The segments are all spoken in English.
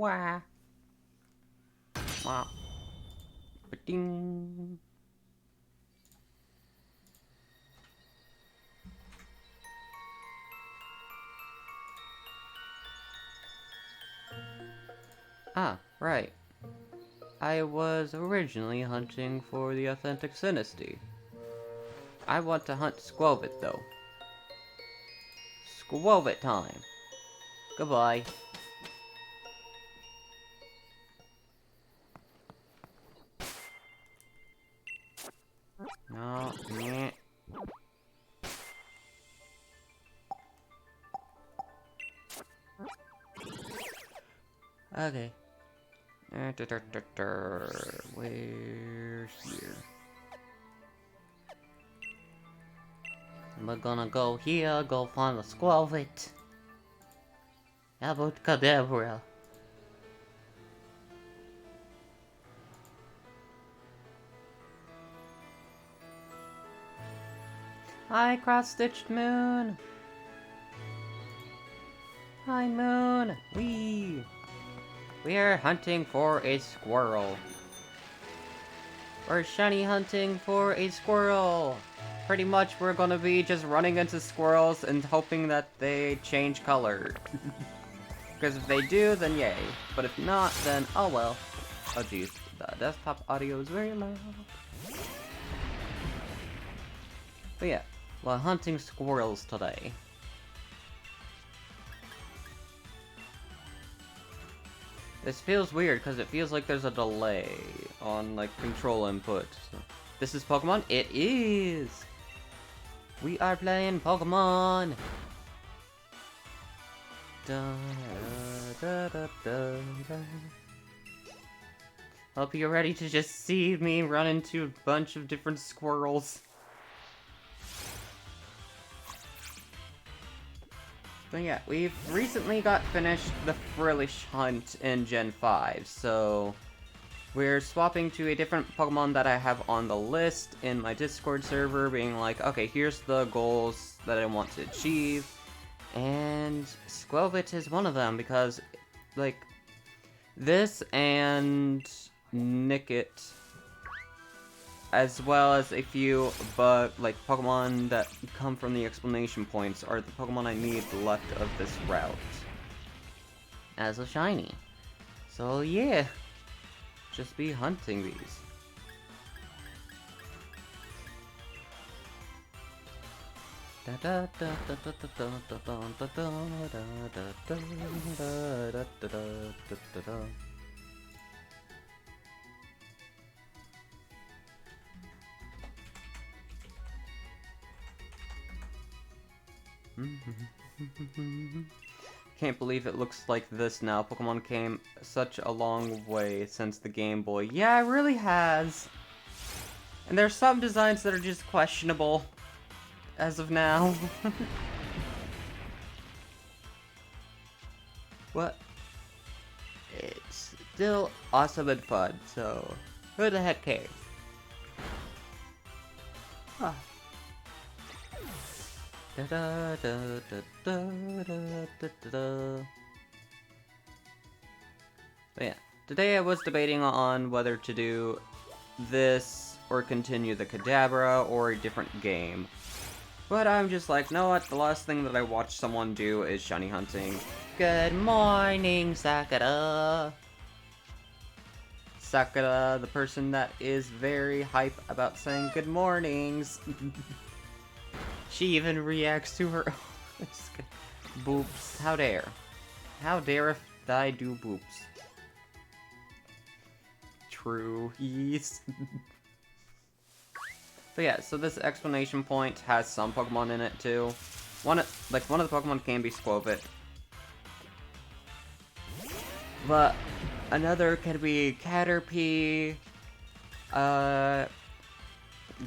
Wah. Wah. Ba-ding. Ah, right. I was originally hunting for the authentic Sinisty. I want to hunt Squelvit, though. Squelvit time. Goodbye. No, meh. Okay. Where's here? We're gonna go here, go find the Squelvit. How about Cadabra? Hi, cross-stitched moon! Hi, moon! Wee! We're hunting for a squirrel. We're shiny hunting for a squirrel! Pretty much we're gonna be just running into squirrels and hoping that they change color. Because if they do, then yay. But if not, then oh well. Oh geez, the desktop audio is very loud. But yeah, we're hunting squirrels today. This feels weird because it feels like there's a delay on like control input. So, this is Pokemon? It is! We are playing Pokemon! Da, da, da, da, da. Hope you're ready to just see me run into a bunch of different squirrels. But yeah, we've recently got finished the Frillish hunt in Gen 5, so we're swapping to a different Pokemon that I have on the list in my Discord server, being like, okay, here's the goals that I want to achieve, and Squelvit is one of them, because, like, this and Nickit, as well as a few Pokemon that come from the explanation points, are the Pokemon I need left of this route as a shiny. So yeah, just be hunting these. Can't believe it looks like this now. Pokemon came such a long way since the Game Boy. Yeah, it really has. And there's some designs that are just questionable as of now. What? It's still awesome and fun, so who the heck cares? Huh. Da da da da da da da da. But yeah, today I was debating on whether to do this or continue the Kadabra or a different game. But I'm just like, know what? The last thing that I watched someone do is shiny hunting. Good morning, Sakura. Sakura, the person that is very hype about saying good mornings. She even reacts to her own. Boops. How dare. How dare if I do boops. True. Yes. But yeah, so this explanation point has some Pokemon in it too. One of the Pokemon can be Squelvit. But another can be Caterpie,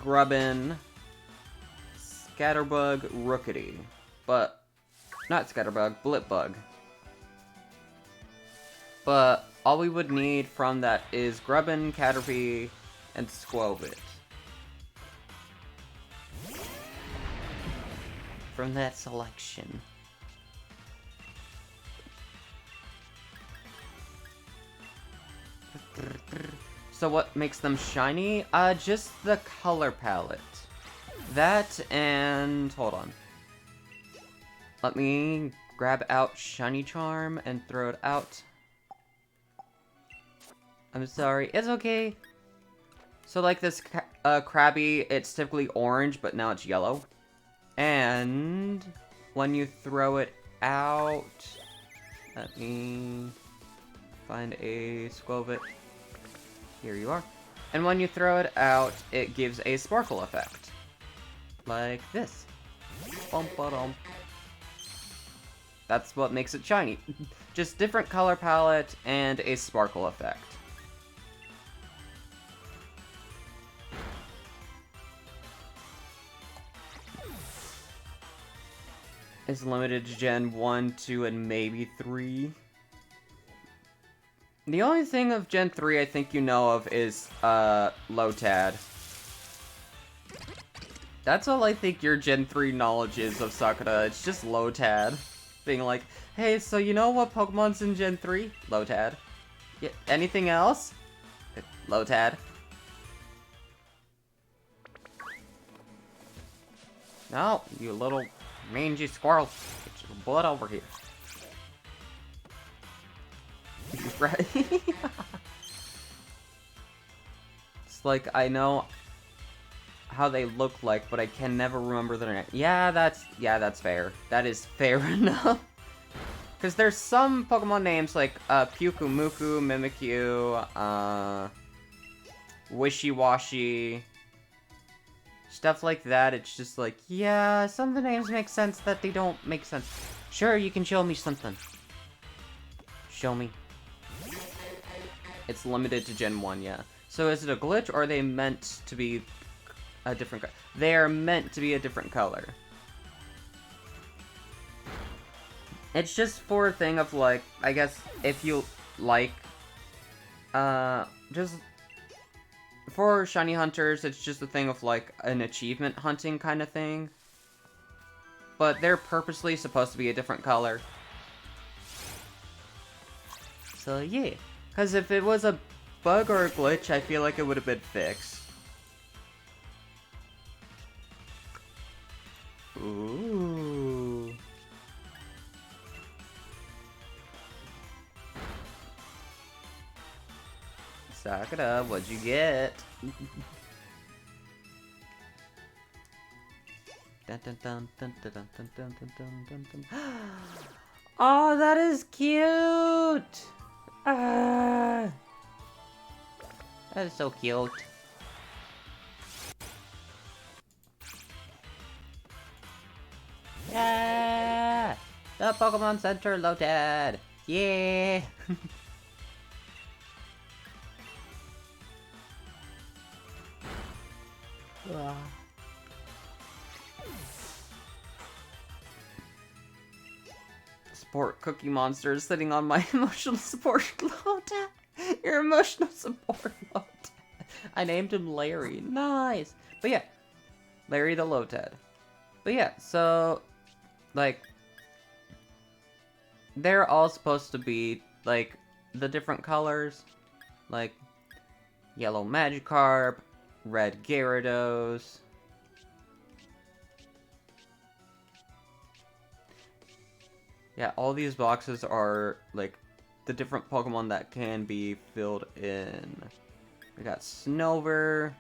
Grubbin, Scatterbug, Rookity. But, not Scatterbug, Blipbug. But all we would need from that is Grubbin, Caterpie, and Squelvit. From that selection. So what makes them shiny? Just the color palette. That and... hold on. Let me grab out Shiny Charm and throw it out. I'm sorry, it's okay. So like this Krabby, it's typically orange, but now it's yellow. And when you throw it out... let me find a Squovit. Here you are. And when you throw it out, it gives a sparkle effect. Like this. Bum-ba-dum. That's what makes it shiny. Just different color palette and a sparkle effect. It's limited to Gen 1, 2, and maybe 3. The only thing of Gen 3 I think you know of is, Lotad. That's all I think your Gen 3 knowledge is of Sakura. It's just Lotad. Being like, hey, so you know what Pokemon's in Gen 3? Lotad. Yeah, anything else? Lotad. No, you little mangy squirrel. Get your blood over here. Right? It's like, I know how they look like, but I can never remember their name. Yeah, that's fair. That is fair enough. Because there's some Pokemon names like, Pyukumuku, Mimikyu, Wishy-Washy, stuff like that. It's just like, yeah, some of the names make sense that they don't make sense. Sure, you can show me something. Show me. It's limited to Gen 1, yeah. So is it a glitch, or are they meant to be a different color? They are meant to be a different color. It's just for a thing of, like, I guess, if you like, just... for shiny hunters, it's just a thing of, like, an achievement hunting kind of thing. But they're purposely supposed to be a different color. So, yeah. Because if it was a bug or a glitch, I feel like it would have been fixed. Ooh. Sakura, what'd you get? Dun, dun, dun, dun, dun, dun, dun, dun, dun, dun, dun. Oh, that is cute! Ah, that is so cute. Yeah! The Pokemon Center loaded! Yeah! Support Cookie Monster is sitting on my emotional support load. Your emotional support load. I named him Larry. Nice. But yeah, Larry the Lotad. But yeah, so, like, they're all supposed to be, like, the different colors. Like, yellow Magikarp, red Gyarados. Yeah, all these boxes are, like, the different Pokemon that can be filled in. We got Snover.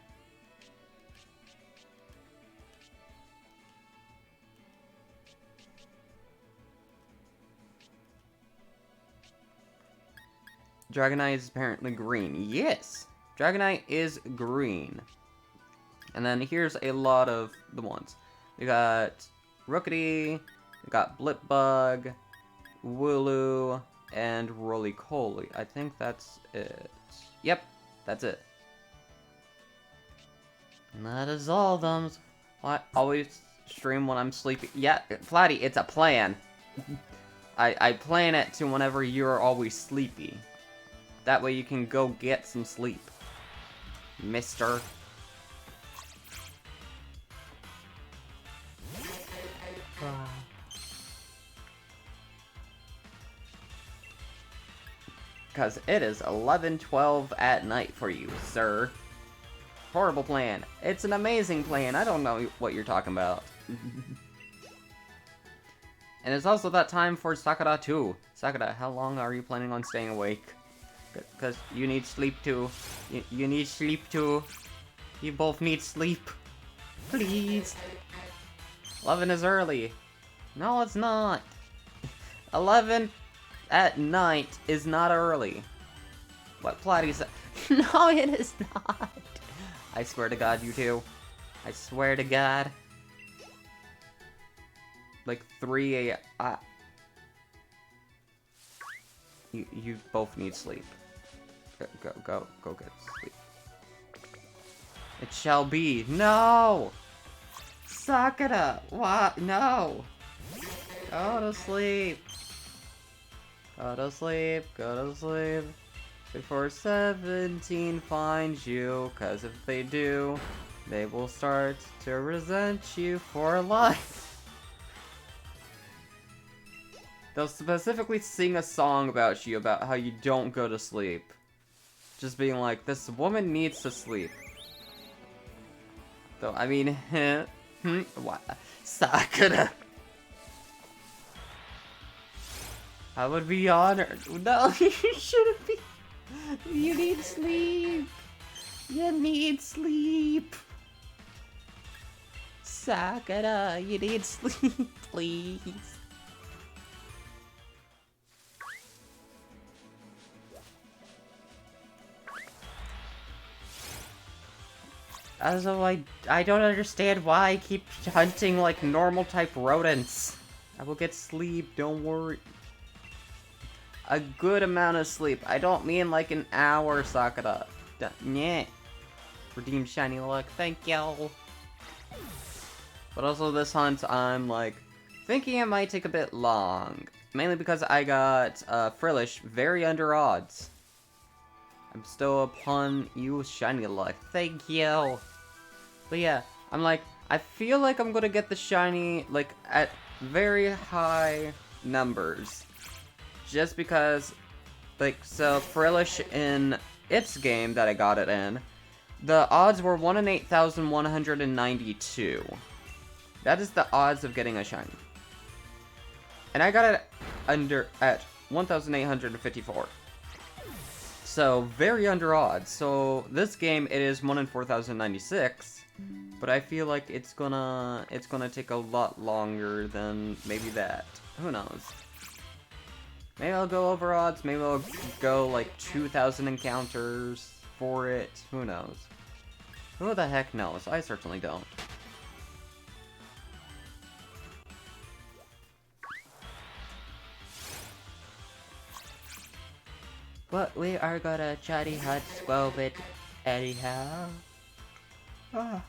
Dragonite is apparently green. Yes! Dragonite is green. And then here's a lot of the ones. We got Rookity, we got Blipbug, Wooloo, and Roly-Coly. I think that's it. Yep, that's it. And that is all of them. I always stream when I'm sleepy. Yeah, Flatty, it's a plan. I plan it to whenever you're always sleepy. That way you can go get some sleep, mister. Because it is 11:12 at night for you, sir. Horrible plan. It's an amazing plan. I don't know what you're talking about. And it's also that time for Sakura too. Sakura, how long are you planning on staying awake? Because you need sleep too. You need sleep too. You both need sleep. Please. 11 is early. No, it's not. 11 at night is not early. What Platy said? No, it is not. I swear to God, you two. I swear to God. Like 3 a.m. You both need sleep. Go get sleep. It shall be. No! Sakura! What? No! Go to sleep. Go to sleep. Go to sleep. Before 17 finds you, cause if they do, they will start to resent you for life. They'll specifically sing a song about you, about how you don't go to sleep. Just being like, this woman needs to sleep. Though, I mean, what? Sakura! I would be honored. No, you shouldn't be. You need sleep. You need sleep. Sakura, you need sleep, please. Also, I don't understand why I keep hunting like normal type rodents. I will get sleep, don't worry. A good amount of sleep. I don't mean like an hour, Sakura. Yeah. Redeem shiny luck, thank you. But also this hunt, I'm like thinking it might take a bit long. Mainly because I got Frillish very under odds. I'm still upon you shiny luck, thank you. But yeah, I'm like, I feel like I'm gonna get the shiny like at very high numbers. Just because, like, so Frillish in its game that I got it in, the odds were 1 in 8,192. That is the odds of getting a shiny. And I got it at 1,854. So, very under odds. So, this game, it is 1 in 4,096. But I feel like it's gonna take a lot longer than maybe that. Who knows? Maybe I'll go over odds, maybe I'll go like 2,000 encounters for it, who knows? Who the heck knows? I certainly don't. But we are gonna try to hunt Squirrel anyhow. Ah.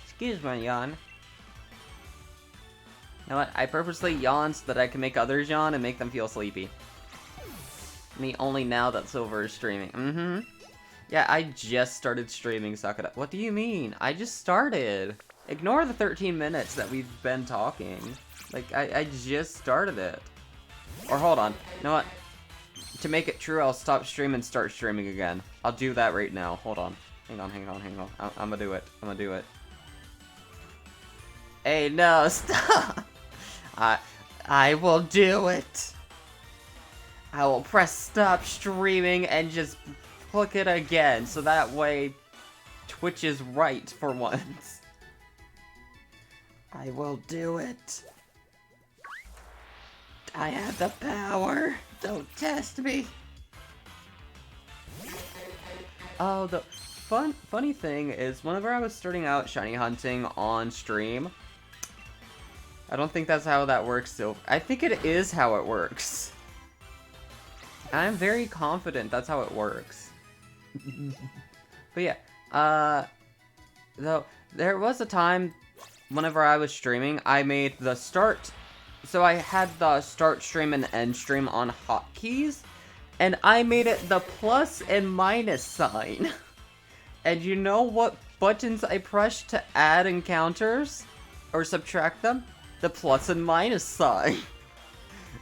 Excuse my yawn. You know what? I purposely yawn so that I can make others yawn and make them feel sleepy. Me only now that Silver is streaming. Yeah, I just started streaming Sakura. What do you mean? I just started. Ignore the 13 minutes that we've been talking. Like, I just started it. Or hold on. You know what? To make it true, I'll stop streaming and start streaming again. I'll do that right now. Hold on. Hang on. I'm gonna do it. Hey, no, stop! I will do it. I will press stop streaming and just click it again, so that way Twitch is right for once. I will do it. I have the power. Don't test me. Oh, the funny thing is, whenever I was starting out shiny hunting on stream, I don't think that's how that works still. I think it is how it works. I'm very confident that's how it works. But yeah, though, there was a time whenever I was streaming, I made the start, so I had the start stream and end stream on hotkeys, and I made it the plus and minus sign. And you know what buttons I pressed to add encounters? Or subtract them? The plus and minus sign.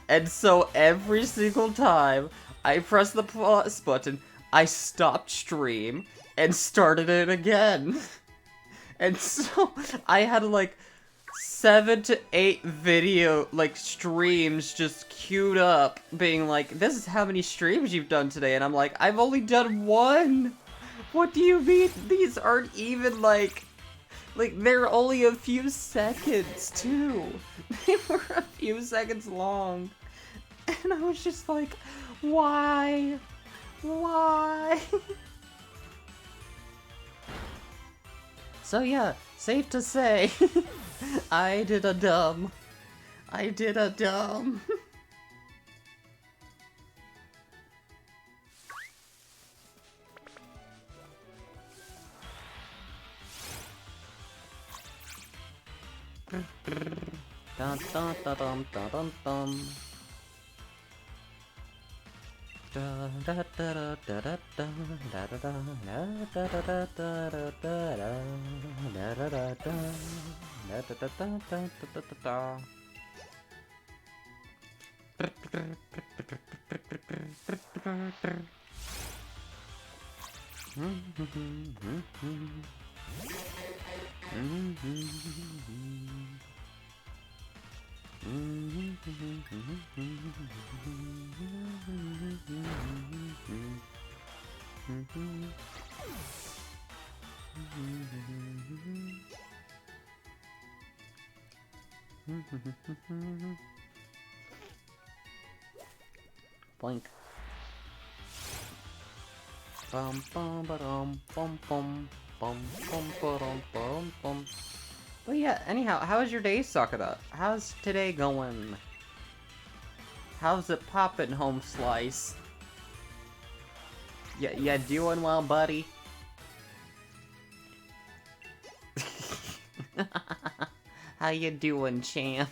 And so every single time I pressed the pause button, I stopped stream, and started it again. And so, I had like 7 to 8 video, like, streams just queued up, being like, this is how many streams you've done today, and I'm like, I've only done 1! What do you mean? These aren't even, like, they're only a few seconds, too. They were a few seconds long. And I was just like, why? Why? So yeah, safe to say, I did a dumb. I did a dumb. Dun dun dun dun dun dun dun. Da da da da da da da da da da da da da da da da da da da. Blink. Bum bum ba-dum bum bum bum bum ba-dum bum bum. But yeah, anyhow, how's your day, Sakura? How's today going? How's it poppin', home slice? Yeah, doing well, buddy? How you doing, champ?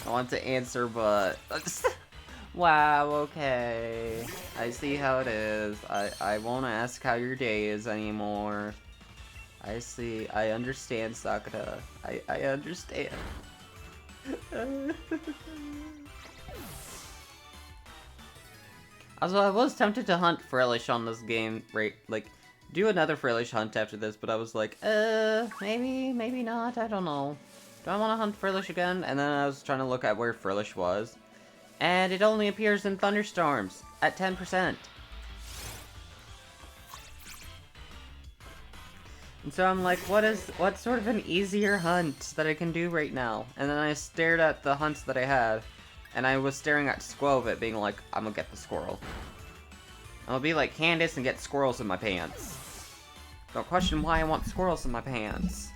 I want to answer, but... Wow, okay. I see how it is. I won't ask how your day is anymore. I see. I understand, Sakura. I understand. Also, I was tempted to hunt Frillish on this game, right? Like, do another Frillish hunt after this, but I was like, maybe not, I don't know. Do I want to hunt Frillish again? And then I was trying to look at where Frillish was. And it only appears in thunderstorms, at 10%. And so I'm like, what's sort of an easier hunt that I can do right now? And then I stared at the hunts that I had, and I was staring at Squirrel, being like, I'm gonna get the squirrel. I'll be like Candace and get squirrels in my pants. Don't question why I want squirrels in my pants.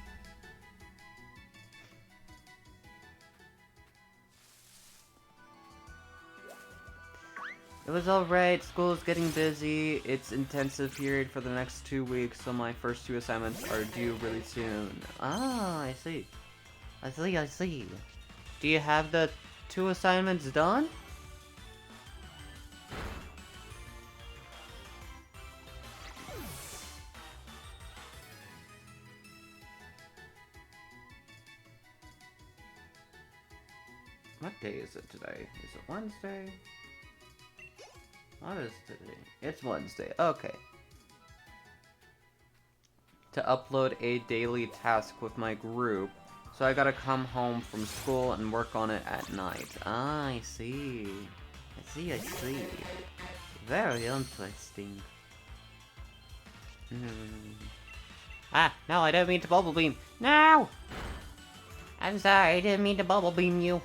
It was alright, school's getting busy, it's intensive period for the next 2 weeks, so my first 2 assignments are due really soon. Ah, I see. I see. Do you have the 2 assignments done? What day is it today? Is it Wednesday? What is today? It's Wednesday. Okay. To upload a daily task with my group. So I gotta come home from school and work on it at night. Ah, I see. I see. Very interesting. Ah, no, I didn't mean to bubble beam. No! I'm sorry, I didn't mean to bubble beam you.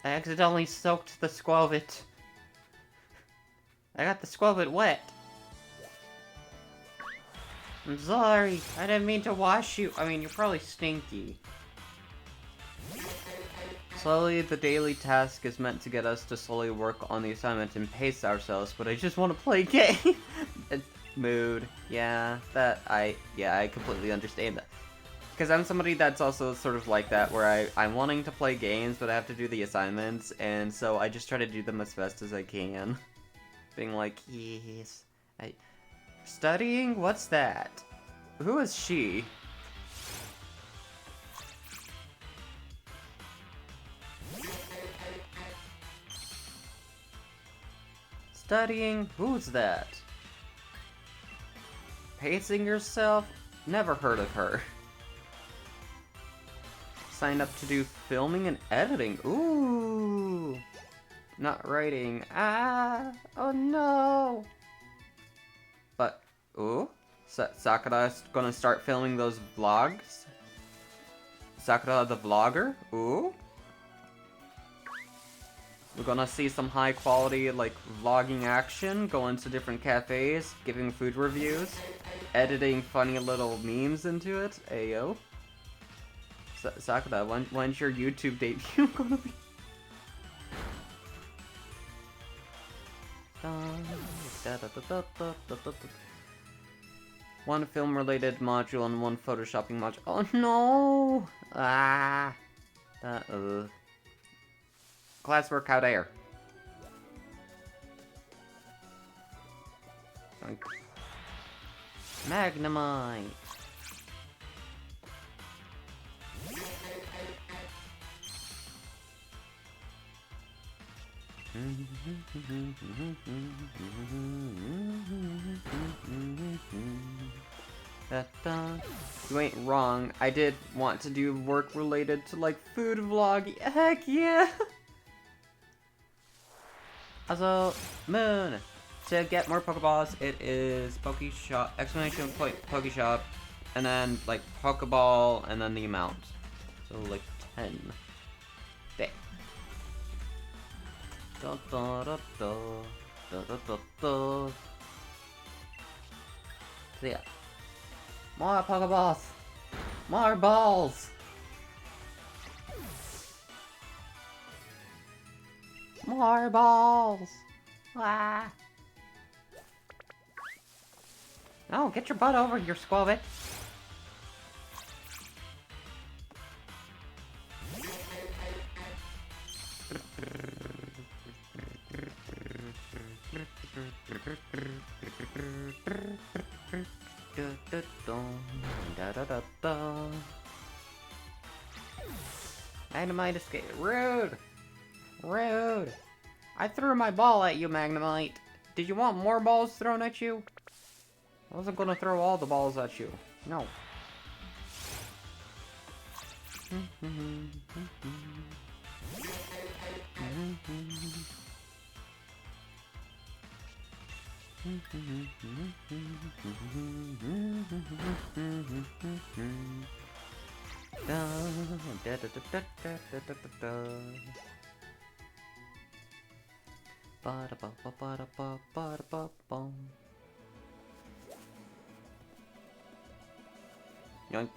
I accidentally soaked the Squirrelbit. I got the Squirrelbit wet. I'm sorry. I didn't mean to wash you. I mean, you're probably stinky. Slowly, the daily task is meant to get us to slowly work on the assignment and pace ourselves, but I just want to play game. Mood. Yeah, I completely understand that. Because I'm somebody that's also sort of like that, where I'm wanting to play games, but I have to do the assignments, and so I just try to do them as best as I can. Being like, yes, studying? What's that? Who is she? Studying? Who's that? Pacing yourself? Never heard of her. Signed up to do filming and editing. Ooh. Not writing. Ah. Oh no. But, ooh. Sakura's gonna start filming those vlogs? Sakura the vlogger? Ooh. We're gonna see some high quality, like, vlogging action, going to different cafes, giving food reviews, editing funny little memes into it. Ayo. Sakura, when's your YouTube debut gonna be? One film-related module and one photoshopping module. Oh no! Ah! Classwork out there. Magnemite! You ain't wrong. I did want to do work related to, like, food vlog. Heck yeah! Also, Moon! To get more Pokeballs, it is Pokeshop, exclamation point Pokeshop, and then, like, Pokeball, and then the amount. So, like, 10. There. Da da da da da da da da. So yeah. More Pokeballs! More balls! More balls! Ah! No, get your butt over here, Squirrel. Magnemite escape. Rude! Rude! I threw my ball at you, Magnemite. Did you want more balls thrown at you? I wasn't gonna throw all the balls at you. No. Yoink.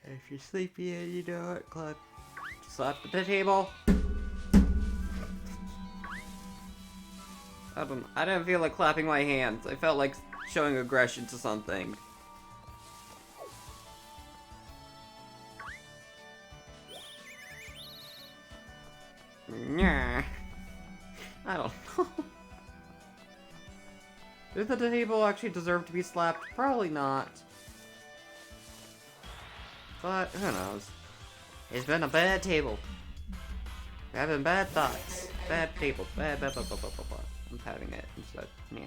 If you're sleepy and you know it, clap. Slap the table. I didn't feel like clapping my hands. I felt like showing aggression to something. Nah. I don't know. Did the table actually deserve to be slapped? Probably not. But, who knows. It's been a bad table. Having bad thoughts. Bad table. Bad. I'm having it instead. Yeah.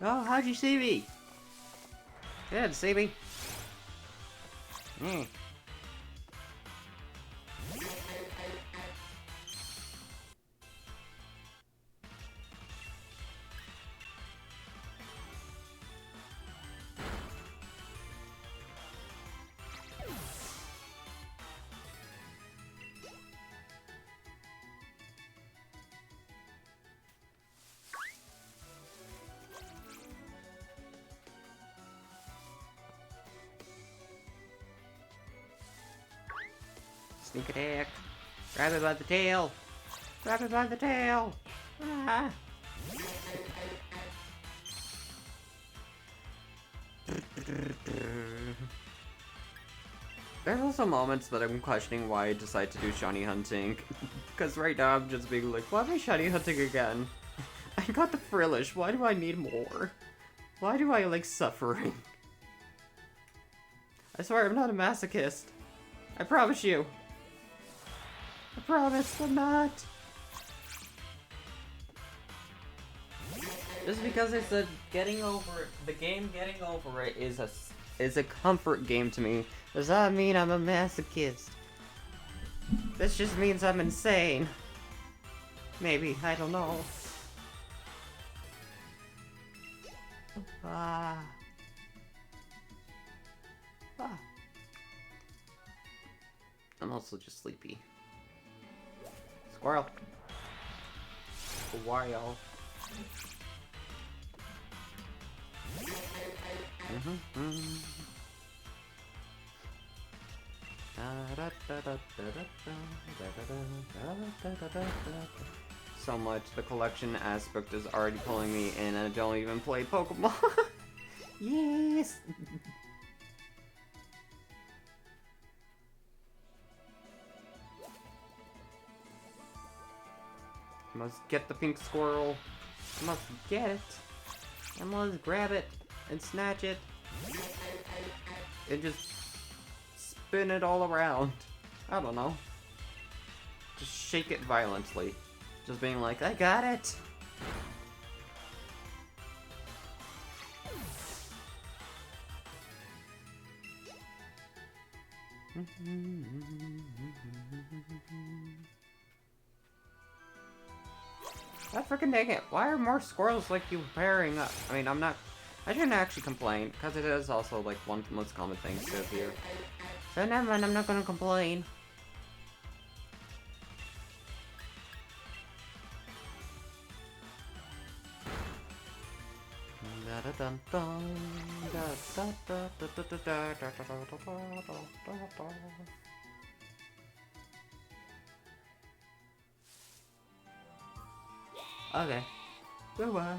Oh, how'd you see me? Good, see me? Yeah. Sneak attack. Grab it by the tail. Grab it by the tail. Ah. There's also moments that I'm questioning why I decide to do shiny hunting. Because right now I'm just being like, why am I shiny hunting again? I got the Frillish, why do I need more? Why do I like suffering? I swear I'm not a masochist. I promise you. I promise I'm not. Just because I said getting over it, the game getting over it is a comfort game to me, does that mean I'm a masochist? This just means I'm insane. Maybe, I don't know. Ah. Ah. I'm also just sleepy. Squirrel. Squirrel. So much, the collection aspect is already pulling me in, and I don't even play Pokemon. Yes! I must get the pink squirrel. I must get it. I must grab it and snatch it. And just spin it all around. I don't know. Just shake it violently. Just being like, I got it! God freaking dang it, why are more squirrels like you pairing up? I mean, I shouldn't actually complain, because it is also like one of the most common things to here. So never mind, I'm not gonna complain. Okay. Goodbye.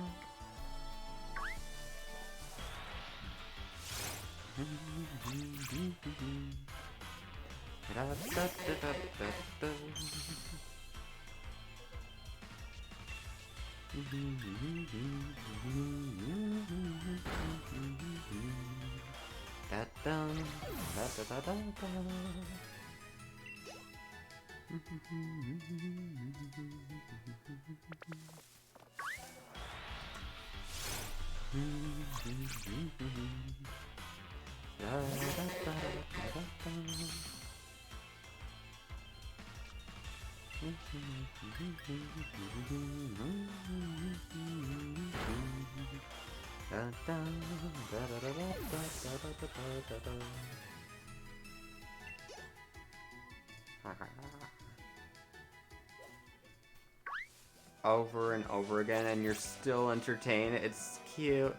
Over and over again, and you're still entertained. It's cute.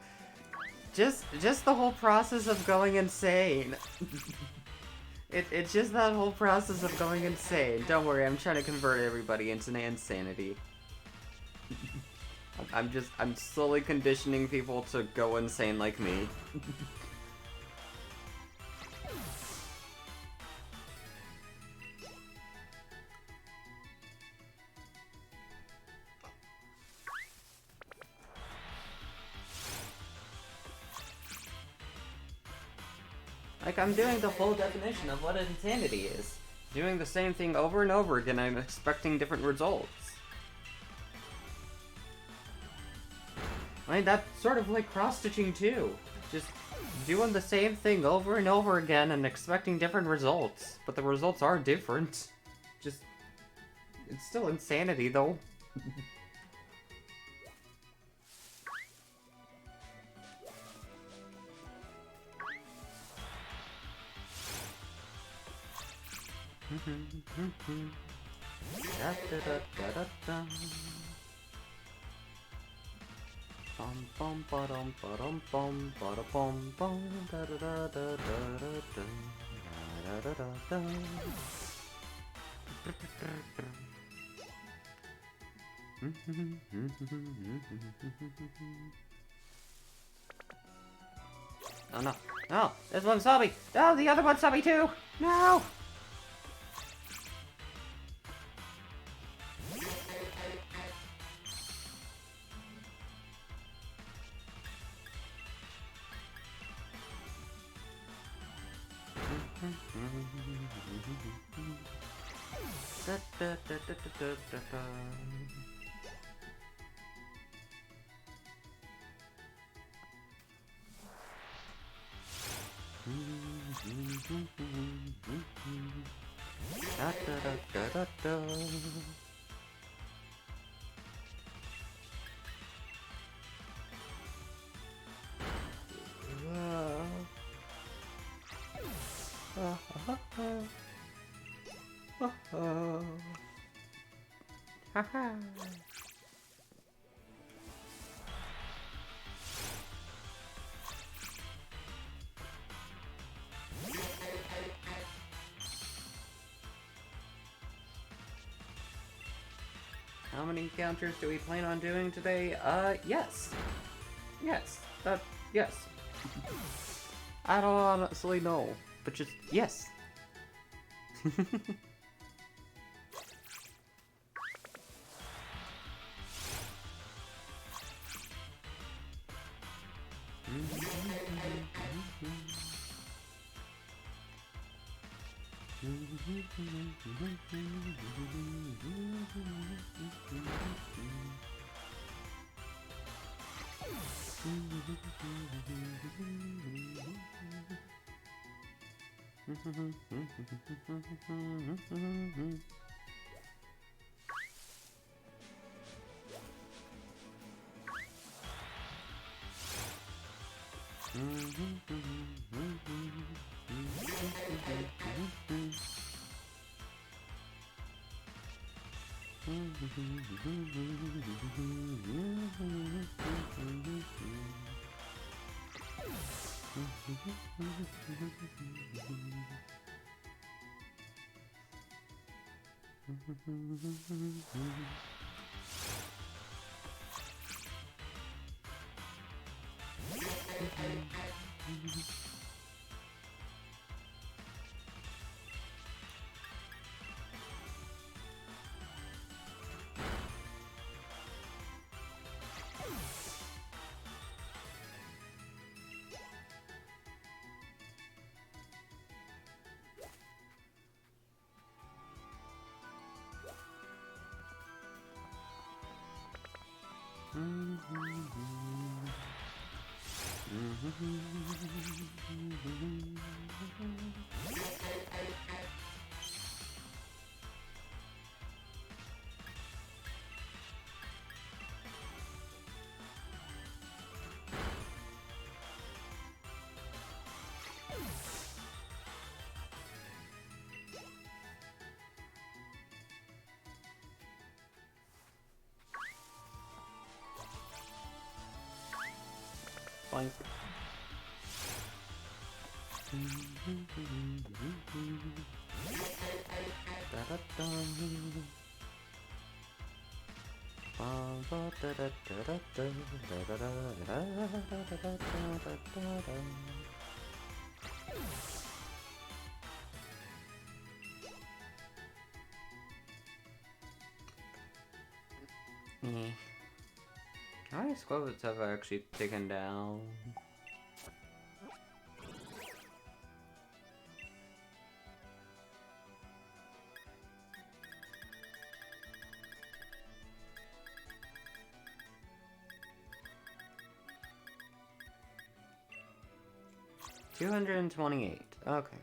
Just the whole process of going insane. It's just that whole process of going insane. Don't worry, I'm trying to convert everybody into insanity. I'm slowly conditioning people to go insane like me. Like, I'm doing the full definition of what insanity is. Doing the same thing over and over again, I'm expecting different results. I mean, that's sort of like cross-stitching too. Just doing the same thing over and over again and expecting different results. But the results are different. Just, it's still insanity though. Oh no. No! This one saw me! No, the other one saw me too! No! How many encounters do we plan on doing today? Yes. Yes. Yes. I don't honestly know, but just yes. Fine. How many squirrels have I actually taken down? $228. Okay.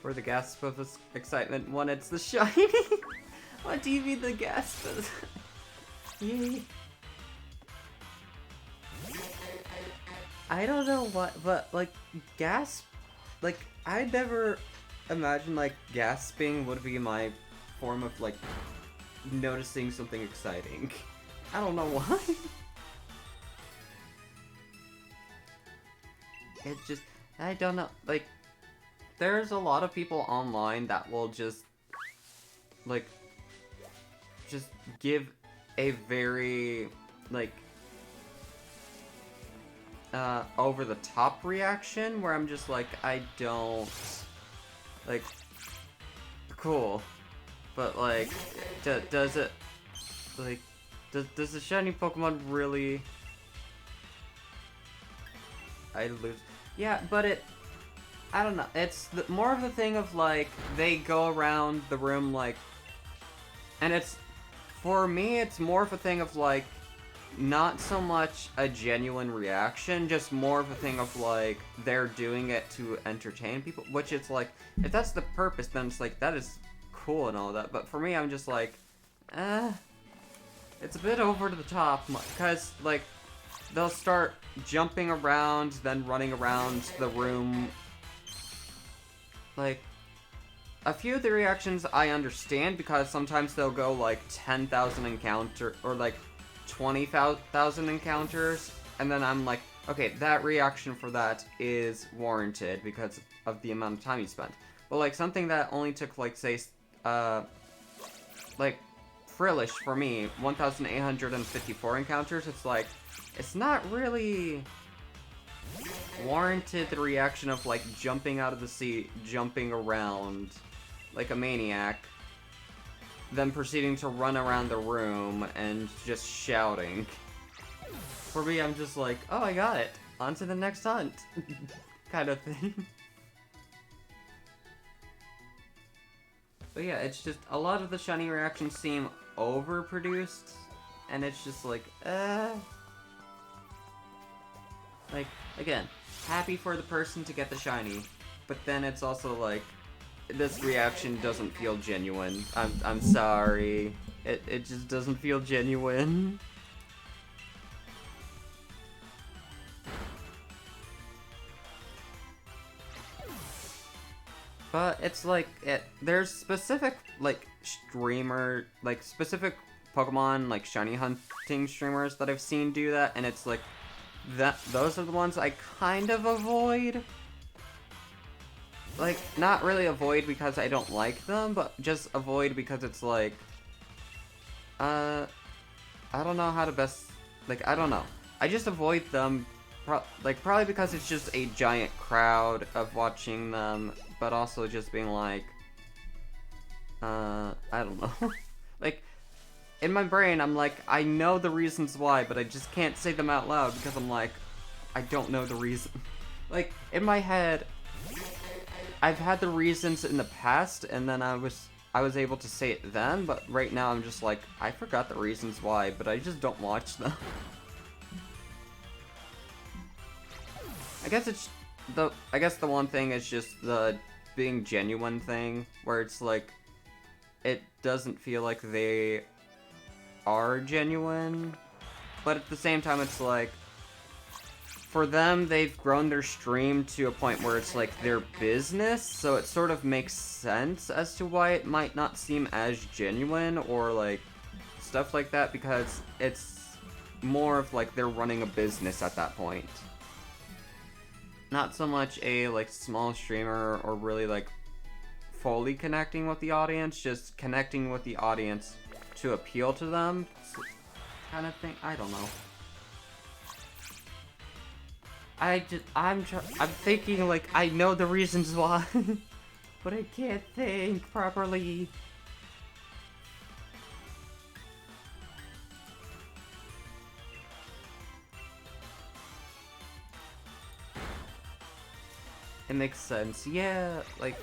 For the gasp of excitement when it's the shiny. What do you mean the gasp is? Yay. I don't know what, but like gasp, like I never imagined like gasping would be my form of like noticing something exciting. I don't know why. It's just, I don't know, like there's a lot of people online that will just like just give a very like over the top reaction where I'm just like, I don't like, cool, but like does it like does the shiny Pokemon really, I lose, yeah, but I don't know, it's more of the thing of like they go around the room like, and it's, for me it's more of a thing of like not so much a genuine reaction, just more of a thing of like they're doing it to entertain people, which it's like, if that's the purpose then it's like that is cool and all that, but for me I'm just like, it's a bit over to the top, because like they'll start jumping around, then running around the room. Like, a few of the reactions I understand, because sometimes they'll go like 10,000 encounter, or like 20,000 encounters, and then I'm like, okay, that reaction for that is warranted because of the amount of time you spent. But like something that only took like say, like Frillish for me, 1,854 encounters. It's like, it's not really warranted the reaction of like jumping out of the seat, jumping around like a maniac, then proceeding to run around the room and just shouting. For me, I'm just like, oh, I got it. On to the next hunt. Kind of thing. But yeah, it's just, a lot of the shiny reactions seem overproduced, and it's just like, like, again, happy for the person to get the shiny, but then it's also like, this reaction doesn't feel genuine. I'm sorry. It just doesn't feel genuine. But it's like, there's specific, like, specific Pokemon, like, shiny hunting streamers that I've seen do that, and it's like, those are the ones I kind of avoid. Like, not really avoid because I don't like them, but just avoid because it's like, I don't know how to best, like, I don't know. I just avoid them, probably because it's just a giant crowd of watching them, but also just being like, I don't know. Like, in my brain, I'm like, I know the reasons why, but I just can't say them out loud because I'm like, I don't know the reason. Like, in my head, I've had the reasons in the past, and then I was able to say it then, but right now I'm just like, I forgot the reasons why, but I just don't watch them. I guess the one thing is just the being genuine thing, where it's like, it doesn't feel like they are genuine, but at the same time it's like, for them, they've grown their stream to a point where it's like their business, so it sort of makes sense as to why it might not seem as genuine or like stuff like that, because it's more of like they're running a business at that point. Not so much a like small streamer or really like fully connecting with the audience, just connecting with the audience to appeal to them kind of thing. I don't know. I'm thinking like I know the reasons why, but I can't think properly. It makes sense, yeah, like,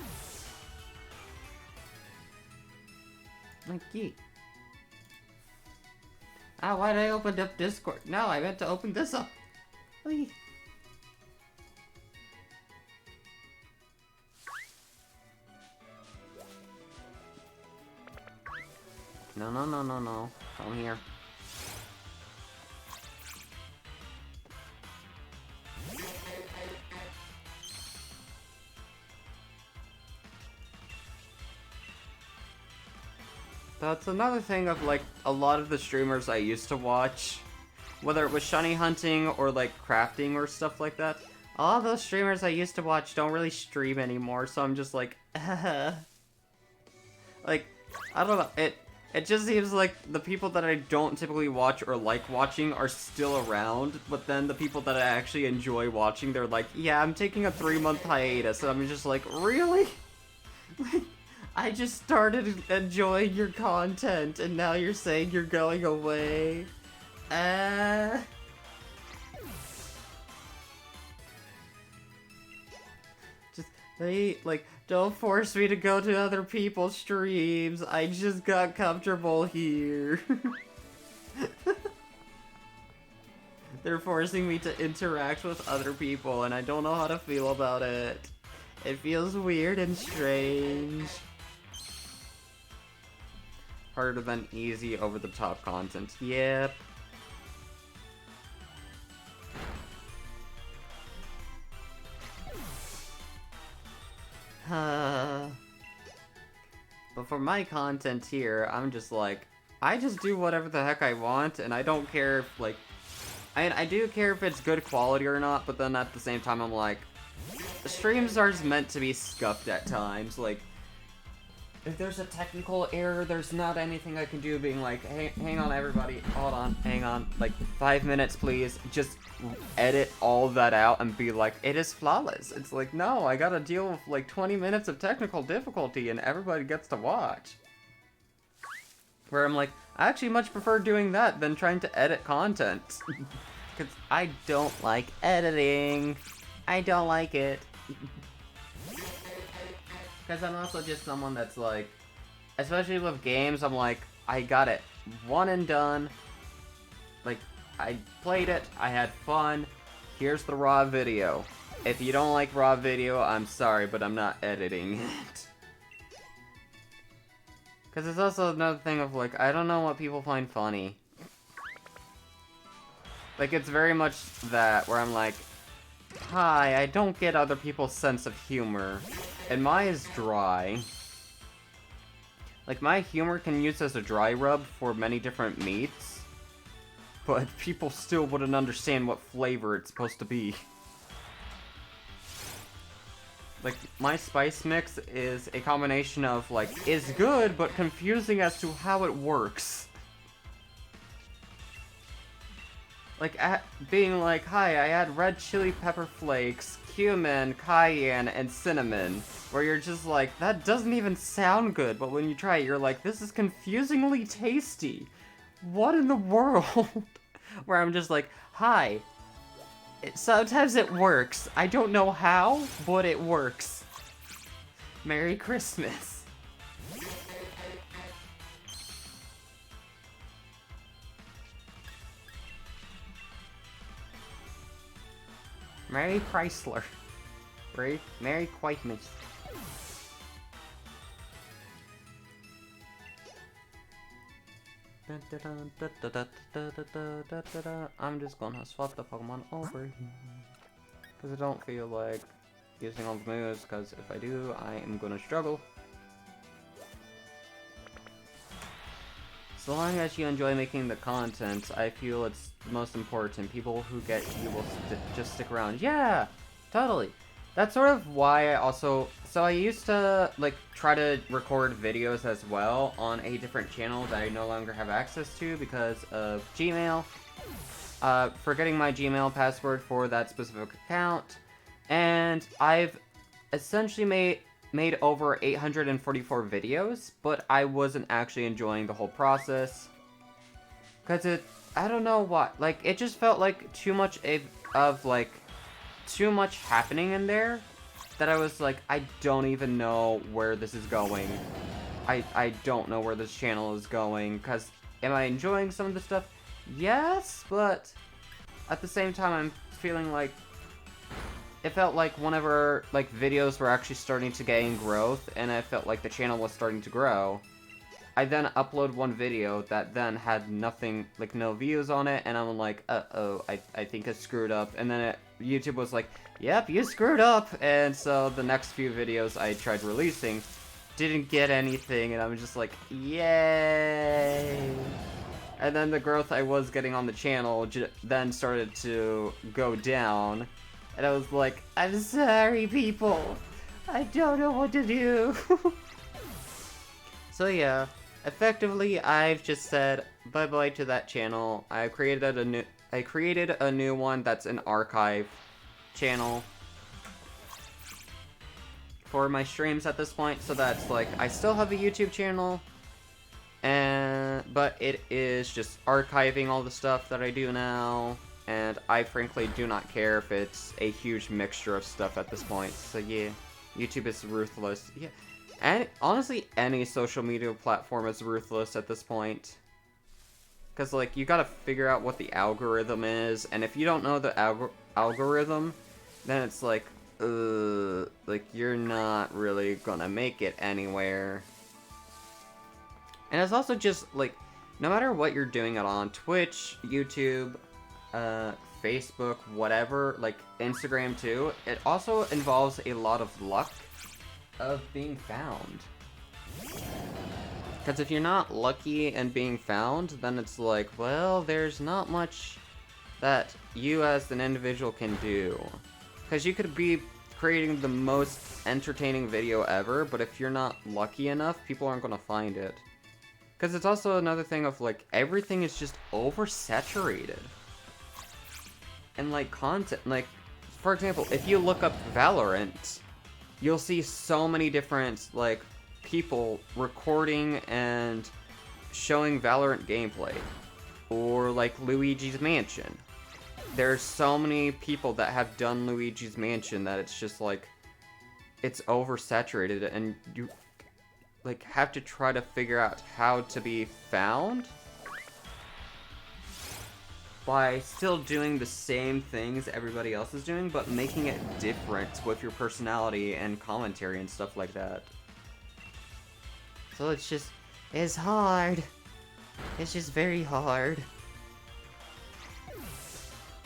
yeah. Ah, why'd I open up Discord? No, I meant to open this up. Whee. No. Come here. That's another thing of, like, a lot of the streamers I used to watch, whether it was shiny hunting or, like, crafting or stuff like that, a lot of those streamers I used to watch don't really stream anymore, so I'm just like, like, I don't know, it just seems like the people that I don't typically watch or like watching are still around, but then the people that I actually enjoy watching, they're like, yeah, I'm taking a 3-month hiatus, and I'm just like, really? I just started enjoying your content, and now you're saying you're going away? Just, like, don't force me to go to other people's streams. I just got comfortable here. They're forcing me to interact with other people, and I don't know how to feel about it. It feels weird and strange. Harder than easy over-the-top content. Yep. But for my content here, I'm just like, I just do whatever the heck I want, and I don't care if, like... I do care if it's good quality or not, but then at the same time, I'm like... Streams are meant to be scuffed at times, like... If there's a technical error, there's not anything I can do being like, hey, hang on everybody, hold on, hang on, like, 5 minutes please, just edit all of that out and be like, it is flawless. It's like, no, I gotta deal with like 20 minutes of technical difficulty and everybody gets to watch. Where I'm like, I actually much prefer doing that than trying to edit content. Because I don't like editing. I don't like it. Because I'm also just someone that's like, especially with games, I'm like, I got it one and done. Like, I played it, I had fun, here's the raw video. If you don't like raw video, I'm sorry, but I'm not editing it. Because it's also another thing of like, I don't know what people find funny. Like, it's very much that, where I'm like, hi, I don't get other people's sense of humor. And mine is dry. Like, my humor can use as a dry rub for many different meats. But people still wouldn't understand what flavor it's supposed to be. Like, my spice mix is a combination of, like, is good, but confusing as to how it works. Like, being like, hi, I add red chili pepper flakes, cumin, cayenne, and cinnamon. Where you're just like, that doesn't even sound good, but when you try it, you're like, this is confusingly tasty. What in the world? Where I'm just like, hi, sometimes it works. I don't know how, but it works. Merry Christmas. Merry Chrysler. Merry Christmas. I'm just gonna swap the Pokemon over here. Because I don't feel like using all the moves, because if I do, I am gonna struggle. So long as you enjoy making the content, I feel it's the most important. People who get you will just stick around. Yeah, totally. That's sort of why I also... So I used to, like, try to record videos as well on a different channel that I no longer have access to because of Gmail. Forgetting my Gmail password for that specific account. And I've essentially made over 844 videos, but I wasn't actually enjoying the whole process. Because I don't know what, like, it just felt like too much too much happening in there that I was like, I don't even know where this is going. I don't know where this channel is going, because am I enjoying some of the stuff? Yes, but at the same time I'm feeling like it felt like whenever like videos were actually starting to gain growth and I felt like the channel was starting to grow, I then upload one video that then had nothing, like no views on it, and I'm like, uh-oh, I think I screwed up, and then YouTube was like, yep, you screwed up, and so the next few videos I tried releasing didn't get anything, and I was just like, yay! And then the growth I was getting on the channel then started to go down, and I was like, I'm sorry, people, I don't know what to do. So yeah. Effectively, I've just said bye-bye to that channel. I created a new one that's an archive channel for my streams at this point. So that's like, I still have a YouTube channel, but it is just archiving all the stuff that I do now. And I frankly do not care if it's a huge mixture of stuff at this point. So yeah, YouTube is ruthless. Yeah. And honestly, any social media platform is ruthless at this point. Because, like, you gotta figure out what the algorithm is, and if you don't know the algorithm, then it's like, you're not really gonna make it anywhere. And it's also just, like, no matter what you're doing it on, Twitch, YouTube, Facebook, whatever, like, Instagram too, it also involves a lot of luck of being found. Because if you're not lucky and being found, then it's like, well, there's not much that you as an individual can do. Because you could be creating the most entertaining video ever, but if you're not lucky enough, people aren't going to find it. Because it's also another thing of, like, everything is just oversaturated. And, like, content, like, for example, if you look up Valorant, you'll see so many different, like, people recording and showing Valorant gameplay. Or, like, Luigi's Mansion. There's so many people that have done Luigi's Mansion that it's just, like, it's oversaturated, and you, like, have to try to figure out how to be found by still doing the same things everybody else is doing, but making it different with your personality and commentary and stuff like that. So it's hard. It's just very hard.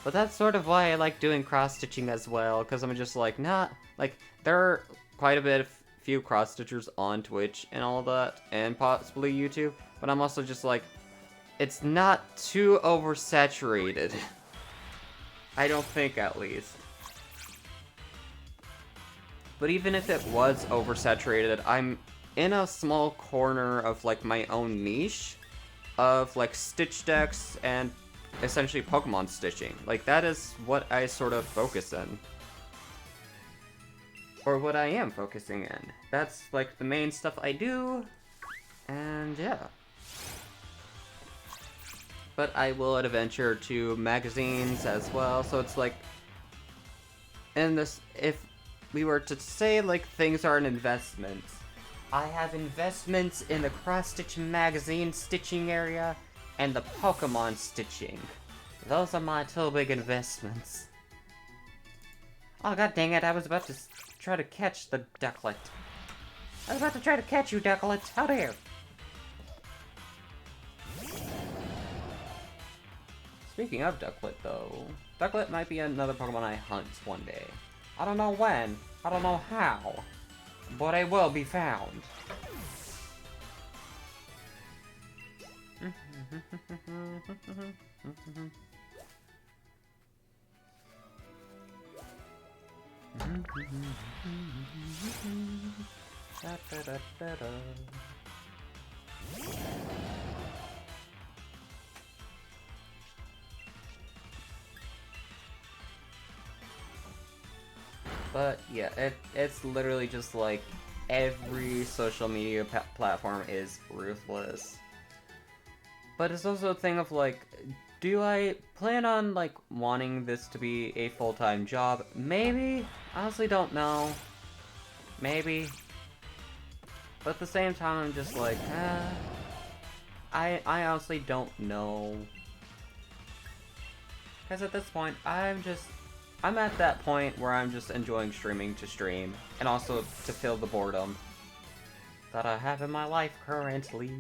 But that's sort of why I like doing cross-stitching as well, because I'm just like, there are quite a bit of few cross-stitchers on Twitch and all that, and possibly YouTube, but I'm also just like, it's not too oversaturated. I don't think, at least. But even if it was oversaturated, I'm in a small corner of, like, my own niche of, like, stitch decks and essentially Pokemon stitching. Like, that is what I sort of focus in. Or what I am focusing in. That's, like, the main stuff I do, and yeah. But I will adventure to magazines as well, so it's like, in this, if we were to say, like, things are an investment, I have investments in the cross-stitch magazine stitching area and the Pokemon stitching. Those are my two big investments. Oh, god dang it, I was about to try to catch the ducklet. I was about to try to catch you, ducklet. How dare! Speaking of ducklet, though, ducklet might be another Pokemon I hunt one day. I don't know when, I don't know how, but I will be found. But yeah, it's literally just like every social media platform is ruthless. But it's also a thing of like, do I plan on like wanting this to be a full-time job? Maybe. Honestly don't know. Maybe. But at the same time I'm just like, I honestly don't know. Because at this point, I'm at that point where I'm just enjoying streaming to stream, and also to fill the boredom that I have in my life currently.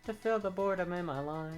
To fill the boredom in my life.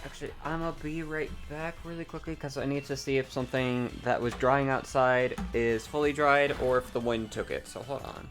Actually, I'm gonna be right back really quickly because I need to see if something that was drying outside is fully dried or if the wind took it, so hold on.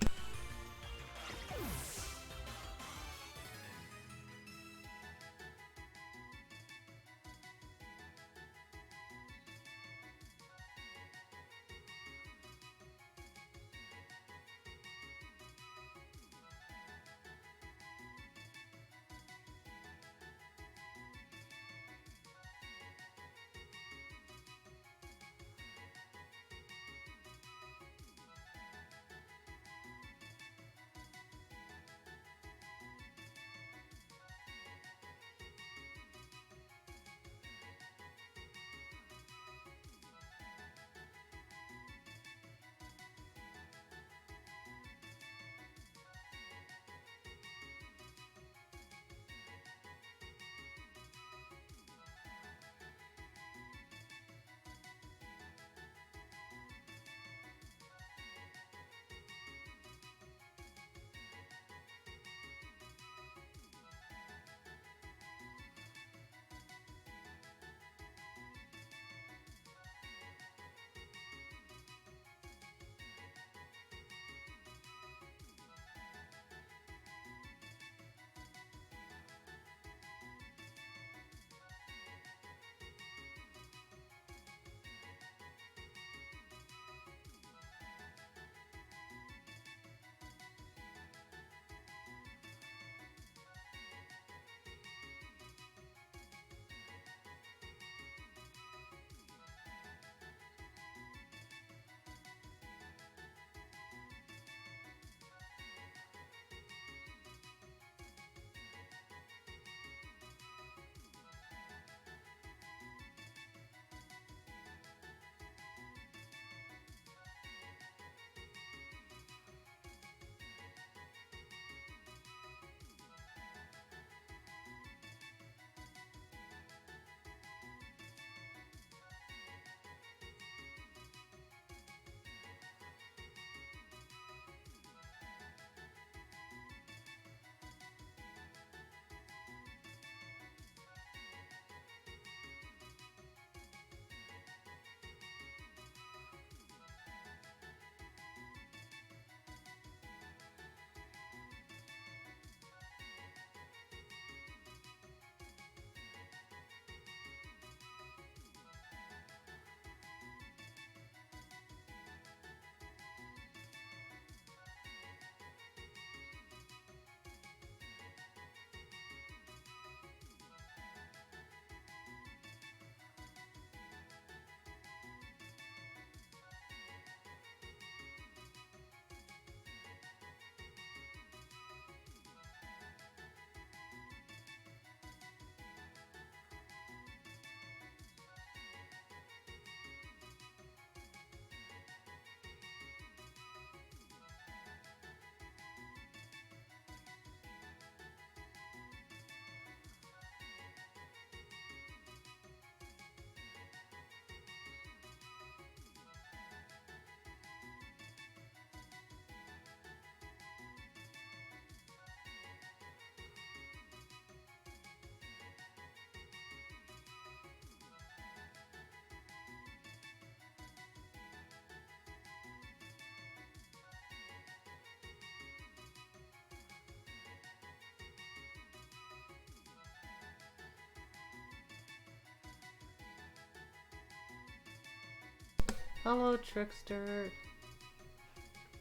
Hello, Trickster.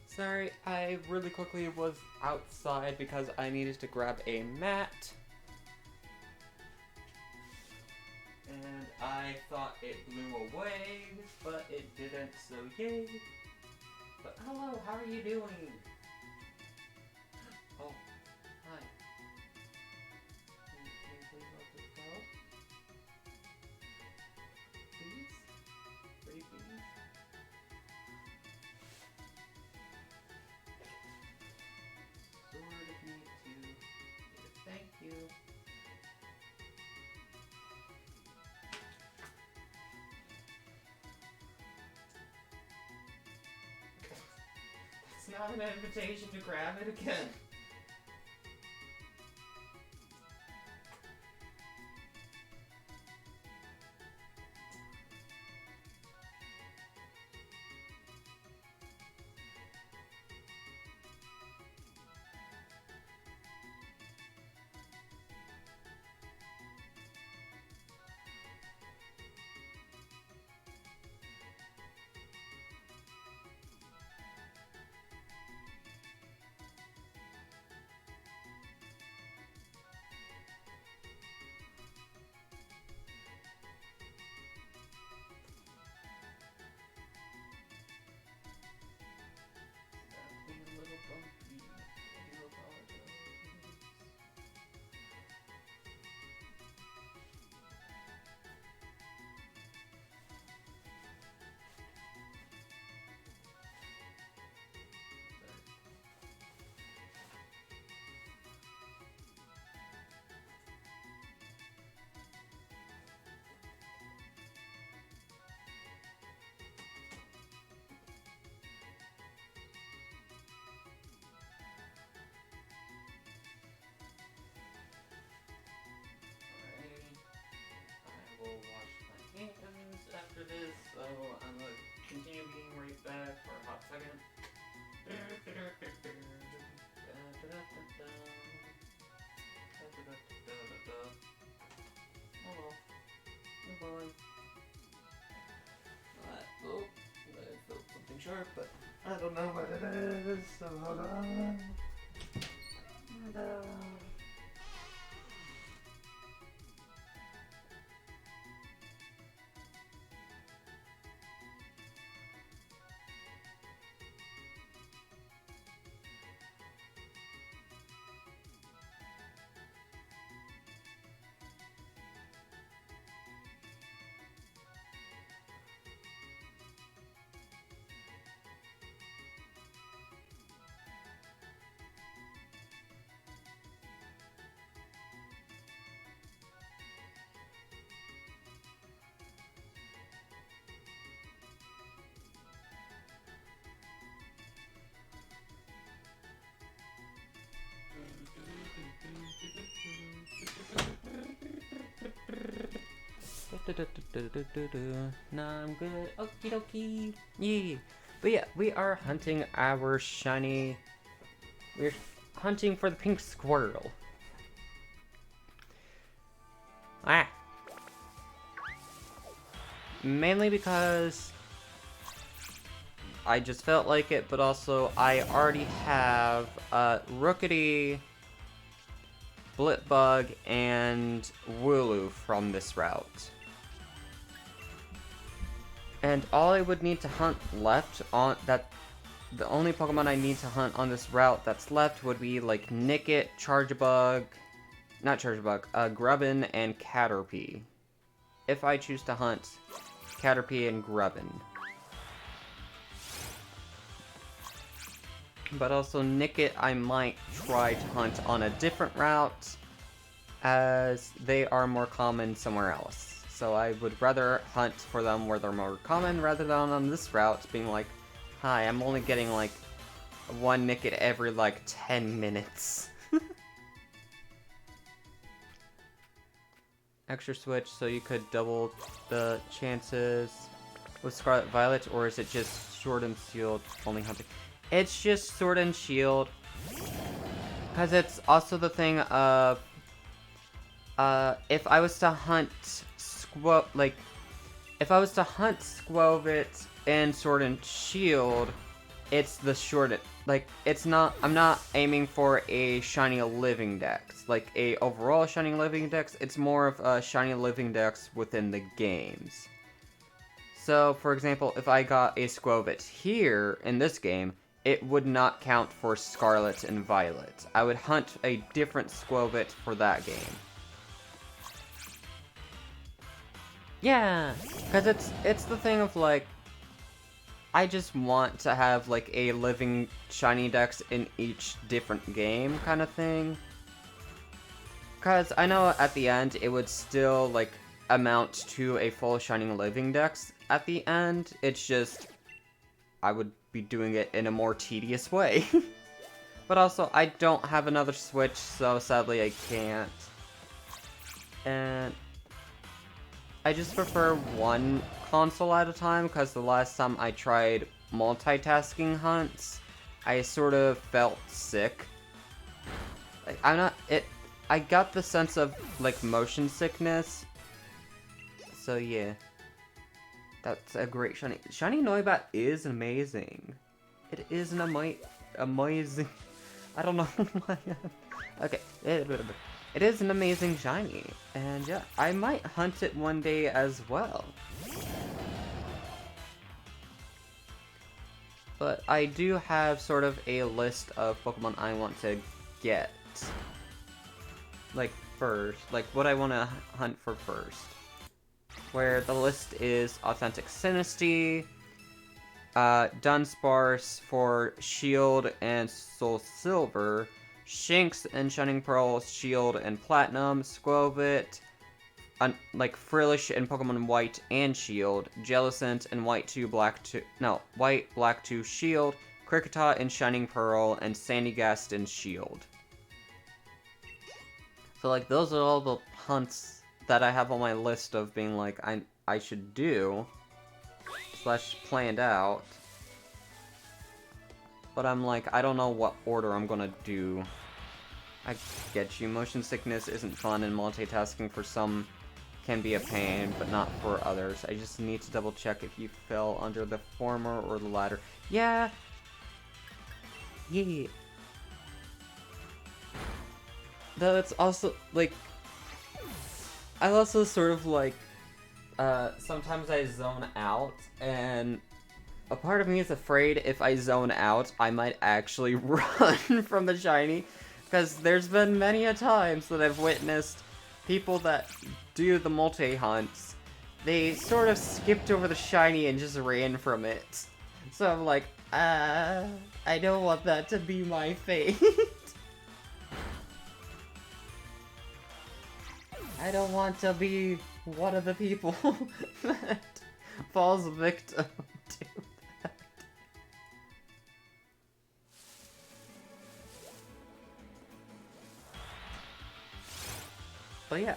Sorry, I really quickly was outside because I needed to grab a mat. And I thought it blew away, but it didn't, so yay. But hello, how are you doing? Oh, hi. Can you please let this go? Please? Pretty please? Sort of need to... Thank you. It's not an invitation to grab it again. I will wash my hands after this, so I'm gonna continue being right back for a hot second. Hello. Goodbye. Oh, I felt something sharp, but I don't know what it is, so hold on. Nah, I'm good. Okie dokie. Yeah. But yeah, we are hunting our shiny. We're hunting for the pink squirrel. Ah. Mainly because I just felt like it, but also I already have Rookity, Blipbug, and Wooloo from this route. And all I would need to hunt left on that, the only Pokemon I need to hunt on this route that's left would be like Nickit, Chargebug, not Chargebug, Grubbin, and Caterpie. If I choose to hunt Caterpie and Grubbin. But also Nickit I might try to hunt on a different route, as they are more common somewhere else. So I would rather hunt for them where they're more common rather than on this route being like, hi, I'm only getting like one Nickit every like 10 minutes. Extra switch so you could double the chances with Scarlet Violet, or is it just Sword and Shield only hunting? It's just Sword and Shield, because it's also the thing of if I was to hunt if I was to hunt Squovit in Sword and Shield, it's the short, like, it's not, I'm not aiming for a shiny living dex, like a overall shiny living dex, it's more of a shiny living dex within the games. So, for example, if I got a Squovit here in this game, it would not count for Scarlet and Violet. I would hunt a different Squovit for that game. Yeah, because it's the thing of, like, I just want to have, like, a living shiny dex in each different game kind of thing. Because I know at the end it would still, like, amount to a full shining living dex at the end. It's just, I would be doing it in a more tedious way. But also, I don't have another Switch, so sadly I can't. And I just prefer one console at a time, because the last time I tried multitasking hunts, I sort of felt sick. Like, I got the sense of, like, motion sickness. So yeah. That's a great shiny. Shiny Noibat is amazing. It is an amazing... I don't know why. Okay. It is an amazing shiny. And yeah, I might hunt it one day as well. But I do have sort of a list of Pokemon I want to get. Like, first. Like, what I want to hunt for first. Where the list is Authentic Sinistea, Dunsparce for Shield and Soul Silver, Shinx and Shining Pearl, Shield and Platinum, Squovit, like Frillish and Pokemon White and Shield, Jellicent and White 2, Black 2, no, White, Black 2, Shield, Kricketot and Shining Pearl, and Sandygast and Shield. So, like, those are all the hunts that I have on my list of being like, I should do, / planned out. But I'm like, I don't know what order I'm gonna do. I get you, motion sickness isn't fun, and multitasking for some can be a pain, but not for others. I just need to double check if you fell under the former or the latter. Yeah. Yeah. Though it's also, like, I also sort of, like, sometimes I zone out, and a part of me is afraid if I zone out, I might actually run from the shiny, because there's been many a times that I've witnessed people that do the multi-hunts, they sort of skipped over the shiny and just ran from it. So I'm like, I don't want that to be my fate. I don't want to be one of the people that falls victim to that. But yeah,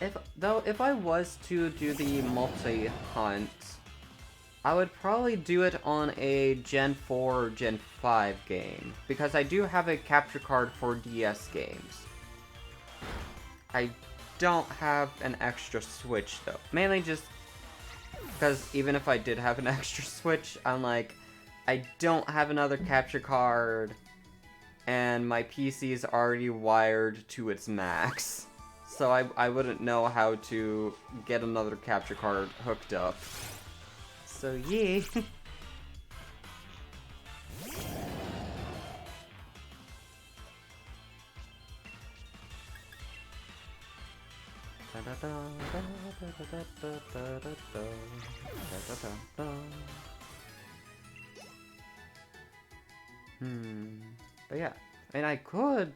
if I was to do the multi-hunt, I would probably do it on a Gen 4 or Gen 5 game, because I do have a capture card for DS games. I don't have an extra Switch, though. Mainly just because even if I did have an extra Switch, I'm like, I don't have another capture card, and my PC is already wired to its max. So I wouldn't know how to get another capture card hooked up. So yeah. But yeah, and I could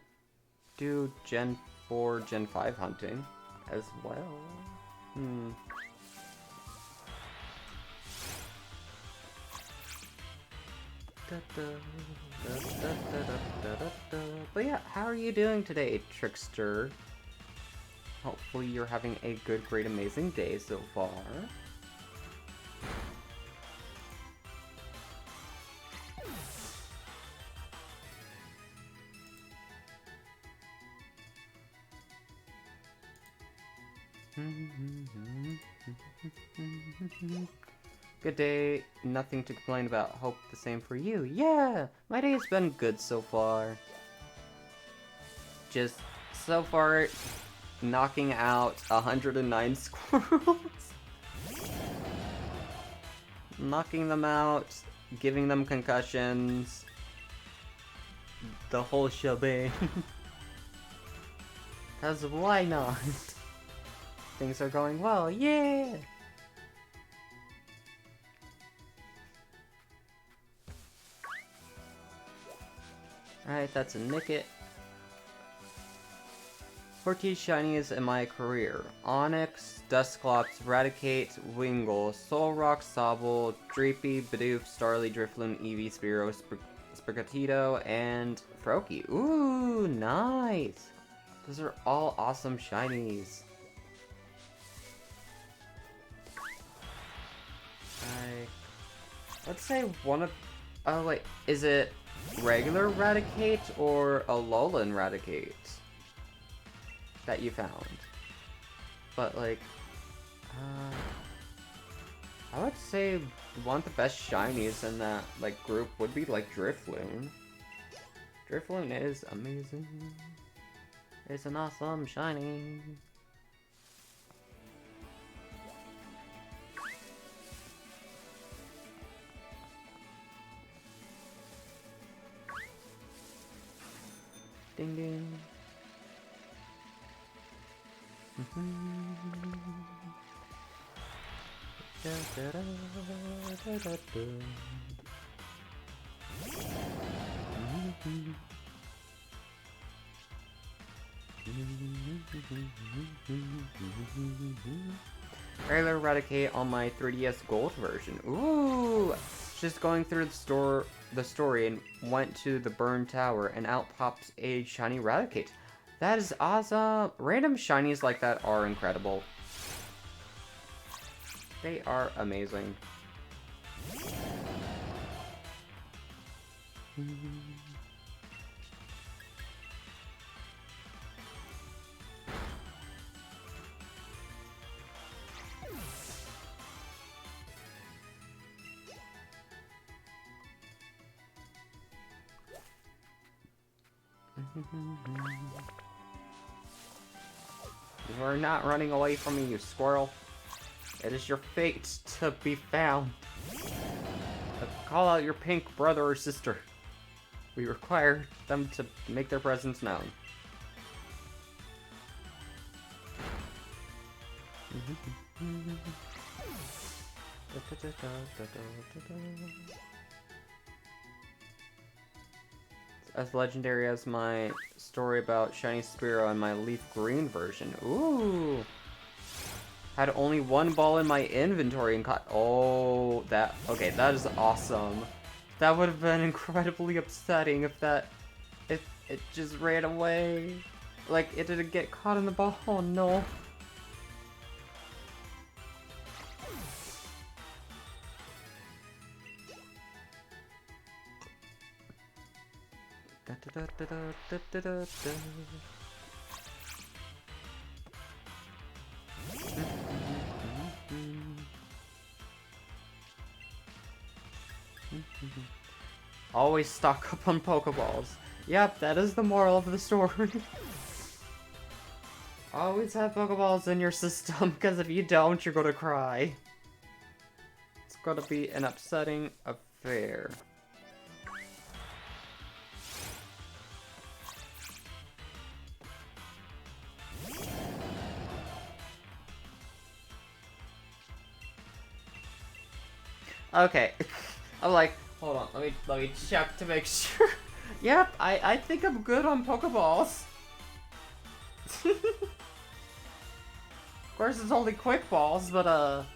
do Gen 4, Gen 5 hunting as well. But yeah, how are you doing today, Trickster? Hopefully you're having a good, great, amazing day so far. Good day. Nothing to complain about. Hope the same for you. Yeah! My day has been good so far. Just, so far, knocking out 109 squirrels. Knocking them out, giving them concussions. The whole shebang. Cause why not? Things are going well, yeah! Alright, that's a Nickit. 14 shinies in my career. Onyx, Dusclops, Raticate, Wingull, Solrock, Sobble, Dreepy, Bidoof, Starly, Drifloon, Eevee, Spearow, Sprigatito, and Froakie. Ooh, nice! Those are all awesome shinies. Let's say one of... Oh wait, is it regular Raticate or Alolan Raticate that you found? But like, I would say one of the best shinies in that like group would be like Drifloon. Drifloon is amazing. It's an awesome shiny. Ding ding. Da, da, da, da, da, da. Regular Raticate on my 3DS Gold version. Ooh! Just going through the story and went to the burned tower and out pops a shiny Raticate. That is awesome! Random shinies like that are incredible. They are amazing. You are not running away from me, you squirrel. It is your fate to be found. Call out your pink brother or sister. We require them to make their presence known. As legendary as my story about Shiny Spearow and my Leaf Green version. Ooh! Had only one ball in my inventory and caught. Oh, that. Okay, that is awesome. That would have been incredibly upsetting if that. If it just ran away. Like, it didn't get caught in the ball. Oh no. Da, da, da, da, da, da, da, da. Always stock up on Pokeballs. Yep, that is the moral of the story. Always have Pokeballs in your system, because if you don't, you're gonna cry. It's gonna be an upsetting affair. Okay. I'm like, hold on, let me check to make sure. Yep, I think I'm good on Pokeballs. Of course it's only quick balls, but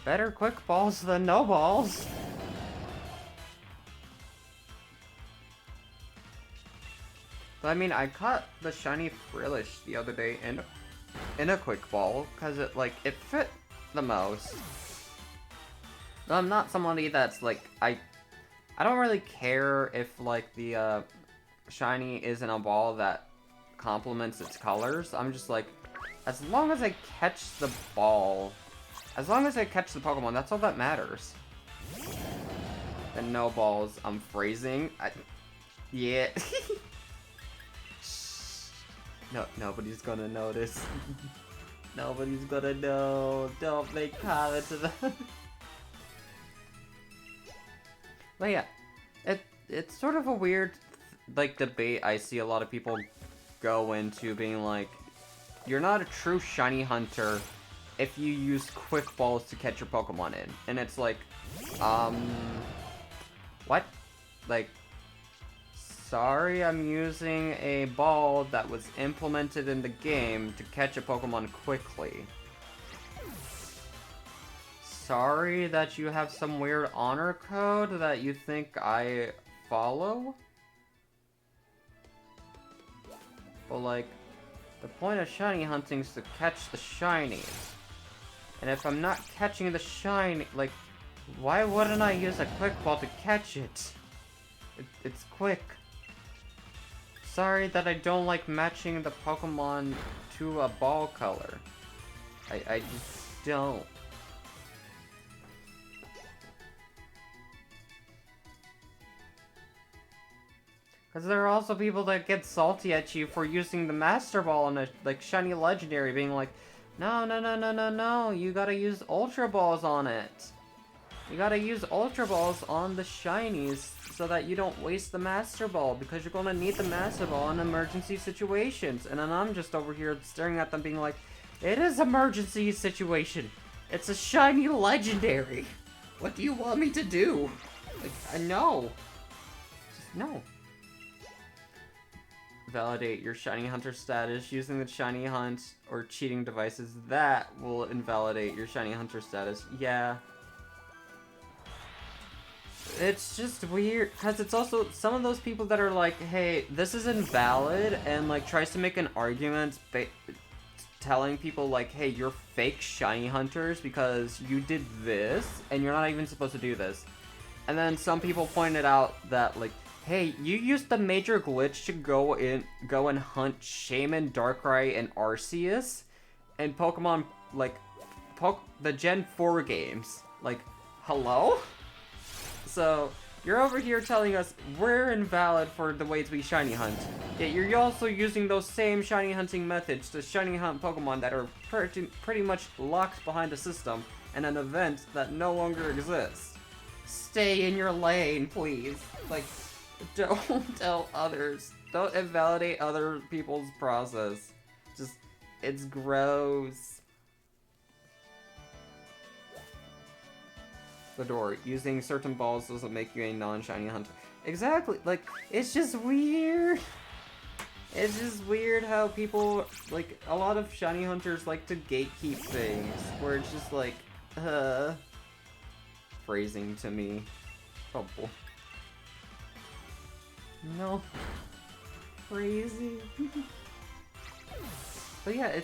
better quick balls than no balls. But I mean, I caught the shiny Frillish the other day in a quick ball, cause it fit the most. I'm not somebody that's, like, I don't really care if, like, the, shiny isn't a ball that complements its colors. I'm just like, as long as I catch the ball, as long as I catch the Pokemon, that's all that matters. And no balls, I'm phrasing. Yeah. No, nobody's gonna notice. Nobody's gonna know. Don't make comments of that. But yeah, it's sort of a weird, like, debate I see a lot of people go into, being like, you're not a true shiny hunter if you use quick balls to catch your Pokemon in. And it's like, what? Like, sorry, I'm using a ball that was implemented in the game to catch a Pokemon quickly. Sorry that you have some weird honor code that you think I follow? But, like, the point of shiny hunting is to catch the shinies. And if I'm not catching the shiny, like, why wouldn't I use a quick ball to catch it? It's quick. Sorry that I don't like matching the Pokemon to a ball color. I just don't. Because there are also people that get salty at you for using the Master Ball on a, like, shiny legendary, being like, no, no, no, no, no, no, you gotta use Ultra Balls on it. You gotta use Ultra Balls on the shinies so that you don't waste the Master Ball, because you're gonna need the Master Ball in emergency situations. And then I'm just over here staring at them being like, it is emergency situation. It's a shiny legendary. What do you want me to do? Like, no. Just no. Validate your shiny hunter status using the shiny hunt or cheating devices. That will invalidate your shiny hunter status. Yeah. It's just weird, because it's also some of those people that are like, hey, this is invalid, and, like, tries to make an argument telling people, like, hey, you're fake shiny hunters because you did this, and you're not even supposed to do this. And then some people pointed out that, like, hey, you used the major glitch to go and hunt Shaman, Darkrai, and Arceus, and Pokemon, like, the Gen 4 games. Like, hello? So, you're over here telling us we're invalid for the way we shiny hunt, yet you're also using those same shiny hunting methods to shiny hunt Pokemon that are pretty much locked behind a system and an event that no longer exists. Stay in your lane, please. Like, don't tell others. Don't invalidate other people's process. Just, it's gross. The door. Using certain balls doesn't make you a non-shiny hunter. Exactly. Like, it's just weird. It's just weird how people, like, a lot of shiny hunters like to gatekeep things. Where it's just like, phrasing to me. Oh boy. No. Crazy. But yeah,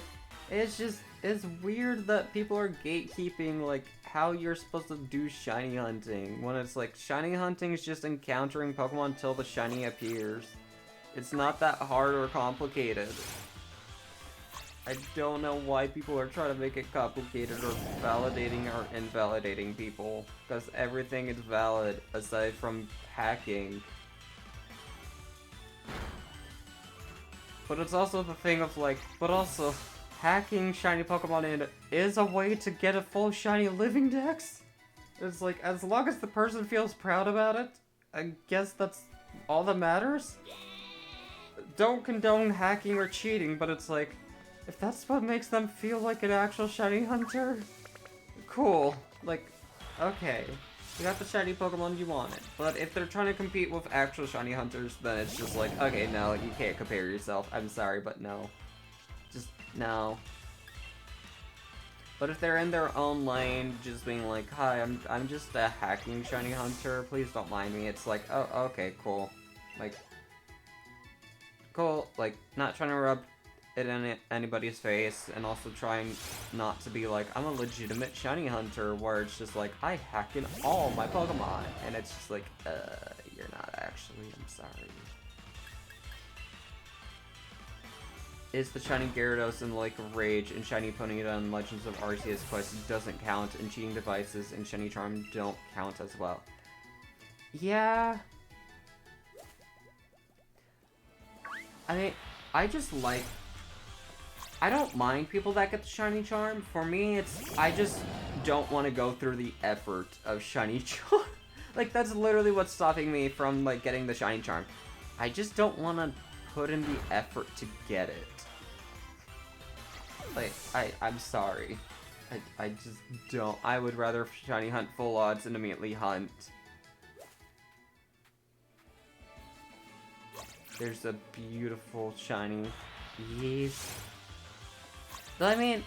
it's just, it's weird that people are gatekeeping, like, how you're supposed to do shiny hunting, when it's like, shiny hunting is just encountering Pokemon until the shiny appears. It's not that hard or complicated. I don't know why people are trying to make it complicated or validating or invalidating people, because everything is valid aside from hacking. But it's also the thing of, like, but also, hacking shiny Pokemon in is a way to get a full shiny living dex? It's like, as long as the person feels proud about it, I guess that's all that matters? Don't condone hacking or cheating, but it's like, if that's what makes them feel like an actual shiny hunter, cool. Like, okay. You got the shiny Pokemon you wanted. But if they're trying to compete with actual shiny hunters, then it's just like, okay, no, you can't compare yourself. I'm sorry, but no. Just, no. But if they're in their own lane, just being like, hi, I'm just a hacking shiny hunter, please don't mind me. It's like, oh, okay, cool. Like, cool. Like, not trying to rub it in anybody's face, and also trying not to be like, I'm a legitimate shiny hunter, where it's just like, I hack in all my Pokemon, and it's just like, you're not actually, I'm sorry. Is the shiny Gyarados in Lake of Rage and shiny Ponyta in Legends of Arceus Quest doesn't count, and cheating devices and shiny Charm don't count as well? Yeah. I mean, I just like... I don't mind people that get the shiny Charm. For me, I just don't want to go through the effort of shiny Charm. Like, that's literally what's stopping me from, like, getting the shiny Charm. I just don't want to put in the effort to get it. Like, I'm sorry. I just don't. I would rather shiny hunt full odds and immediately hunt. There's a beautiful shiny. Yes. But I mean,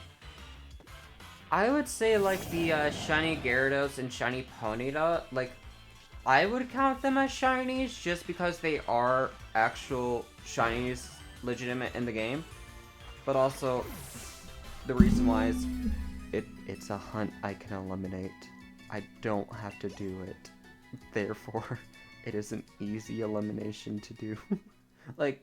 I would say like the shiny Gyarados and shiny Ponyta, like, I would count them as shinies just because they are actual shinies legitimate in the game. But also, the reason why is it's a hunt I can eliminate. I don't have to do it. Therefore, it is an easy elimination to do. Like,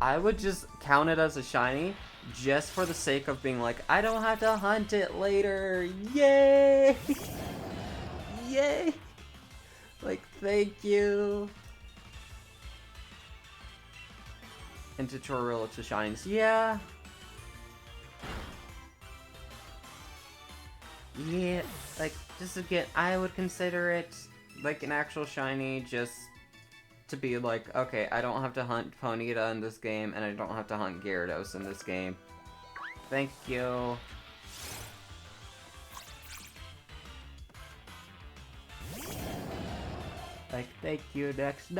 I would just count it as a shiny just for the sake of being like, I don't have to hunt it later. Yay! Yay! Like, thank you. And tutorial to shinies. Yeah. Yeah, like, just again, I would consider it like an actual shiny just to be like, okay, I don't have to hunt Ponyta in this game, and I don't have to hunt Gyarados in this game. Thank you. Like, thank you, next.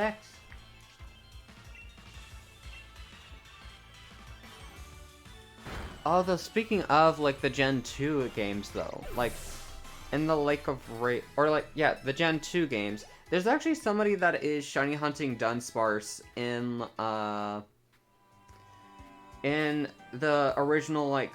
Although, speaking of, like, the Gen 2 games, though, like, in the Lake of Rage, or, like, yeah, the Gen 2 games, there's actually somebody that is shiny hunting Dunsparce in the original, like,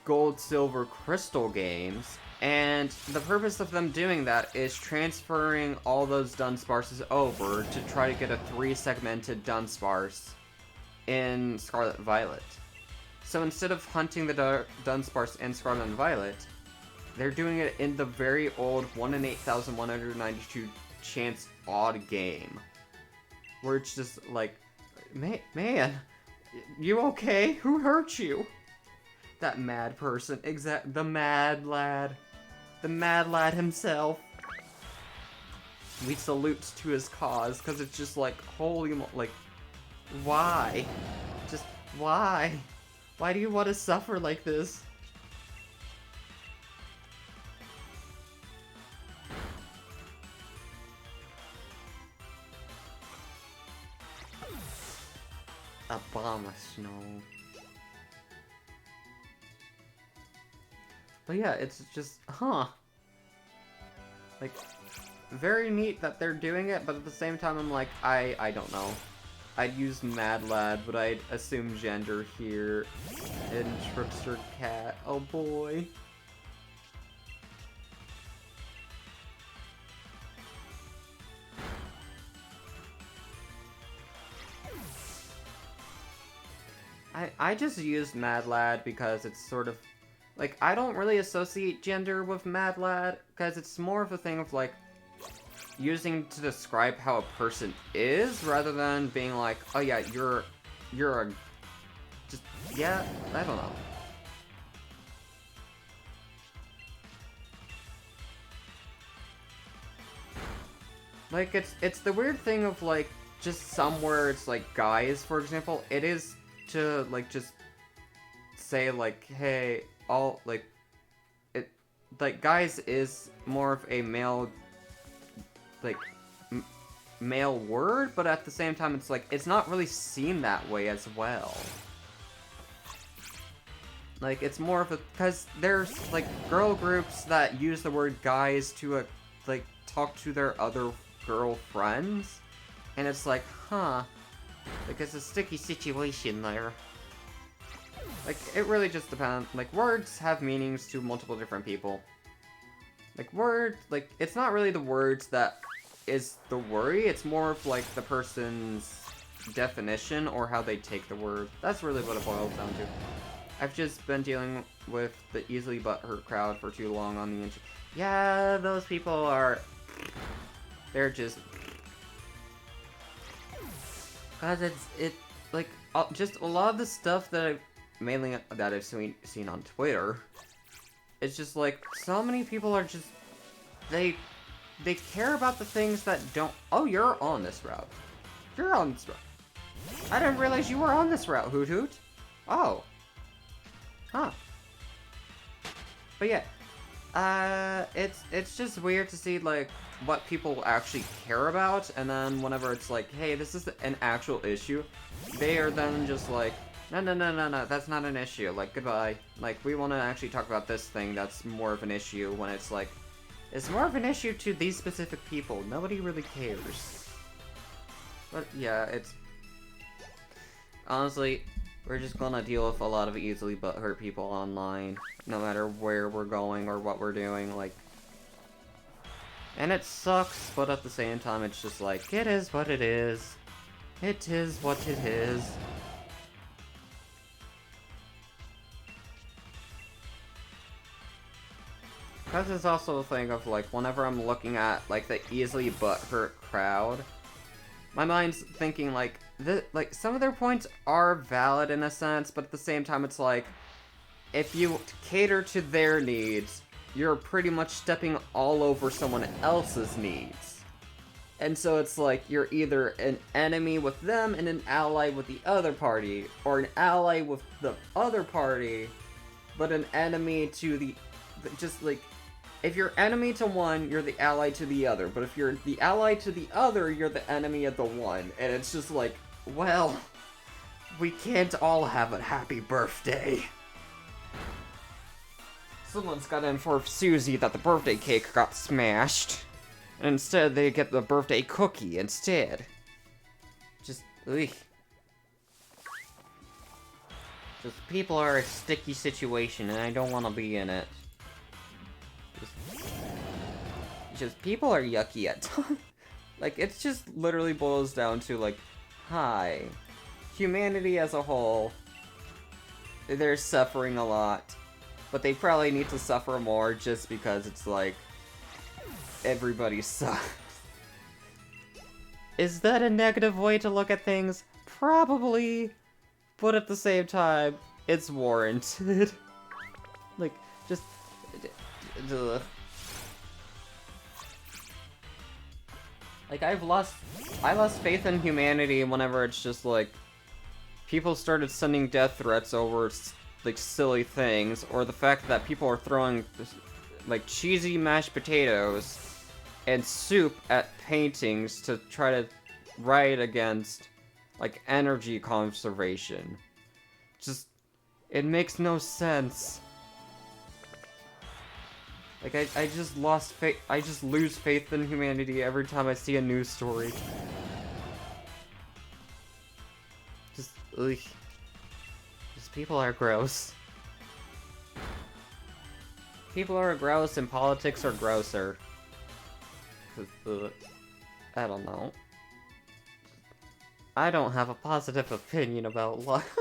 Gold, Silver, Crystal games, and the purpose of them doing that is transferring all those Dunsparces over to try to get a 3-segmented Dunsparce in Scarlet Violet. So instead of hunting the Dunsparce in Scarlet and Violet, they're doing it in the very old 1 in 8,192 chance odd game. Where it's just like, man, you okay? Who hurt you? That mad person. The mad lad. The mad lad himself. We salute to his cause, because it's just like, holy like, why? Just, why? Why do you want to suffer like this? A bomb of snow. But yeah, it's just, huh. Like, very neat that they're doing it, but at the same time I'm like, I don't know. I'd use Mad Lad, but I'd assume gender here. And Trickster Cat. Oh boy. I just used Mad Lad because it's sort of... Like, I don't really associate gender with Mad Lad, because it's more of a thing of, like, using to describe how a person is, rather than being like, oh yeah, you're a... Just, yeah, I don't know. Like, it's the weird thing of, like, just somewhere it's, like, guys, for example, it is to, like, just say, like, hey, all, like, it, like, guys is more of a male, like, male word, but at the same time, it's, like, it's not really seen that way as well. Like, it's more of a, because there's, like, girl groups that use the word guys to, like, talk to their other girl friends, and it's like, huh, Like, it's a sticky situation there. Like, it really just depends. Like, words have meanings to multiple different people. Like, words, like, it's not really the words that is the worry, it's more of, like, the person's definition or how they take the word. That's really what it boils down to. I've just been dealing with the easily butthurt crowd for too long on the internet. Yeah, those people are... They're just... Cause like, just a lot of the stuff that I've seen on Twitter, it's just like, so many people are just, they care about the things that don't, oh, you're on this route. You're on this route. I didn't realize you were on this route, Hoot Hoot. Oh. Huh. But yeah, it's just weird to see, like, what people actually care about, and then whenever it's like, hey, this is an actual issue, they are then just like, no, that's not an issue, like, goodbye. Like, we want to actually talk about this thing that's more of an issue, when it's like, it's more of an issue to these specific people, nobody really cares. But yeah, it's... Honestly, we're just gonna deal with a lot of easily butthurt people online, no matter where we're going or what we're doing, like... And it sucks, but at the same time, it's just like, it is what it is. It is what it is. Because it's also a thing of, like, whenever I'm looking at, like, the easily butthurt crowd, my mind's thinking, like, some of their points are valid in a sense, but at the same time, it's like, if you cater to their needs, you're pretty much stepping all over someone else's needs. And so it's like, you're either an enemy with them and an ally with the other party, or an ally with the other party, but an enemy to the... Just like, if you're enemy to one, you're the ally to the other, but if you're the ally to the other, you're the enemy of the one. And it's just like, well, we can't all have a happy birthday. Someone's gotta inform Susie that the birthday cake got smashed. And instead, they get the birthday cookie instead. Just, ugh. Just, people are a sticky situation, and I don't want to be in it. Just, people are yucky at times. Like, it just literally boils down to, like, hi. Humanity as a whole, they're suffering a lot. But they probably need to suffer more just because it's like, everybody sucks. Is that a negative way to look at things? Probably. But at the same time, it's warranted. Like, just... Ugh. Like, I lost faith in humanity whenever it's just like, people started sending death threats over like silly things, or the fact that people are throwing like cheesy mashed potatoes and soup at paintings to try to riot against like energy conservation. Just, it makes no sense. Like, I just lost faith. I just lose faith in humanity every time I see a news story. Just, ugh. People are gross. People are gross and politics are grosser. I don't know. I don't have a positive opinion about life.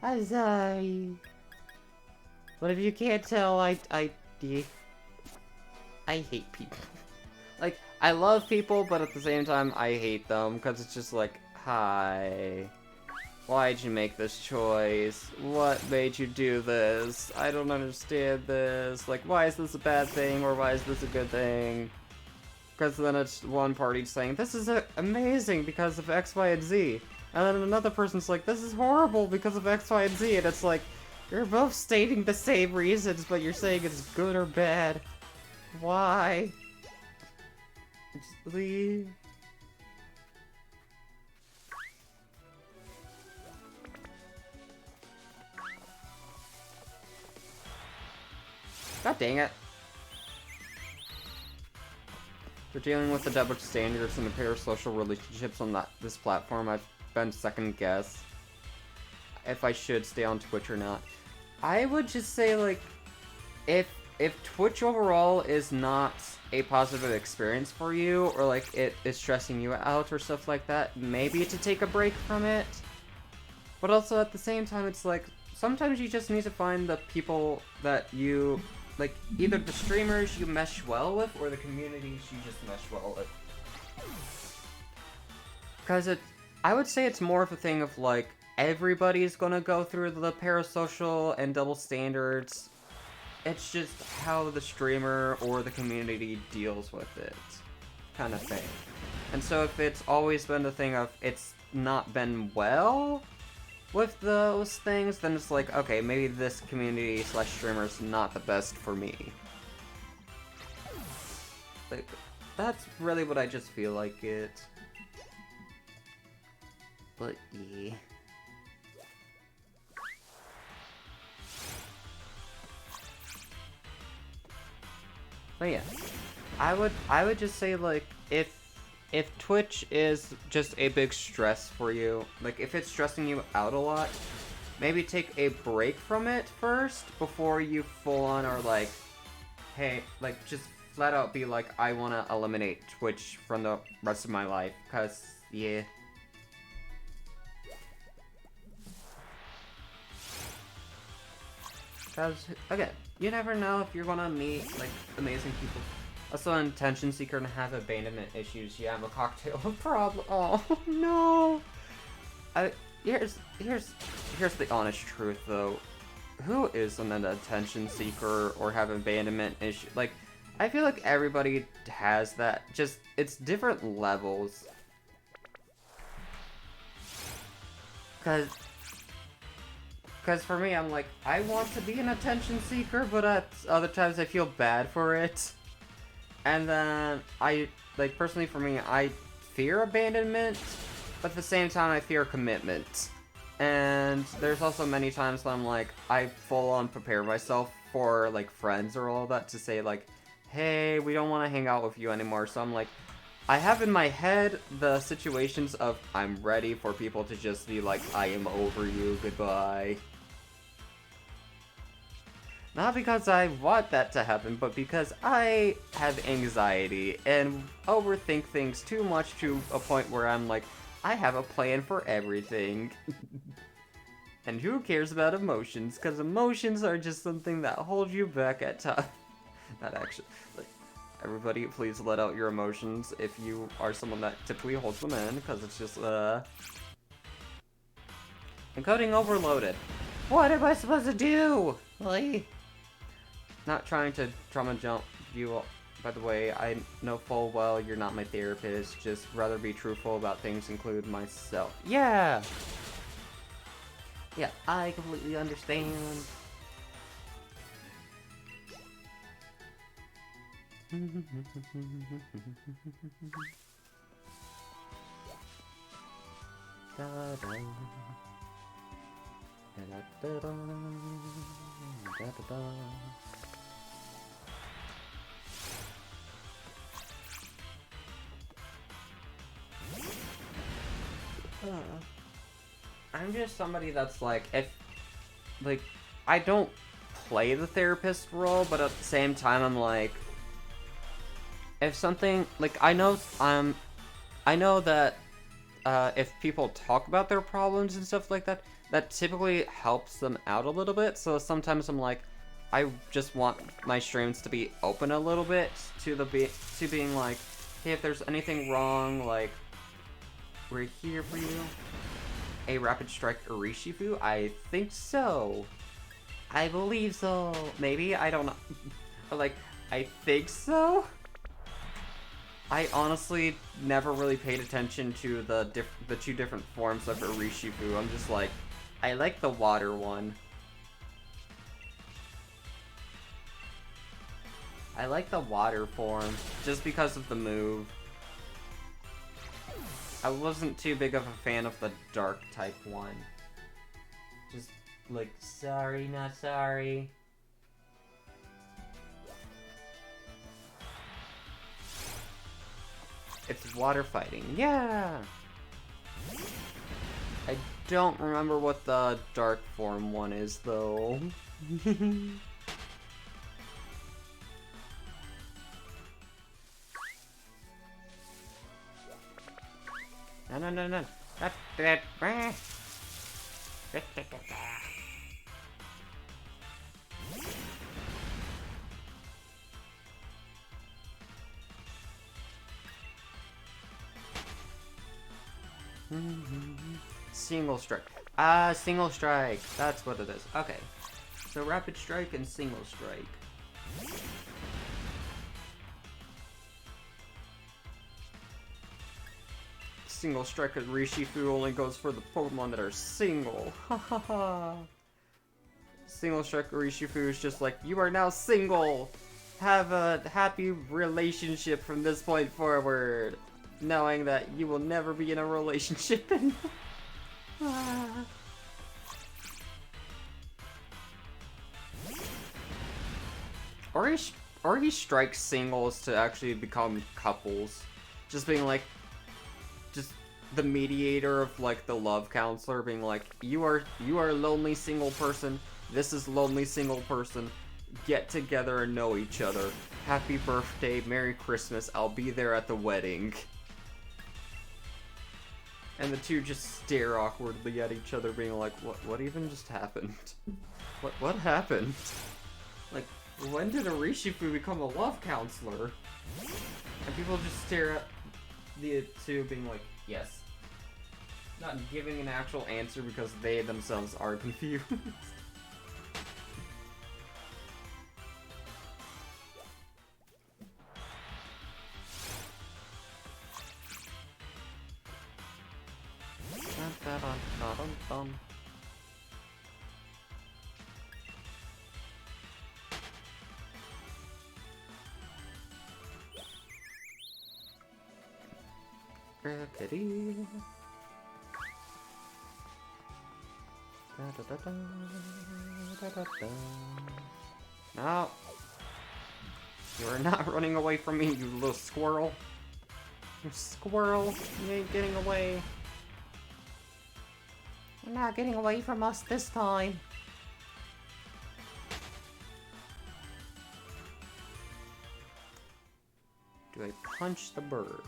I'm sorry. But if you can't tell, I hate people. Like, I love people, but at the same time, I hate them, because it's just like, hi. Why'd you make this choice? What made you do this? I don't understand this. Like, why is this a bad thing, or why is this a good thing? Because then it's one party saying, this is amazing because of X, Y, and Z. And then another person's like, this is horrible because of X, Y, and Z. And it's like, you're both stating the same reasons, but you're saying it's good or bad. Why? Just leave. God dang it. They're dealing with the double standards and the parasocial relationships on this platform. I've been second guess if I should stay on Twitch or not. I would just say, like, if Twitch overall is not a positive experience for you, or like it is stressing you out or stuff like that, maybe to take a break from it. But also at the same time, it's like, sometimes you just need to find the people that you, like, either the streamers you mesh well with, or the communities you just mesh well with. Because I would say it's more of a thing of, like, everybody's gonna go through the parasocial and double standards. It's just how the streamer or the community deals with it, kind of thing. And so if it's always been the thing of it's not been well with those things, then it's like, okay, maybe this community slash streamer is not the best for me. Like, that's really what I just feel like it. But yeah. But yeah, I would just say, like, if Twitch is just a big stress for you, like if it's stressing you out a lot, maybe take a break from it first before you full on are like, hey, like just flat out be like, I want to eliminate Twitch from the rest of my life, cause yeah. Because, again, you never know if you're gonna meet, like, amazing people. Also, an attention seeker and have abandonment issues. You have a cocktail problem. Oh, no! Here's the honest truth, though. Who isn't an attention seeker or have abandonment issue? Like, I feel like everybody has that. Just, it's different levels. Because for me, I'm like, I want to be an attention seeker, but at other times I feel bad for it. And then like, personally for me, I fear abandonment, but at the same time I fear commitment. And there's also many times that I'm like, I full on prepare myself for, like, friends or all that to say, like, hey, we don't want to hang out with you anymore. So I'm like, I have in my head the situations of I'm ready for people to just be like, I am over you, goodbye. Not because I want that to happen, but because I have anxiety and overthink things too much to a point where I'm like, I have a plan for everything. And who cares about emotions? Because emotions are just something that hold you back at times. Not actually. Like, everybody, please let out your emotions if you are someone that typically holds them in, because it's just, Encoding overloaded. What am I supposed to do? Like, not trying to trauma jump you, by the way. I know full well you're not my therapist. Just rather be truthful about things, include myself. Yeah! Yeah, I completely understand. I'm just somebody that's like, if, like, I don't play the therapist role, but at the same time, I'm like, if something, like, I know that, if people talk about their problems and stuff like that, that typically helps them out a little bit, so sometimes I'm like, I just want my streams to be open a little bit to being like, hey, if there's anything wrong, like, we're here for you. A rapid strike Urishifu? I think so. I believe so. Maybe? I don't know. Like, I think so? I honestly never really paid attention to the two different forms of Urishifu. I'm just like, I like the water one. I like the water form, just because of the move. I wasn't too big of a fan of the dark type one. Just, like, sorry, not sorry. It's water fighting, yeah! don't remember what the dark form one is, though. No. That. Single strike. Single strike. That's what it is. Okay. So rapid strike and single strike. Single strike at Rishifu only goes for the Pokemon that are single. Hahaha. Single strike at Rishifu is just like, you are now single! Have a happy relationship from this point forward. Knowing that you will never be in a relationship anymore. Or he strikes singles to actually become couples. Just being like, just the mediator of like the love counselor being like, you are a lonely single person, this is lonely single person, get together and know each other. Happy birthday, Merry Christmas, I'll be there at the wedding. And the two just stare awkwardly at each other being like, what even just happened? What happened? Like, when did Arishifu become a love counselor? And people just stare at the two being like, yes. Not giving an actual answer because they themselves are confused. No. You are not running away from me, you little squirrel. You squirrel, you ain't getting away. You're not getting away from us this time. Do I punch the bird?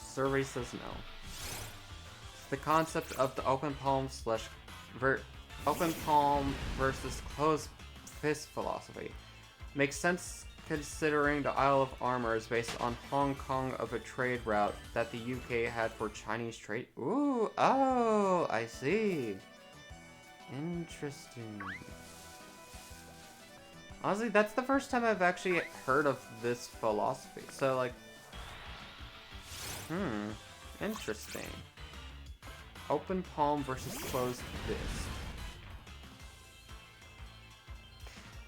Survey says no. It's the concept of the open palm open palm versus closed fist philosophy. Makes sense considering the Isle of Armor is based on Hong Kong of a trade route that the UK had for Chinese trade. Ooh, oh, I see. Interesting. Honestly, that's the first time I've actually heard of this philosophy. So, like, interesting. Open palm versus closed fist.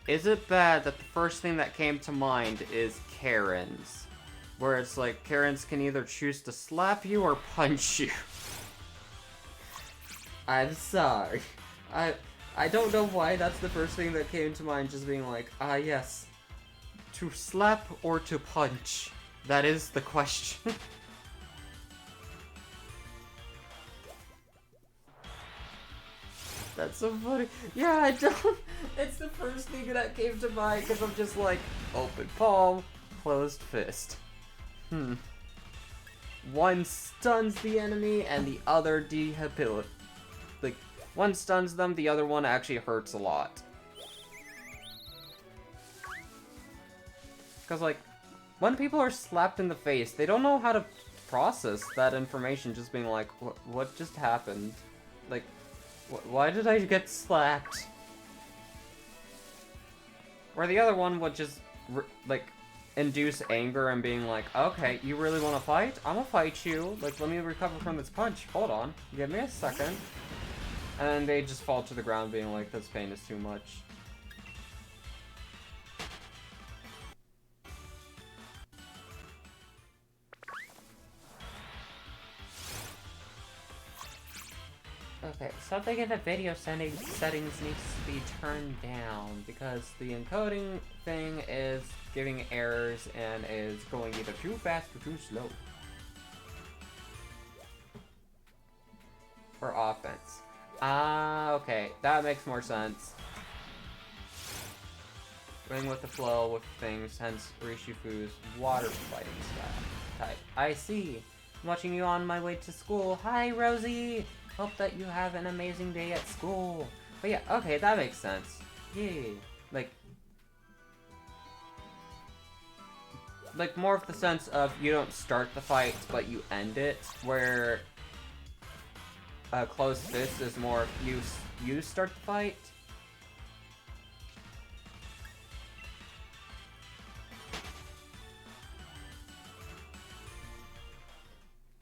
Is it bad that the first thing that came to mind is Karens? Where it's like, Karens can either choose to slap you or punch you. I'm sorry. I don't know why that's the first thing that came to mind, just being like, yes. To slap or to punch? That is the question. That's so funny. Yeah, I don't... It's the first thing that came to mind, because I'm just like, open palm, closed fist. One stuns the enemy, and the other debilitates. Like, one stuns them, the other one actually hurts a lot. Because, like, when people are slapped in the face, they don't know how to process that information, just being like, what just happened? Like, why did I get slapped? Or the other one would just, like, induce anger and being like, okay, you really want to fight? I'm gonna fight you. Like, let me recover from this punch. Hold on. Give me a second. And they just fall to the ground being like, this pain is too much. Okay, something in the video settings needs to be turned down because the encoding thing is giving errors and is going either too fast or too slow. or offense. Ah, okay. That makes more sense. Going with the flow with things, hence Urishifu's water fighting style type. I see. I'm watching you on my way to school. Hi, Rosie! Hope that you have an amazing day at school. But yeah, okay, that makes sense. Yay. Like more of the sense of you don't start the fight, but you end it, where closed fist is more you start the fight.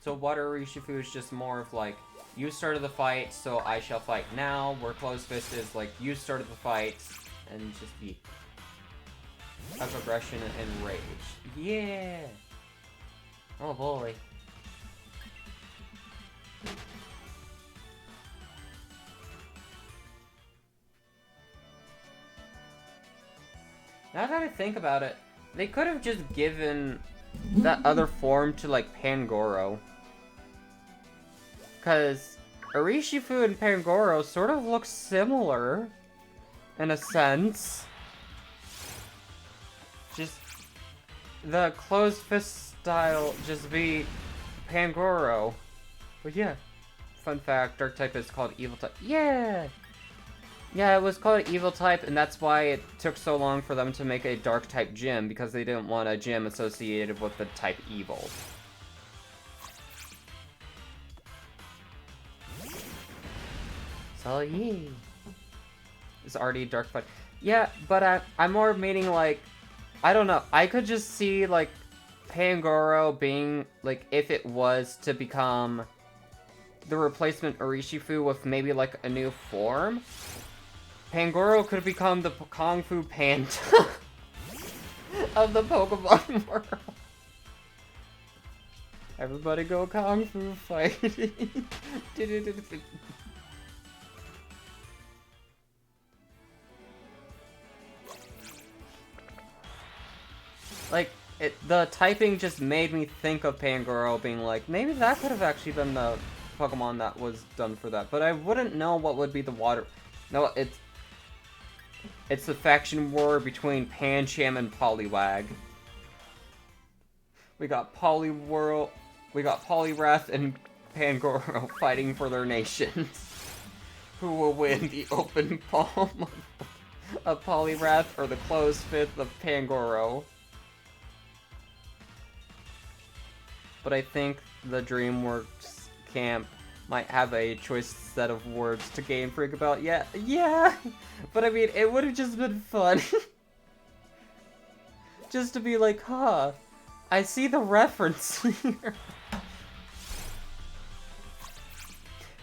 So Water Urishifu is just more of like, you started the fight, so I shall fight now, where closed fist is like, you started the fight, and just be of aggression and rage. Yeah! Oh boy. Now that I think about it, they could have just given that other form to, like, Pangoro. Because Urishifu and Pangoro sort of look similar, in a sense. Just the closed fist style just be Pangoro. But yeah, fun fact, dark type is called evil type. Yeah! Yeah, it was called evil type, and that's why it took so long for them to make a dark type gym, because they didn't want a gym associated with the type evil. So yeah. It's already dark fight. Yeah, but I'm more meaning like, I don't know, I could just see like Pangoro being like, if it was to become the replacement Urishifu with maybe like a new form, Pangoro could become the Kung Fu Panda of the Pokemon world. Everybody go Kung Fu fighting. Like, the typing just made me think of Pangoro being like, maybe that could have actually been the Pokemon that was done for that. But I wouldn't know what would be the water... No, it's the faction war between Pancham and Poliwag. We got Poliwhirl, we got Poliwrath and Pangoro fighting for their nations. Who will win, the open palm of Poliwrath or the closed fist of Pangoro? But I think the DreamWorks camp might have a choice set of words to Game Freak about. Yeah! But I mean, it would have just been fun. Just to be like, huh, I see the reference here.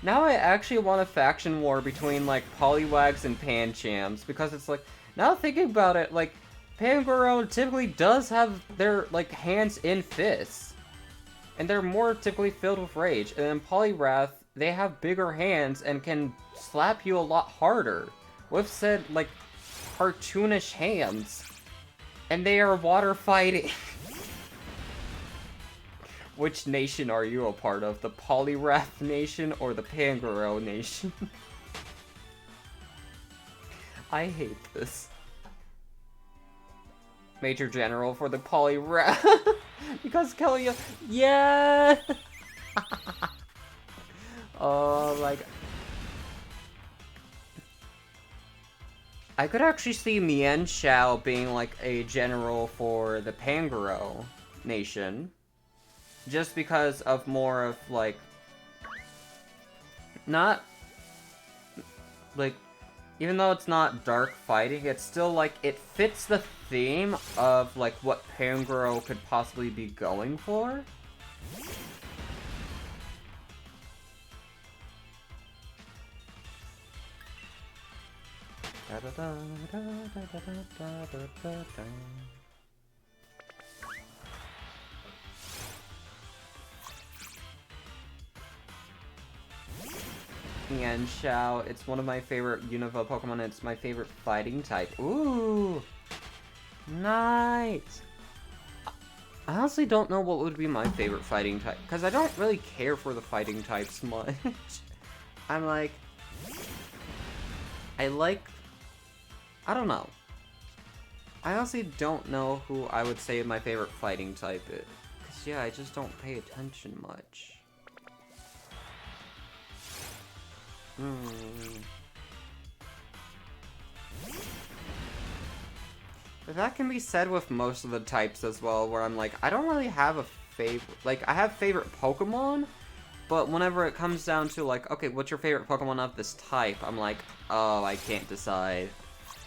Now I actually want a faction war between, like, Poliwags and Panchams, because it's like, now thinking about it, like, Pangoro typically does have their, like, hands in fists. And they're more typically filled with rage. And then Poliwrath, they have bigger hands and can slap you a lot harder. With said, like, cartoonish hands. And they are water fighting. Which nation are you a part of? The Poliwrath nation or the Pangoro nation? I hate this. Major General for the Poliwrath. Because Kelly, yeah. Oh my god. I could actually see Mian Shao being like a general for the Pangoro nation. Just because of more of like, not like, even though it's not dark fighting, it's still like, it fits the theme of like what Pangoro could possibly be going for. And Shao, it's one of my favorite Unova Pokemon, it's my favorite fighting type. Ooh! Nice! I honestly don't know what would be my favorite fighting type, because I don't really care for the fighting types much. I'm like... I don't know. I honestly don't know who I would say my favorite fighting type is. Because, yeah, I just don't pay attention much. But that can be said with most of the types as well, where I'm like, I don't really have a favorite... Like, I have favorite Pokemon, but whenever it comes down to, like, okay, what's your favorite Pokemon of this type? I'm like, oh, I can't decide.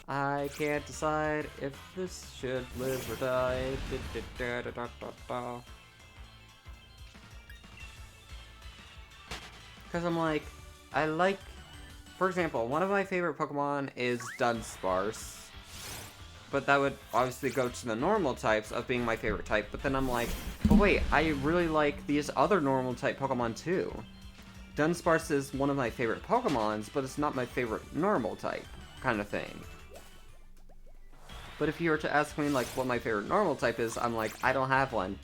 I can't decide if this should live or die. Because I'm like, I like... For example, one of my favorite Pokemon is Dunsparce. But that would obviously go to the normal types of being my favorite type. But then I'm like, but wait, I really like these other normal type Pokemon too. Dunsparce is one of my favorite Pokemons, but it's not my favorite normal type kind of thing. But if you were to ask me like what my favorite normal type is, I'm like, I don't have one.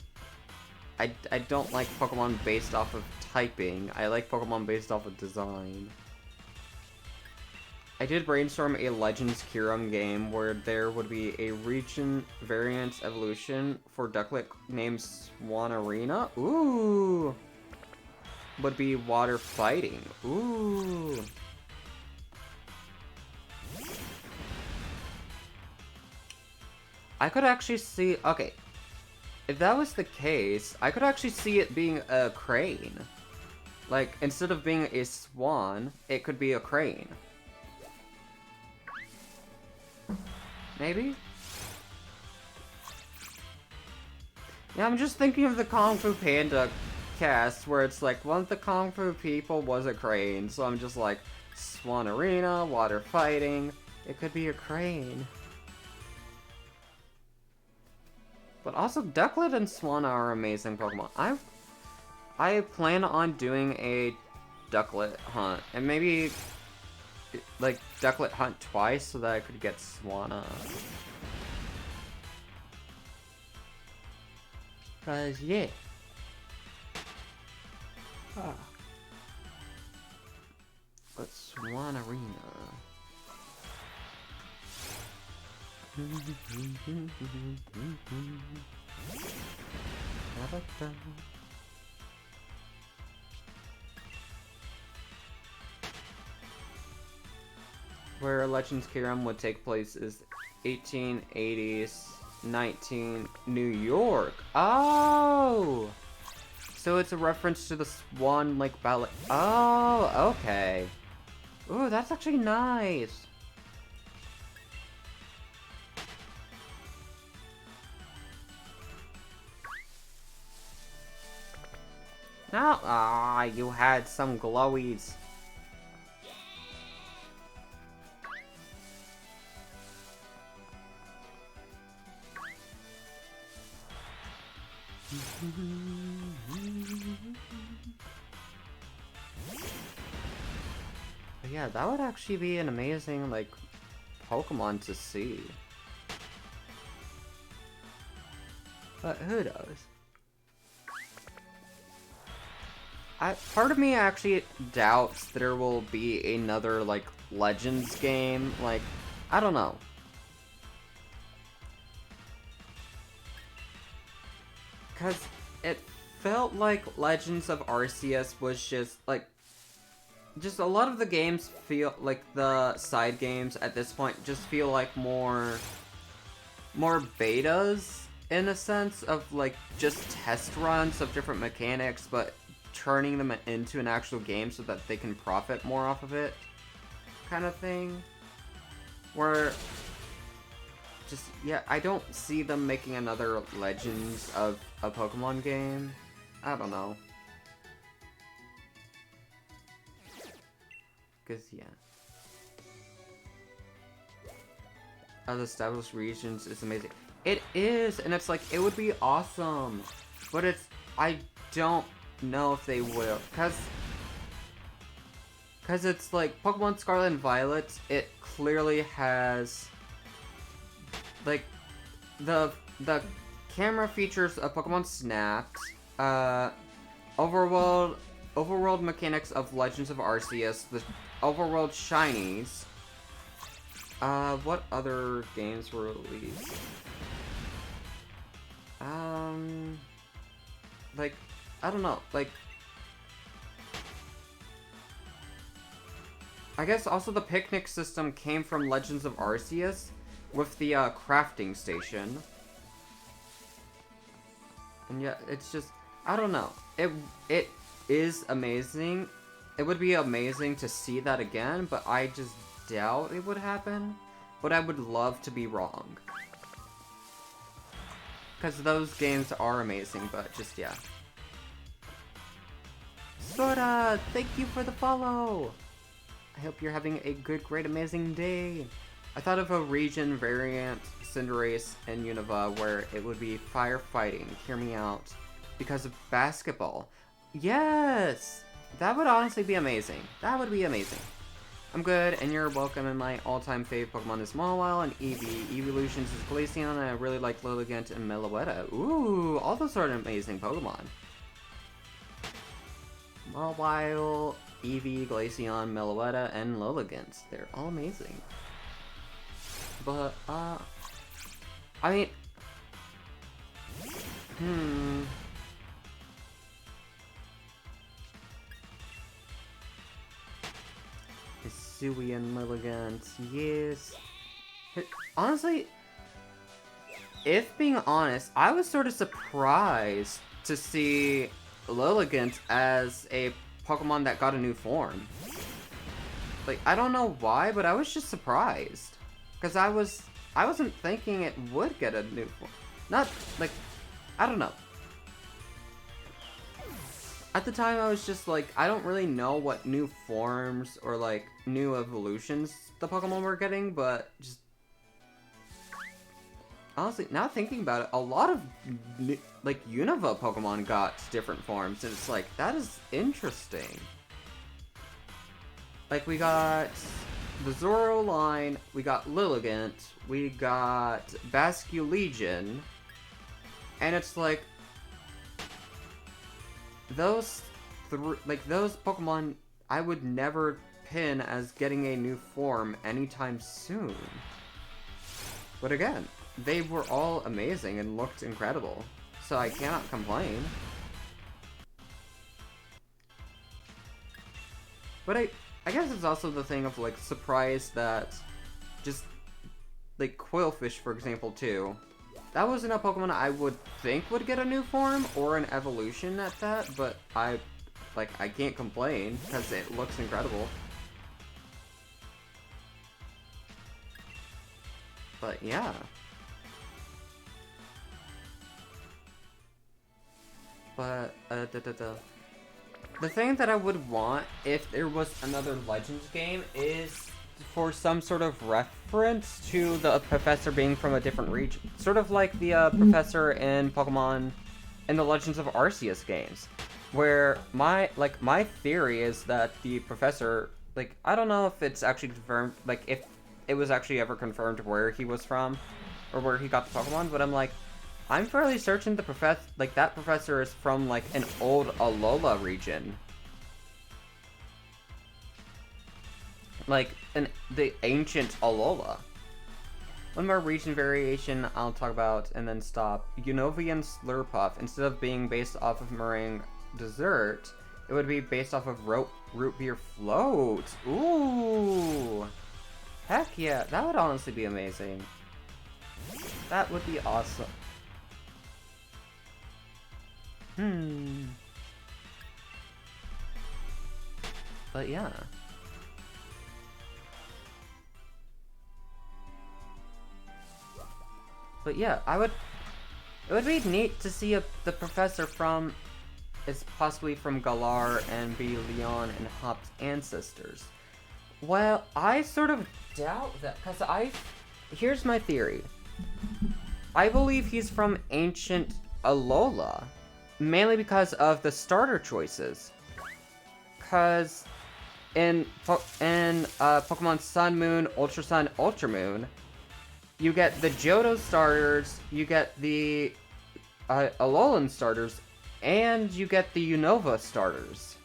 I don't like Pokemon based off of typing. I like Pokemon based off of design. I did brainstorm a Legends Kyurem game where there would be a region variance evolution for Ducklet named Swanarina. Ooh! Would be water fighting. Ooh! I could actually see... Okay. If that was the case, I could actually see it being a crane. Like, instead of being a swan, it could be a crane. Maybe? Yeah, I'm just thinking of the Kung Fu Panda cast, where it's like, one of the Kung Fu people was a crane, so I'm just like, Swan Arena, water fighting, it could be a crane. But also, Ducklet and Swanna are amazing Pokemon. I plan on doing a Ducklet hunt, and maybe... like, Ducklet hunt twice so that I could get Swanna. Cause, yeah. But Swanarina. Where Legends Kyurem would take place is 1880s, 19 New York. Oh! So it's a reference to the Swan Lake Ballet. Oh, okay. Ooh, that's actually nice. Now, you had some glowies. But yeah, that would actually be an amazing, like, Pokemon to see. But who knows? Part of me actually doubts there will be another, like, Legends game. Like, I don't know. Because it felt like Legends of Arceus was just, like... Just a lot of the games feel like the side games at this point just feel like more betas in a sense of like just test runs of different mechanics, but turning them into an actual game so that they can profit more off of it, kind of thing. Where just yeah, I don't see them making another Legends of a Pokemon game. I don't know. Cause yeah. Other established regions is amazing. It is, and it's like, it would be awesome. But it's, I don't know if they will. Cause it's like, Pokemon Scarlet and Violet, it clearly has, like, the camera features of Pokemon Snap, Overworld overworld mechanics of Legends of Arceus, the overworld shinies. What other games were released? Like, I don't know, like, I guess also the picnic system came from Legends of Arceus with the, crafting station. And yeah, it's just, I don't know. It is amazing. It would be amazing to see that again, but I just doubt it would happen. But I would love to be wrong. Because those games are amazing, but just, yeah. Soda, thank you for the follow! I hope you're having a good, great, amazing day. I thought of a region variant, Cinderace and Unova, where it would be firefighting, hear me out, because of basketball. Yes! That would honestly be amazing. That would be amazing. I'm good, and you're welcome, and my all-time fave Pokemon is Mawile and Eevee. Evolutions is Glaceon, and I really like Lilligant and Meloetta. Ooh, all those are amazing Pokemon. Mawile, Eevee, Glaceon, Meloetta, and Lilligant. They're all amazing. But, I mean... Hisuian and Lilligant, yes. Honestly, if being honest, I was sort of surprised to see Lilligant as a Pokemon that got a new form. Like, I don't know why, but I was just surprised. Because I wasn't thinking it would get a new form. Not, like, I don't know. At the time, I was just like, I don't really know what new forms or, like, new evolutions the Pokemon were getting, but just... Honestly, now thinking about it, a lot of, like, Unova Pokemon got different forms, and it's like, that is interesting. Like, we got the Zoro line, we got Lilligant, we got Basculegion, and it's like, those Pokemon I would never pin as getting a new form anytime soon. But again, they were all amazing and looked incredible, so I cannot complain. But I guess it's also the thing of, like, surprise that just, like, Quillfish, for example, too. That wasn't a Pokemon I would think would get a new form, or an evolution at that, but I can't complain, because it looks incredible. But, yeah. But, the thing that I would want if there was another Legends game is for some sort of reference to the professor being from a different region. Sort of like the professor in Pokemon in the Legends of Arceus games. Where my theory is that the professor, like, I don't know if it's actually confirmed, like, if it was actually ever confirmed where he was from, or where he got the Pokemon, but I'm fairly certain that professor is from, like, an old Alola region. Like, the ancient Alola. One more region variation I'll talk about and then stop. Unovian Slurpuff, instead of being based off of meringue dessert, it would be based off of root beer float. Ooh! Heck yeah, that would honestly be amazing. That would be awesome. But yeah. But yeah, it would be neat to see the professor is possibly from Galar and be Leon and Hop's ancestors. Well, I sort of doubt that, because here's my theory. I believe he's from ancient Alola, mainly because of the starter choices. Because in Pokemon Sun, Moon, Ultra Sun, Ultra Moon, you get the Johto starters, you get the Alolan starters, and you get the Unova starters.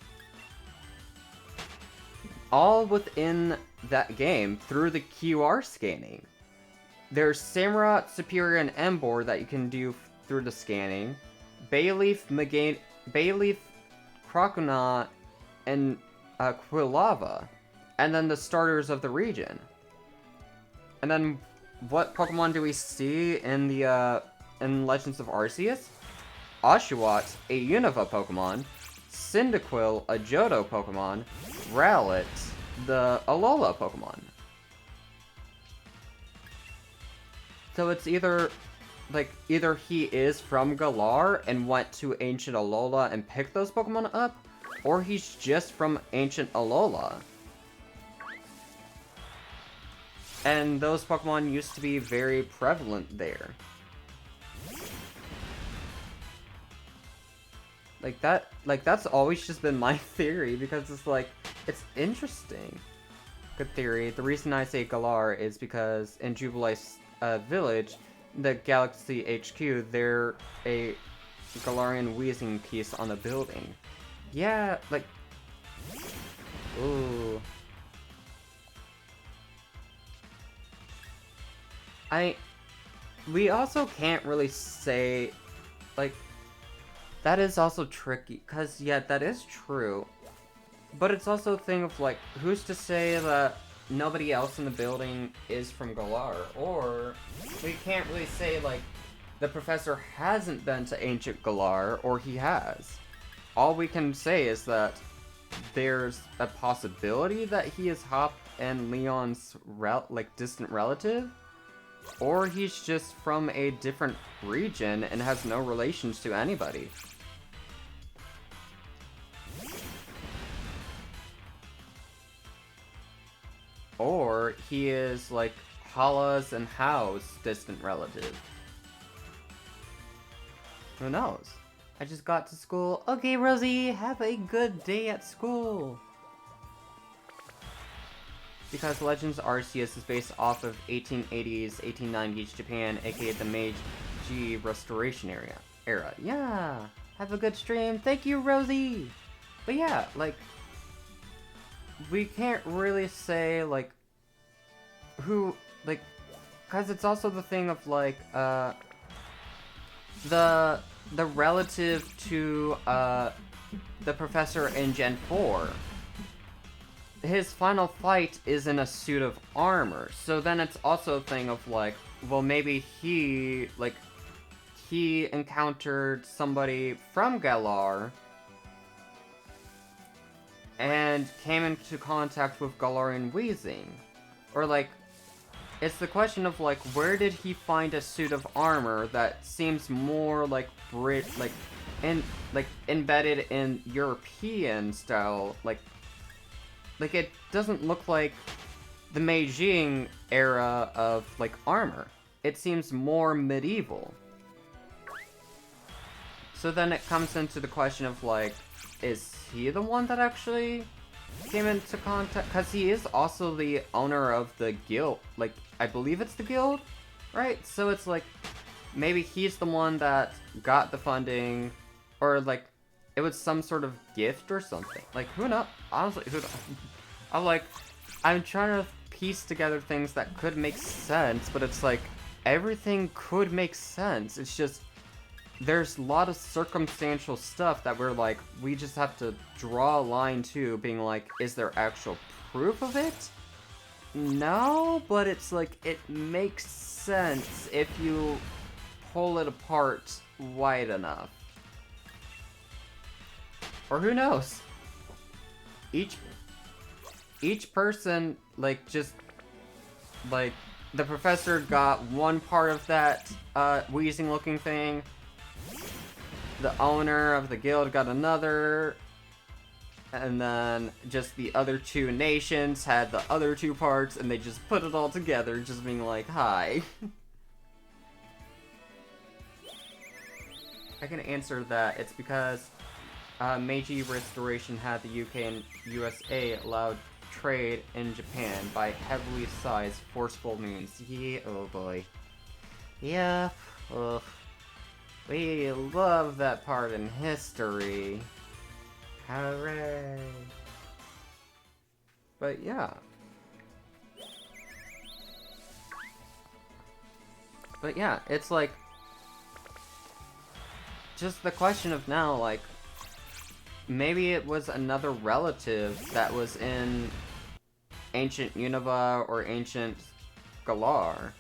all within that game through the QR scanning. There's Samurott, Superior, and Embor that you can do through the scanning. Bayleaf, Bayleaf, Crocona, and Quilava. And then the starters of the region. And then what Pokemon do we see in the in Legends of Arceus? Oshawott, a Unova Pokemon. Cyndaquil, a Johto Pokemon. Rowlet, the Alola Pokemon. So it's either he is from Galar and went to Ancient Alola and picked those Pokemon up, or he's just from Ancient Alola. And those Pokemon used to be very prevalent there. That's always just been my theory, because it's like, it's interesting. Good theory. The reason I say Galar is because in Jubilite's village, the Galaxy HQ, they're a Galarian wheezing piece on the building. Yeah, like... Ooh. We also can't really say, like... That is also tricky, because, yeah, that is true. But it's also a thing of, like, who's to say that nobody else in the building is from Galar? Or we can't really say, like, the professor hasn't been to ancient Galar, or he has. All we can say is that there's a possibility that he is Hop and Leon's, distant relative. Or he's just from a different region and has no relations to anybody. Or he is, like, Hala's and Hao's distant relative. Who knows? I just got to school. Okay, Rosie, have a good day at school! Because Legends Arceus is based off of 1880s, 1890s Japan, aka the Meiji Restoration era. Yeah! Have a good stream. Thank you, Rosie! But yeah, like... We can't really say, like... Who, like... Because it's also the thing of, like, the relative to, the professor in Gen 4. His final fight is in a suit of armor, so then it's also a thing of, like, well, maybe he encountered somebody from Galar and came into contact with Galarian wheezing. Or, like, it's the question of, like, where did he find a suit of armor that seems more, like, embedded in European style, like, it doesn't look like the Meiji era of, like, armor. It seems more medieval. So then it comes into the question of, like, is he the one that actually came into contact? Because he is also the owner of the guild. Like, I believe it's the guild, right? So it's like, maybe he's the one that got the funding, or, like, it was some sort of gift or something. Like, who knows? Honestly, who knows? I'm trying to piece together things that could make sense, but it's like, everything could make sense. It's just, there's a lot of circumstantial stuff that we're like, we just have to draw a line to, being like, is there actual proof of it? No, but it's like, it makes sense if you pull it apart wide enough. Or who knows? Each person, like, just, like, the professor got one part of that, wheezing-looking thing. The owner of the guild got another. And then, just the other two nations had the other two parts, and they just put it all together, just being like, hi. I can answer that. It's because, Meiji Restoration had the UK and USA allowed trade in Japan by heavily sized, forceful means. Yeah, oh boy. Yeah, ugh. We love that part in history. Hooray. But yeah. But yeah, it's like, just the question of now, like, maybe it was another relative that was in ancient Unova or ancient Galar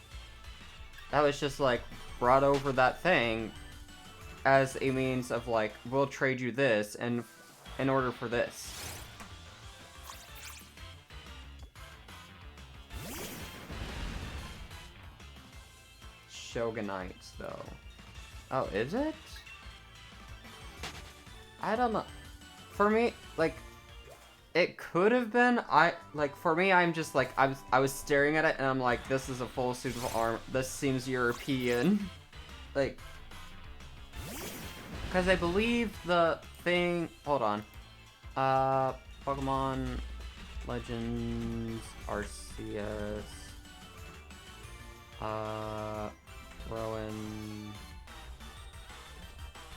that was just, like, brought over that thing as a means of, like, we'll trade you this and in order for this. Shogunite, though. Oh, is it? I don't know. For me, like, it could have been. For me, I'm just like, I was staring at it and I'm like, this is a full suit of armor. This seems European. Like, because I believe the thing. Hold on. Pokemon Legends Arceus. Rowan.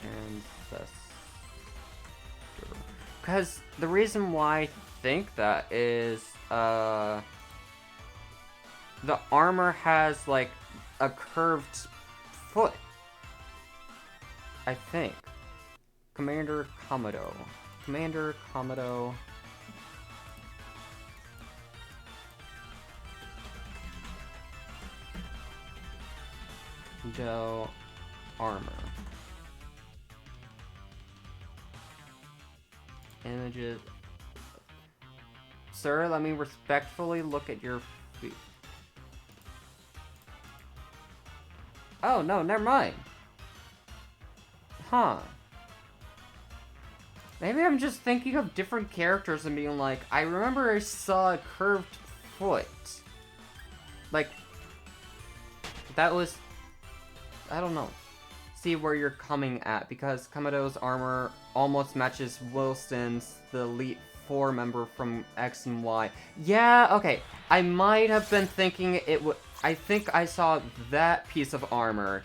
Ancestor. Because the reason why I think that is, the armor has, like, a curved foot. I think. Commander Komodo. Commander Komodo. Joe armor. Images. Sir, let me respectfully look at your feet. Oh, no, never mind. Huh. Maybe I'm just thinking of different characters and being like, I remember I saw a curved foot. Like, that was... I don't know. See where you're coming at, because Komodo's armor almost matches Wilson's, the Elite Four member from X and Y. Yeah, okay. I might have been thinking it would... I think I saw that piece of armor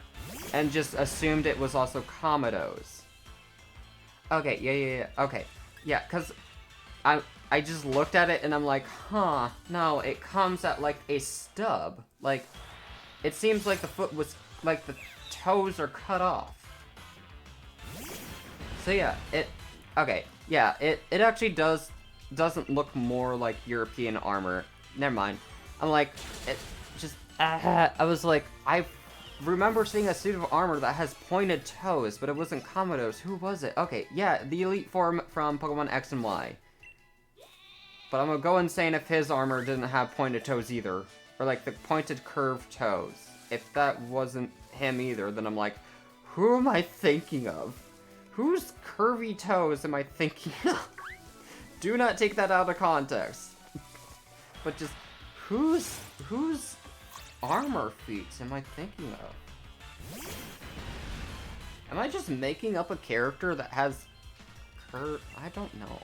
and just assumed it was also Komodo's. Okay, yeah. Okay. Yeah, because I just looked at it and I'm like, huh, no, it comes at like a stub. Like, it seems like the foot was... like, the toes are cut off. So yeah, okay, yeah, it actually doesn't look more like European armor. Never mind. I'm like, it just, I was like, I remember seeing a suit of armor that has pointed toes, but it wasn't Komodo's. Who was it? Okay, yeah, the Elite Four from Pokemon X and Y. But I'm gonna go insane if his armor didn't have pointed toes either. Or like the pointed curved toes. If that wasn't him either, then I'm like, who am I thinking of? Whose curvy toes am I thinking of? Do not take that out of context. But just, whose armor feats am I thinking of? Am I just making up a character that has I don't know.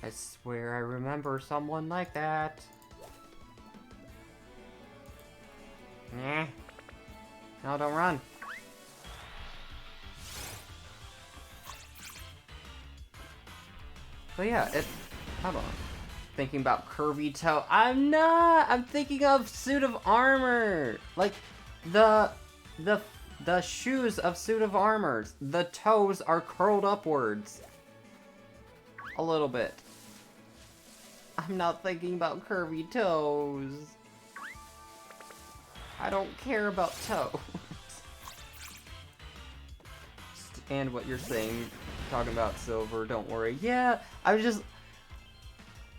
I swear I remember someone like that. Nah. No, don't run. But yeah, hold on. Thinking about curvy toe. I'm not! I'm thinking of suit of armor! Like, the shoes of suit of armors. The toes are curled upwards. A little bit. I'm not thinking about curvy toes. I don't care about toes. And what you're saying, talking about silver, don't worry. Yeah, I'm just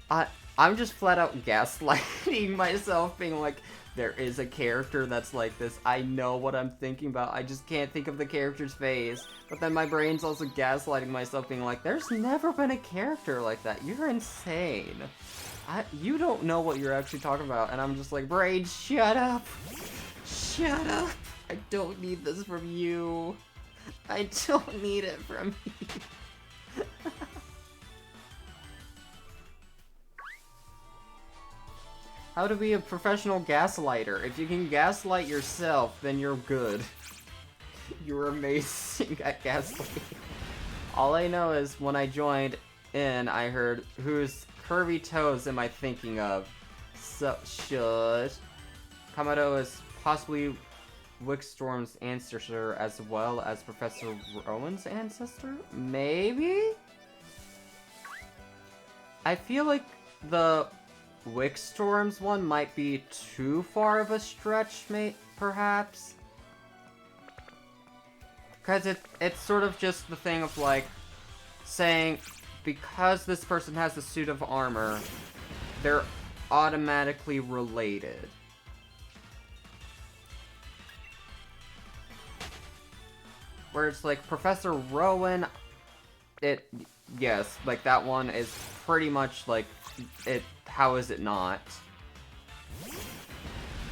flat out gaslighting myself, being like, there is a character that's like this. I know what I'm thinking about. I just can't think of the character's face. But then my brain's also gaslighting myself, being like, there's never been a character like that. You're insane. You don't know what you're actually talking about. And I'm just like, brain, shut up. Shut up. I don't need this from you. I don't need it from you. How to be a professional gaslighter. If you can gaslight yourself, then you're good. You're amazing at gaslighting. All I know is when I joined in, I heard, whose curvy toes am I thinking of? So, shush. Kamado is possibly Wickstorm's ancestor as well as Professor Rowan's ancestor? Maybe? I feel like the Wickstorm's one might be too far of a stretch, perhaps? Because it's sort of just the thing of, like, saying, because this person has a suit of armor, they're automatically related. Where it's like, Professor Rowan, yes, like, that one is pretty much, like, how is it not?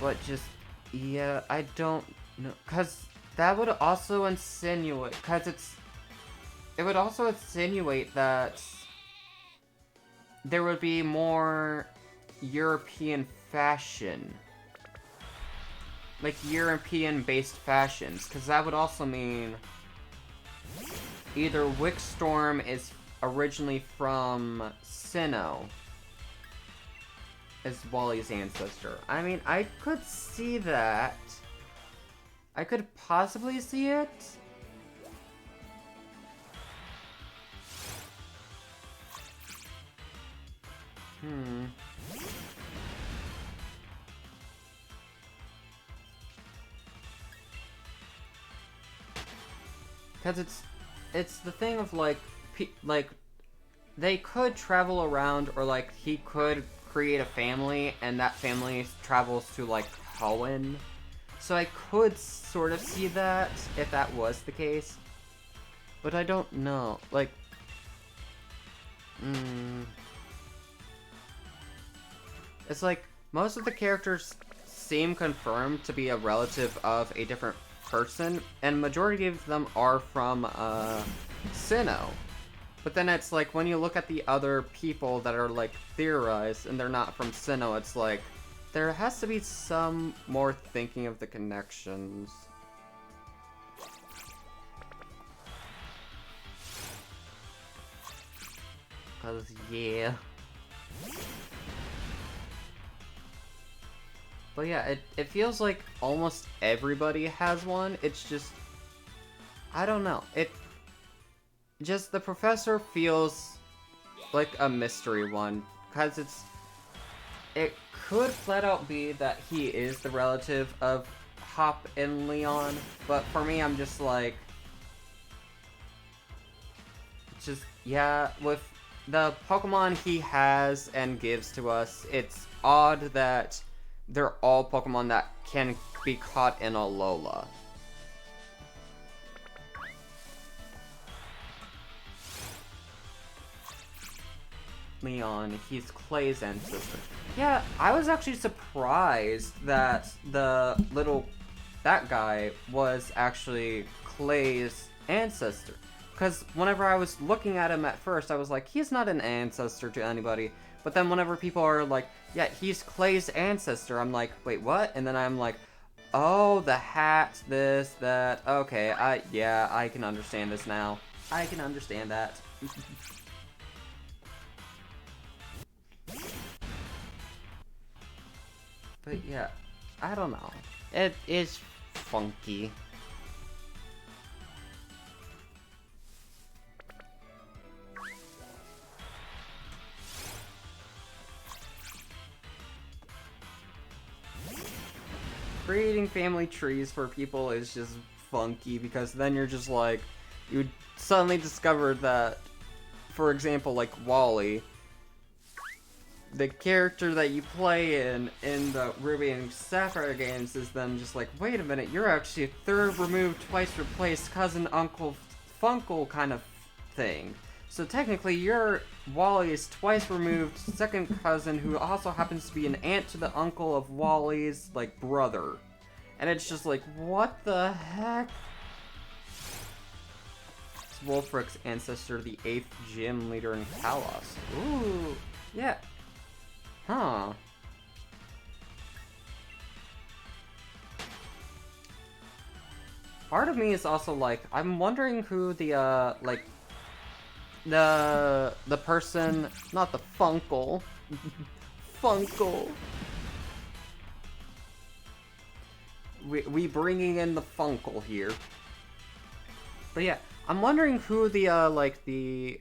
But just, yeah, I don't know, because that would also insinuate, it would also insinuate that there would be more European fashion. Like, European-based fashions, because that would also mean either Wickstorm is originally from Sinnoh, as Wally's ancestor. I mean, I could see that. I could possibly see it. Because it's the thing of, like, they could travel around, or, like, he could create a family, and that family travels to, like, Hoenn. So I could sort of see that, if that was the case. But I don't know, like... It's like, most of the characters seem confirmed to be a relative of a different person, and majority of them are from, Sinnoh. But then it's like, when you look at the other people that are, like, theorized, and they're not from Sinnoh, it's like, there has to be some more thinking of the connections. Cause, yeah. But yeah, it feels like almost everybody has one. It's just, I don't know. The professor feels like a mystery one. Because it could flat out be that he is the relative of Hop and Leon. But for me, I'm just like, yeah, with the Pokemon he has and gives to us, it's odd that they're all Pokemon that can be caught in Alola. Leon, he's Clay's ancestor. Yeah, I was actually surprised that that guy was actually Clay's ancestor. Because whenever I was looking at him at first, I was like, he's not an ancestor to anybody. But then whenever people are like, yeah, he's Clay's ancestor, I'm like, wait, what? And then I'm like, oh, the hat, this, that, okay, yeah, I can understand this now. I can understand that. But yeah, I don't know. It is funky. Creating family trees for people is just funky, because then you're just like, you suddenly discover that, for example, like Wally, the character that you play in the Ruby and Sapphire games is then just like, wait a minute, you're actually a third removed, twice replaced cousin, uncle, funkle kind of thing. So technically, you're Wally's twice removed second cousin, who also happens to be an aunt to the uncle of Wally's, like, brother. And it's just like, what the heck? It's Wolfric's ancestor, the 8th gym leader in Kalos. Ooh, yeah. Huh. Part of me is also like, I'm wondering who the, like, The person, not the Funkle. Funkle. We bringing in the Funkle here. But yeah, I'm wondering who the like the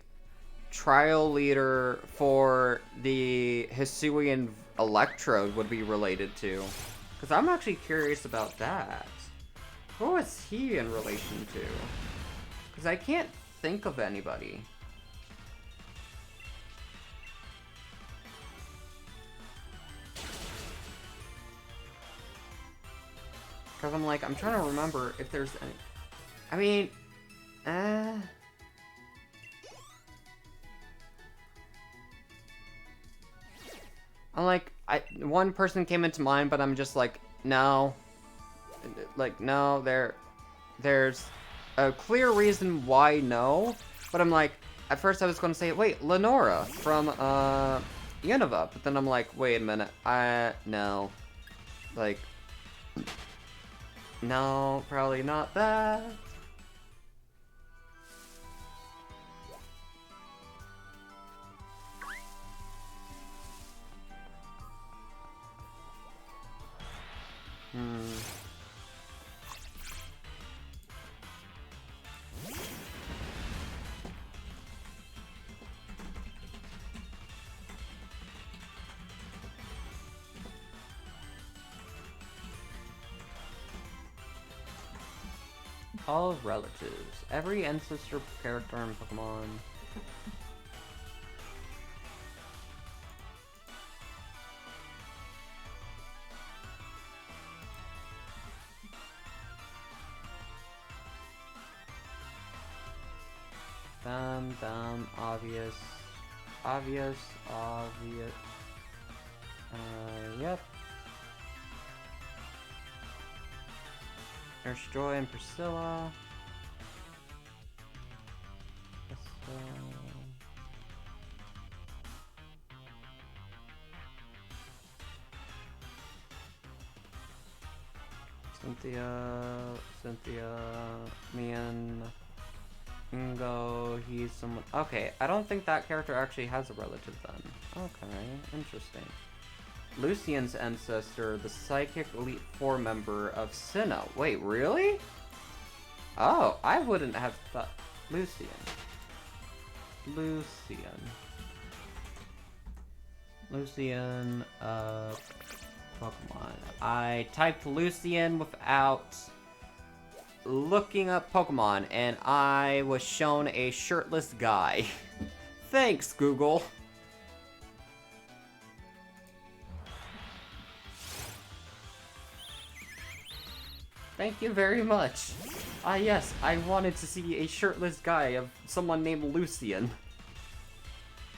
trial leader for the Hisuian Electrode would be related to. Because I'm actually curious about that. Who is he in relation to? Because I can't think of anybody. Because I'm trying to remember if there's any... I mean, I'm like, one person came into mind, but I'm just like, no. Like, no, there's a clear reason why no, but I'm like, at first I was going to say, wait, Lenora from, Unova, but then I'm like, wait a minute, no. Like, no, probably not that. All relatives. Every ancestor character in Pokemon. Obvious. Yep. Nurse Joy and Priscilla. Cynthia, me and Ingo, he's someone... Okay, I don't think that character actually has a relative then. Okay, interesting. Lucian's ancestor, the Psychic Elite Four member of Sinnoh. Wait, really? Oh, I wouldn't have thought... Lucian, Pokemon. I typed Lucian without looking up Pokemon, and I was shown a shirtless guy. Thanks, Google. Thank you very much. Yes, I wanted to see a shirtless guy of someone named Lucian.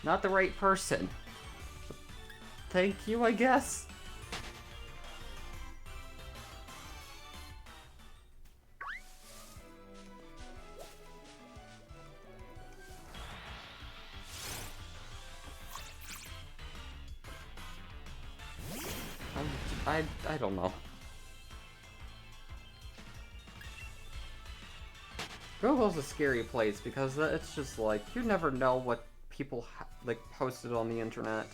Not the right person. Thank you, I guess. I don't know. Google's a scary place because it's just like, you never know what people like posted on the internet.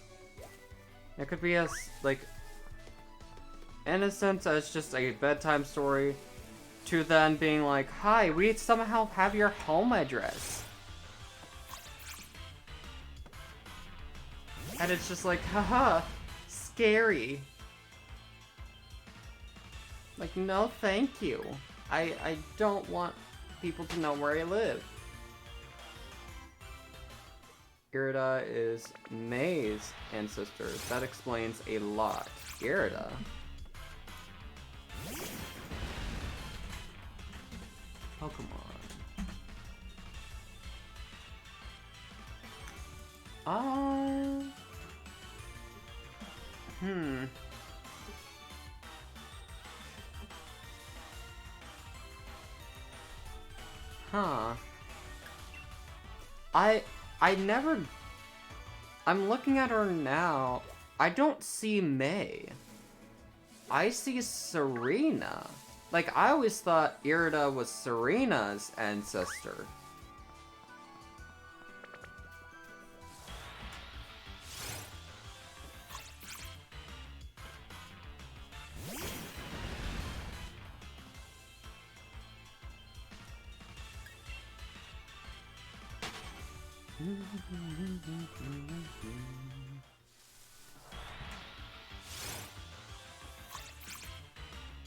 It could be as like innocent as just a bedtime story to then being like, hi, we somehow have your home address. And it's just like, haha, scary. Like, no thank you. I don't want people to know where I live. Irida is May's ancestor. That explains a lot. Irida. Pokemon. Huh. I never... I'm looking at her now. I don't see May. I see Serena. Like, I always thought Irida was Serena's ancestor.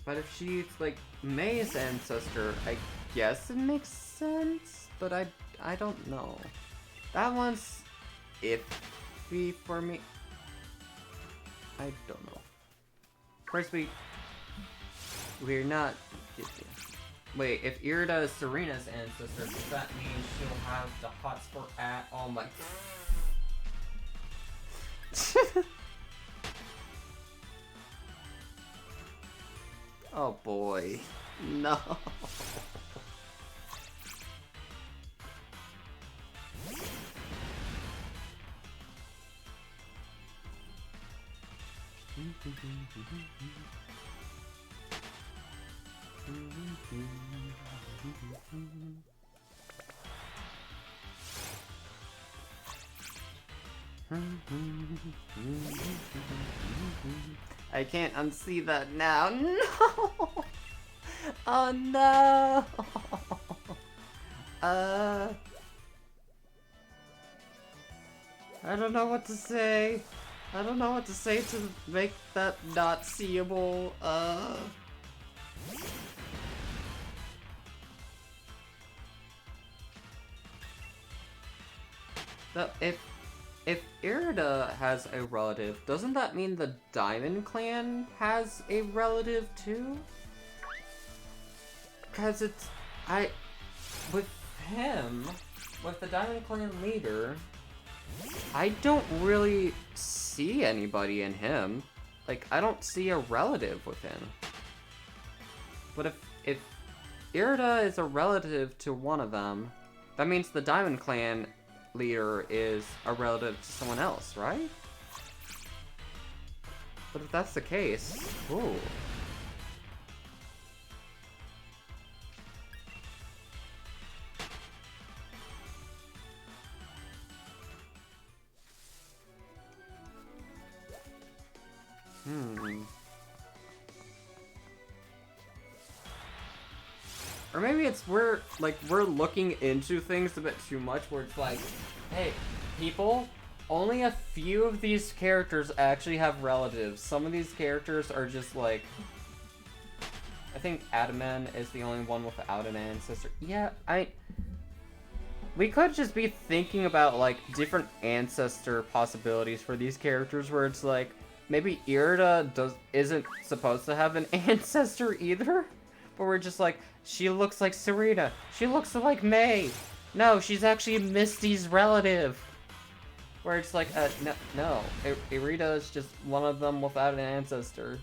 But if she's like May's ancestor, I guess it makes sense, but I don't know. That one's iffy for me. I don't know. Of course, we're not. Wait, if Irida is Serena's ancestor, does that mean she'll have the hotspur at? Oh my. Oh boy. No. I can't unsee that now. No! Oh no! I don't know what to say. I don't know what to say to make that not seeable. If Irida has a relative, doesn't that mean the Diamond Clan has a relative too? Cause with the Diamond Clan leader, I don't really see anybody in him. Like, I don't see a relative with him. But if Irida is a relative to one of them, that means the Diamond Clan leader is a relative to someone else, right? But if that's the case, ooh. Or maybe it's we're looking into things a bit too much, where it's like, hey, people, only a few of these characters actually have relatives. Some of these characters are just like, I think Adaman is the only one without an ancestor. Yeah, we could just be thinking about like different ancestor possibilities for these characters, where it's like, maybe Irida isn't supposed to have an ancestor either, but we're just like, she looks like Serena. She looks like May. No, she's actually Misty's relative. Where it's like, no. Irida is just one of them without an ancestor.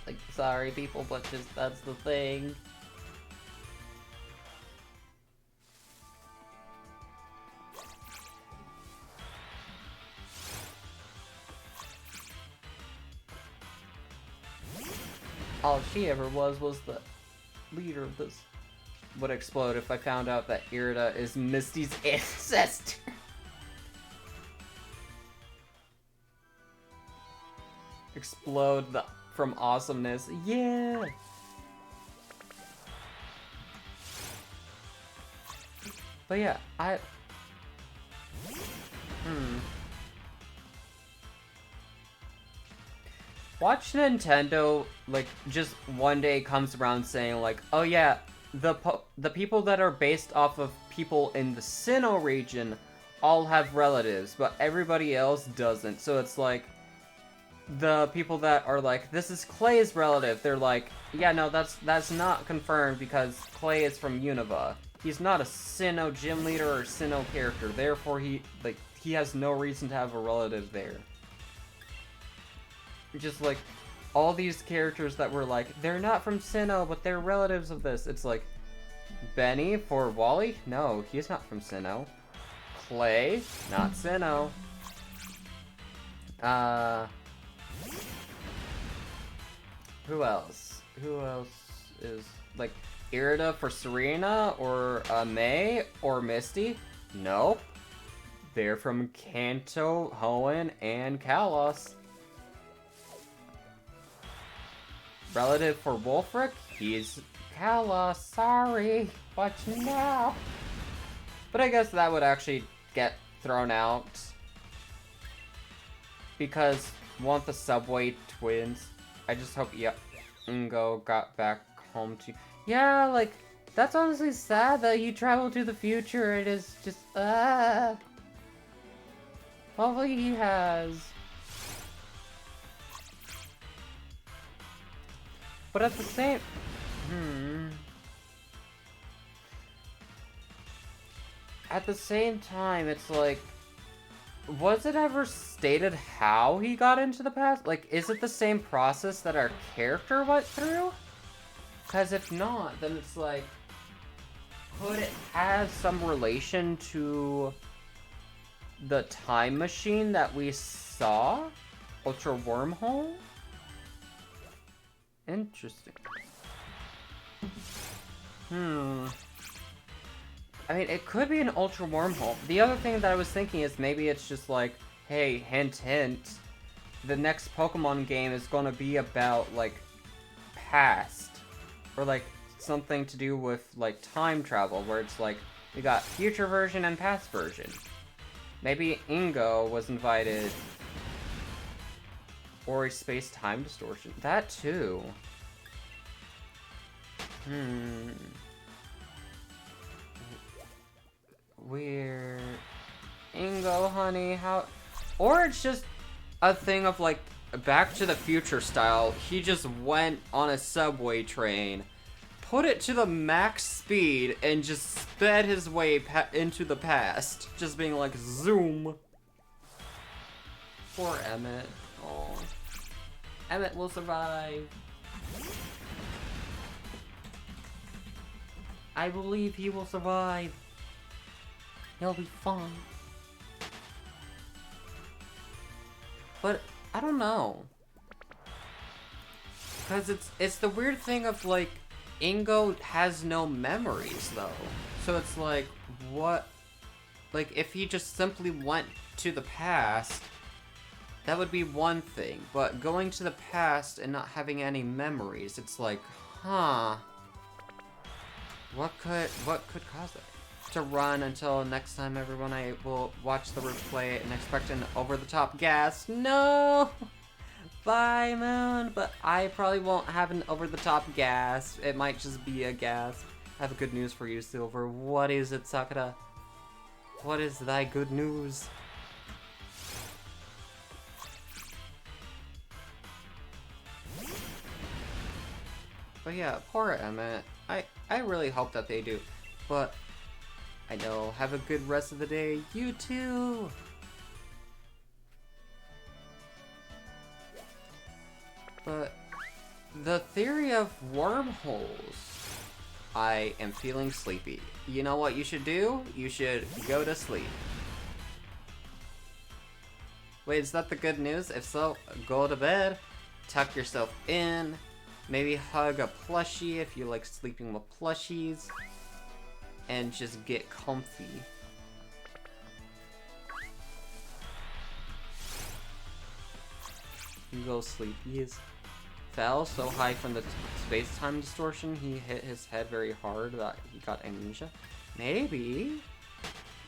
Like, sorry people, but just that's the thing. All she ever was the leader of this. Would explode if I found out that Irida is Misty's ancestor. Explode from awesomeness. Yeah! But yeah, Watch Nintendo, like, just one day comes around saying, like, oh yeah, the people that are based off of people in the Sinnoh region all have relatives, but everybody else doesn't. So it's like, the people that are like, this is Clay's relative, they're like, yeah, no, that's not confirmed because Clay is from Unova. He's not a Sinnoh gym leader or Sinnoh character, therefore he has no reason to have a relative there. Just like, all these characters that were like, they're not from Sinnoh, but they're relatives of this. It's like, Benny for Wally? No, he's not from Sinnoh. Clay? Not Sinnoh. Who else? Who else is, like, Irida for Serena, or May, or Misty? Nope. They're from Kanto, Hoenn, and Kalos. Relative for Wulfric? He's Kalos, sorry. But now. But I guess that would actually get thrown out. Because want the subway twins. I just hope Ingo got back home to... Yeah, like, that's honestly sad that you traveled to the future. It is just, hopefully he has. But at the same... At the same time, it's like... Was it ever stated how he got into the past? Like, is it the same process that our character went through? Because if not, then it's like... Could it have some relation to the time machine that we saw? Ultra Wormhole? Interesting. I mean, it could be an Ultra Wormhole. The other thing that I was thinking is maybe it's just like, hey, hint, hint, the next Pokemon game is gonna be about, like, past. Or, like, something to do with, like, time travel, where it's like, we got future version and past version. Maybe Ingo was invited. Or a space-time distortion. That, too. Weird. Ingo, honey, how... Or it's just a thing of, like, Back to the Future style. He just went on a subway train, put it to the max speed, and just sped his way into the past. Just being like, zoom. Poor Emmett. Oh. Emmett will survive. I believe he will survive. He'll be fine. But I don't know. Cause it's the weird thing of like Ingo has no memories though. So it's like what like if he just simply went to the past, that would be one thing. But going to the past and not having any memories, it's like, huh. What could cause it? To run until next time, everyone. I will watch the replay and expect an over-the-top gas. No! Bye, Moon. But I probably won't have an over-the-top gas. It might just be a gas. I have good news for you, Silver. What is it, Sakura? What is thy good news? But yeah, poor Emmett. I really hope that they do. But I know. Have a good rest of the day. You too! But the theory of wormholes. I am feeling sleepy. You know what you should do? You should go to sleep. Wait, is that the good news? If so, go to bed. Tuck yourself in. Maybe hug a plushie if you like sleeping with plushies. And just get comfy. You go sleep. He fell so high from the space-time distortion, he hit his head very hard that he got amnesia. Maybe.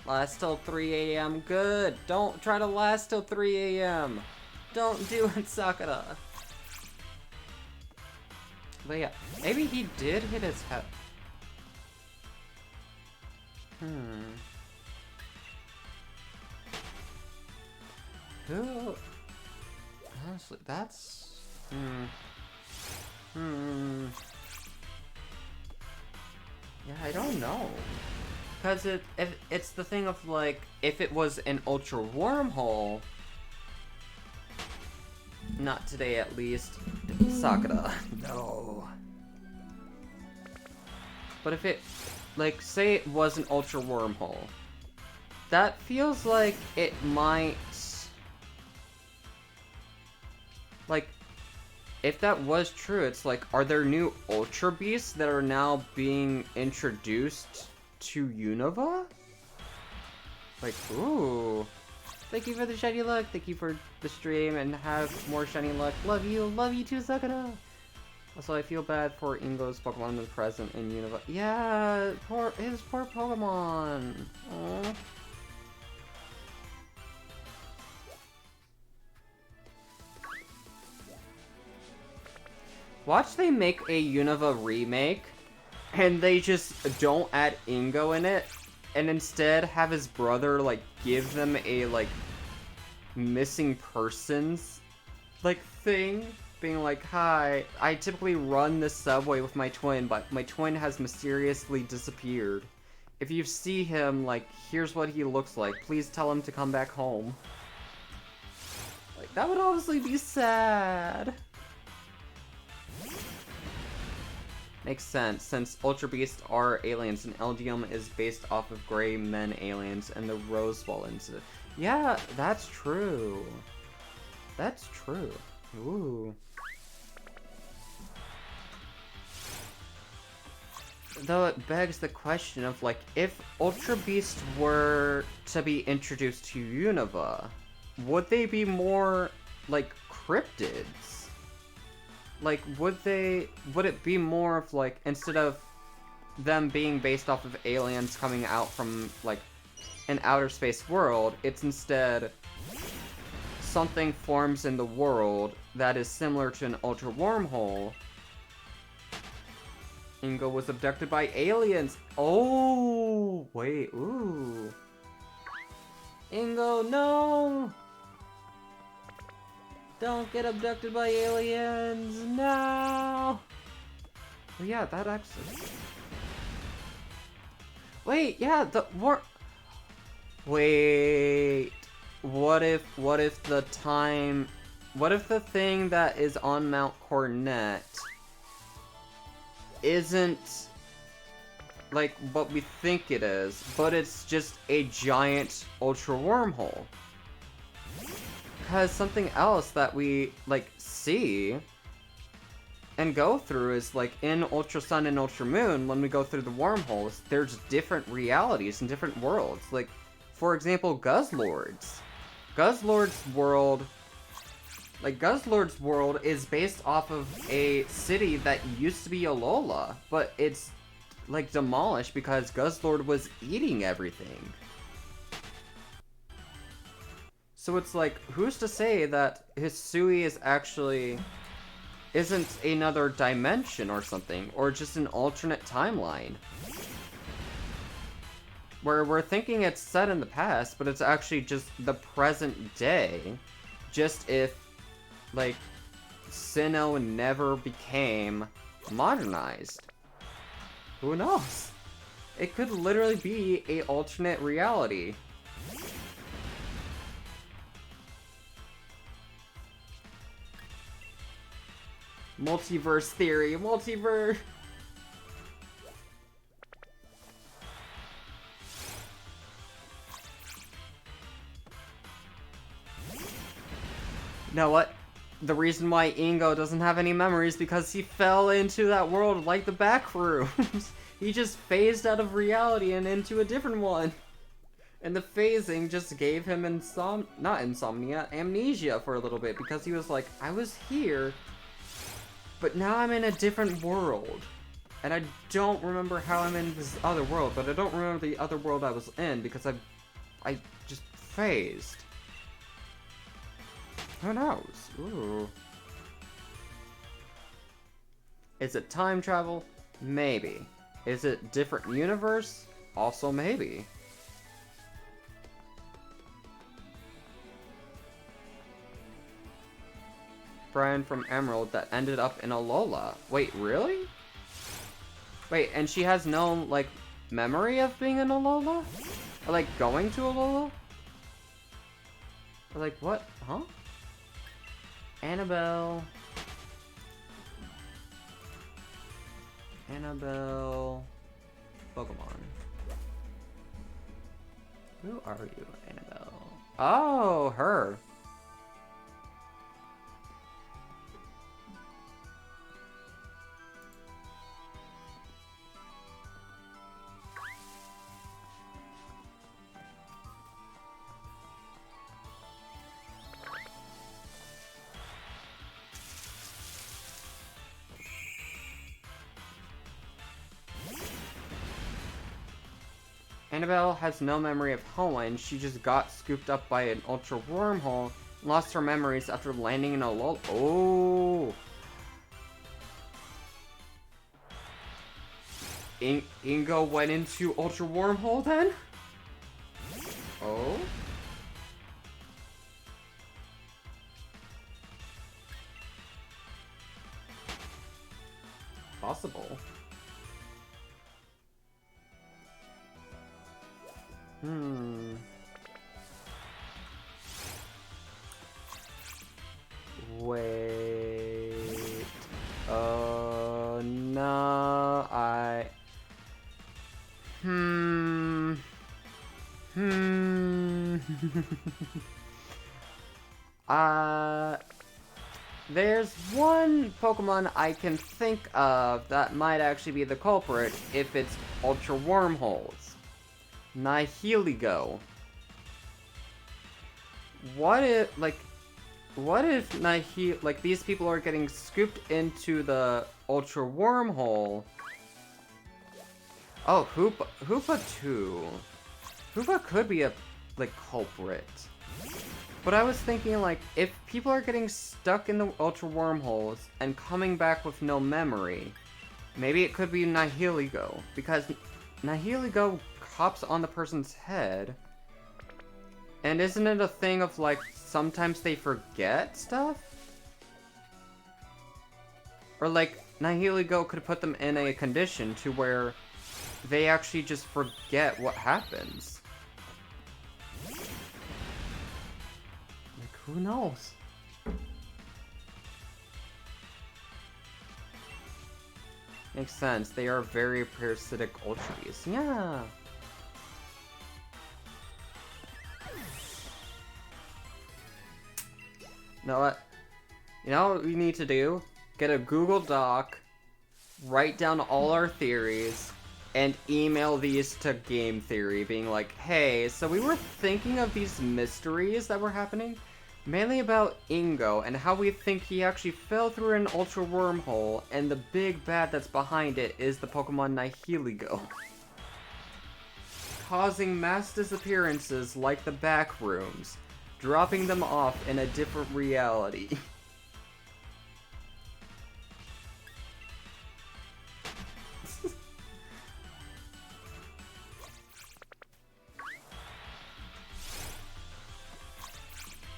Last till 3 a.m. Good. Don't try to last till 3 a.m. Don't do it, Sakura. But yeah, maybe he did hit his head. Who? Honestly, that's... Yeah, I don't know. Because it's the thing of, like, if it was an Ultra Wormhole... Not today, at least. Sakura. No. But if it... Like, say it was an Ultra Wormhole. That feels like it might... Like, if that was true, it's like, are there new Ultra Beasts that are now being introduced to Unova? Like, ooh. Thank you for the shiny luck, thank you for the stream, and have more shiny luck. Love you too, Sakura! Also, I feel bad for Ingo's Pokemon in the present in Unova. Yeah, his poor Pokemon. Aww. Watch they make a Unova remake, and they just don't add Ingo in it, and instead have his brother, like, give them a, like, missing persons, like, thing. Being like, hi, I typically run the subway with my twin, but my twin has mysteriously disappeared. If you see him, like, here's what he looks like. Please tell him to come back home. Like, that would obviously be sad. Makes sense, since Ultra Beasts are aliens, and Eldium is based off of Gray Men aliens and the Rosewall incident. Yeah, that's true. That's true. Ooh. Though it begs the question of, like, if Ultra Beasts were to be introduced to Unova, would they be more, like, cryptids? Like, would it be more of, like, instead of them being based off of aliens coming out from, like, an outer space world, it's instead something forms in the world that is similar to an ultra wormhole. Ingo was abducted by aliens. Oh, wait, ooh. Ingo, no! Don't get abducted by aliens, no! Oh, yeah, that actually... Wait, yeah, Wait... What if the thing that is on Mount Coronet isn't like what we think it is, but it's just a giant ultra wormhole? Because something else that we, like, see and go through is, like, in Ultra Sun and Ultra Moon, when we go through the wormholes, there's different realities and different worlds. Like, for example, Guzzlord's world... Like, Guzzlord's world is based off of a city that used to be Alola, but it's, like, demolished because Guzzlord was eating everything. So it's like, who's to say that Hisui is actually... isn't another dimension or something, or just an alternate timeline? Where we're thinking it's set in the past, but it's actually just the present day. Just if, like, Sinnoh never became modernized. Who knows? It could literally be a alternate reality. Multiverse theory, multiverse! You know what? The reason why Ingo doesn't have any memories because he fell into that world like the back rooms. He just phased out of reality and into a different one. And the phasing just gave him amnesia for a little bit because he was like, I was here, but now I'm in a different world. And I don't remember how I'm in this other world, but I don't remember the other world I was in because I just phased. Who knows? Ooh. Is it time travel? Maybe. Is it different universe? Also maybe. Brian from Emerald that ended up in Alola. Wait, really? Wait, and she has no, like, memory of being in Alola? Or, like, going to Alola? Or, like, what? Huh? Annabelle. Pokemon. Who are you, Annabelle? Oh, her. Annabelle has no memory of Hoenn. She just got scooped up by an ultra wormhole and lost her memories after landing in a lull. Oh! Ingo went into ultra wormhole then? Oh? Possible. Wait. No, there's one Pokemon I can think of that might actually be the culprit if it's Ultra Wormholes. Nihilego. What if these people are getting scooped into the Ultra Wormhole? Oh, Hoopa too. Hoopa could be a, culprit. But I was thinking, if people are getting stuck in the Ultra Wormholes and coming back with no memory, maybe it could be Nihilego, because Nihilego hops on the person's head, and isn't it a thing of, sometimes they forget stuff? Or, Nihilego could put them in a condition to where they actually just forget what happens. Who knows? Makes sense. They are very parasitic Ultra Beasts. Yeah. Know what? You know what we need to do? Get a Google Doc, write down all our theories, and email these to Game Theory, being like, hey, so we were thinking of these mysteries that were happening, mainly about Ingo, and how we think he actually fell through an Ultra Wormhole, and the big bad that's behind it is the Pokemon Nihilego. Causing mass disappearances like the back rooms, dropping them off in a different reality.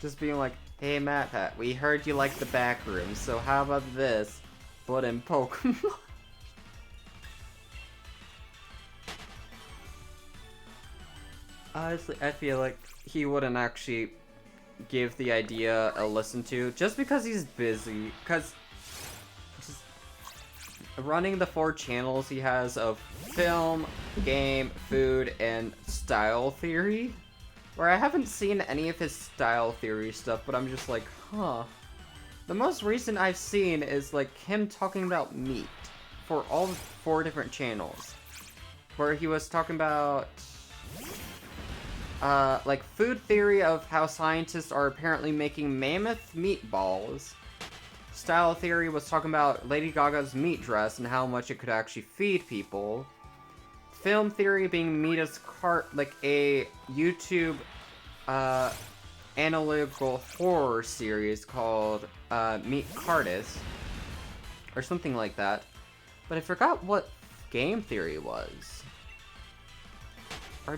Just being like, hey Matt, we heard you like the back rooms, so how about this, but in Pokemon? Honestly, I feel like he wouldn't actually give the idea a listen to, just because he's busy, because running the 4 channels he has of film, game, food, and style theory, where I haven't seen any of his style theory stuff, but I'm just like, huh. The most recent I've seen is him talking about meat for all 4 different channels, where he was talking about food theory of how scientists are apparently making mammoth meatballs. Style theory was talking about Lady Gaga's meat dress and how much it could actually feed people. Film theory being Mita's a YouTube analytical horror series called Meet Cardis, or something like that. But I forgot what game theory was. I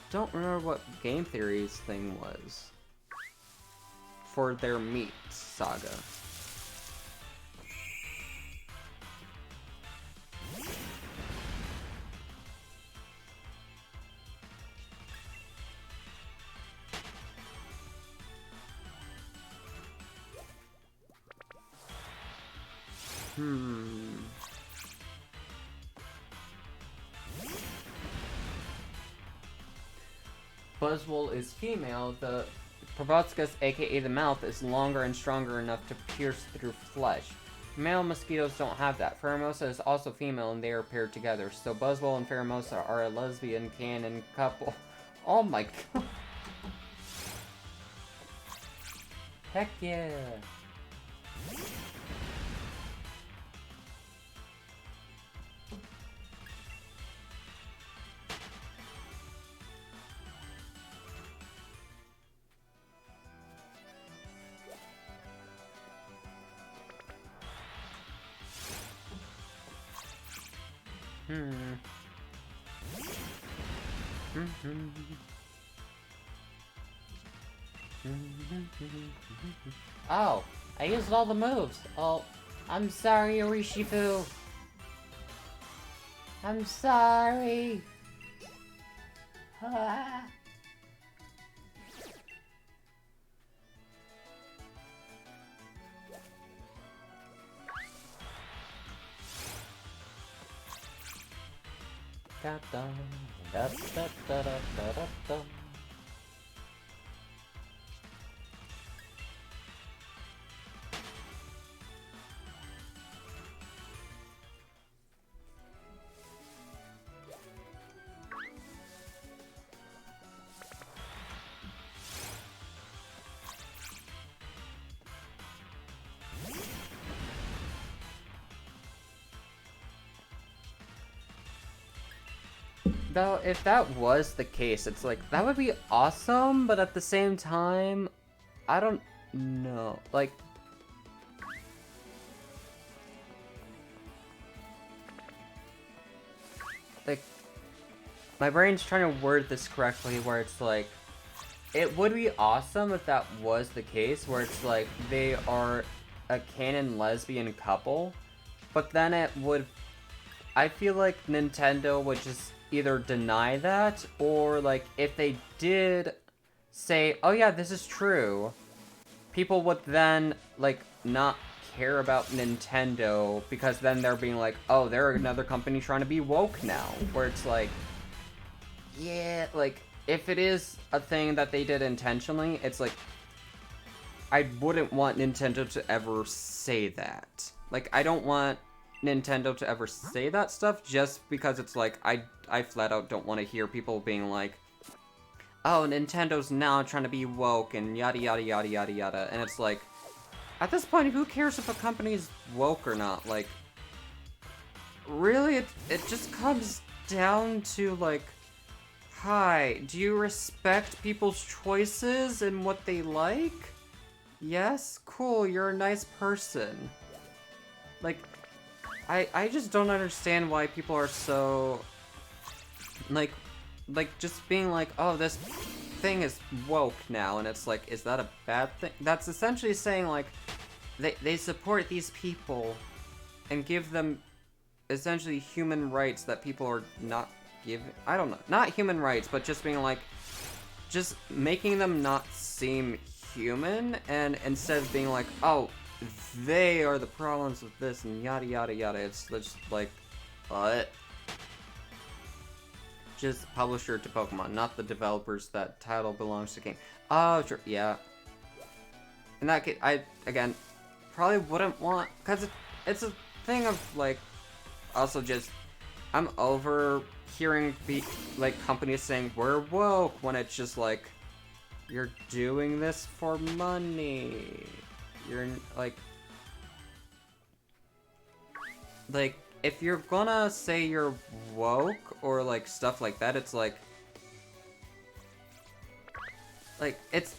don't remember what Game Theory's thing was for their meat saga. Buzzwole is female, the proboscis, aka the mouth, is longer and stronger enough to pierce through flesh. Male mosquitoes don't have that. Pheromosa is also female and they are paired together, so Buzzwole and Pheromosa are a lesbian canon couple. Oh my god. Heck yeah. Oh, I used all the moves. Oh, I'm sorry, Orishifu. I'm sorry. Ah. Da da da da da da da da. Though, if that was the case, it's like, that would be awesome, but at the same time, I don't know. Like, my brain's trying to word this correctly where it's like, it would be awesome if that was the case, where it's like, they are a canon lesbian couple, but then it would, I feel like Nintendo would just either deny that, or like, if they did say, oh yeah, this is true, people would then, like, not care about Nintendo, because then they're being like, oh, they're another company trying to be woke now, where it's like, yeah, like, if it is a thing that they did intentionally, it's like, I wouldn't want Nintendo to ever say that. Like, I don't want Nintendo to ever say that stuff, just because it's like, I flat out don't want to hear people being like, oh, Nintendo's now trying to be woke, and yada yada yada yada yada, and it's like, at this point, who cares if a company's woke or not? Like, really, it just comes down to, like, hi, do you respect people's choices and what they like? Yes? Cool, you're a nice person. Like, I just don't understand why people are so, like, just being like, oh, this thing is woke now, and it's like, is that a bad thing? That's essentially saying, like, they support these people and give them essentially human rights that people are not given. I don't know, not human rights, but just being like, just making them not seem human, and instead of being like, oh, they are the problems with this and yada yada yada, it's just like, what? Just publisher to Pokemon, not the developers that title belongs to game. Oh, sure, yeah. In that case, I, again, probably wouldn't want, because it's a thing of, like, also just, I'm over hearing, like, companies saying, we're woke, when it's just like, you're doing this for money. You're, like, if you're gonna say you're woke, or, like, stuff like that, it's like, it's,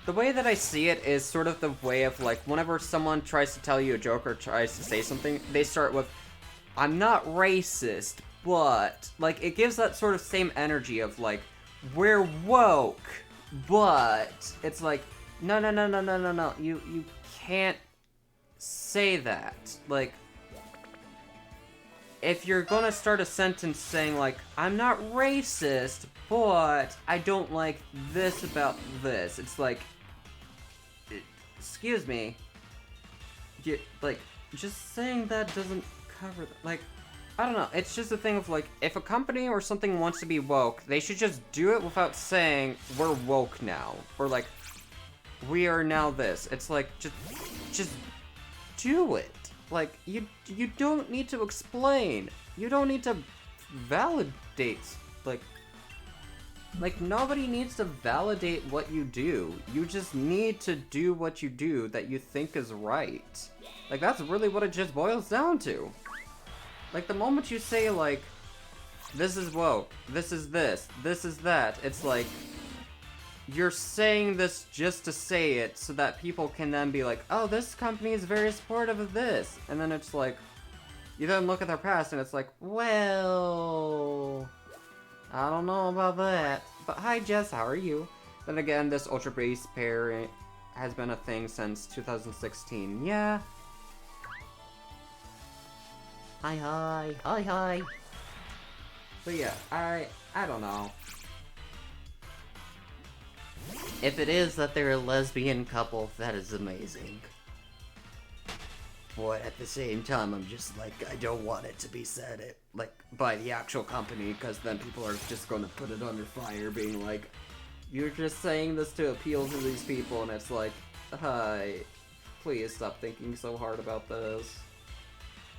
the way that I see it is sort of the way of, like, whenever someone tries to tell you a joke or tries to say something, they start with, I'm not racist, but, like, it gives that sort of same energy of, like, we're woke, but, it's like, no, no, no, no, no, no, no, you can't say that. Like, if you're gonna start a sentence saying, like, I'm not racist, but I don't like this about this, it's like, excuse me, like, just saying that doesn't cover that. Like, I don't know, it's just a thing of, like, if a company or something wants to be woke, they should just do it without saying, we're woke now, or, like, we are now this. It's like, just do it. Like, you don't need to explain. You don't need to validate, like, nobody needs to validate what you do. You just need to do what you do that you think is right. Like, that's really what it just boils down to. Like, the moment you say, like, this is woke, this is this is that, it's like, you're saying this just to say it so that people can then be like, oh, this company is very supportive of this. And then it's like, you then look at their past and it's like, well, I don't know about that. But hi Jess, how are you? Then again, this Ultra Beast pair has been a thing since 2016. Yeah. Hi. But yeah, I don't know. If it is that they're a lesbian couple, that is amazing. But at the same time, I'm just like, I don't want it to be said like by the actual company, because then people are just going to put it under fire, being like, you're just saying this to appeal to these people, and it's like, hi, please stop thinking so hard about this.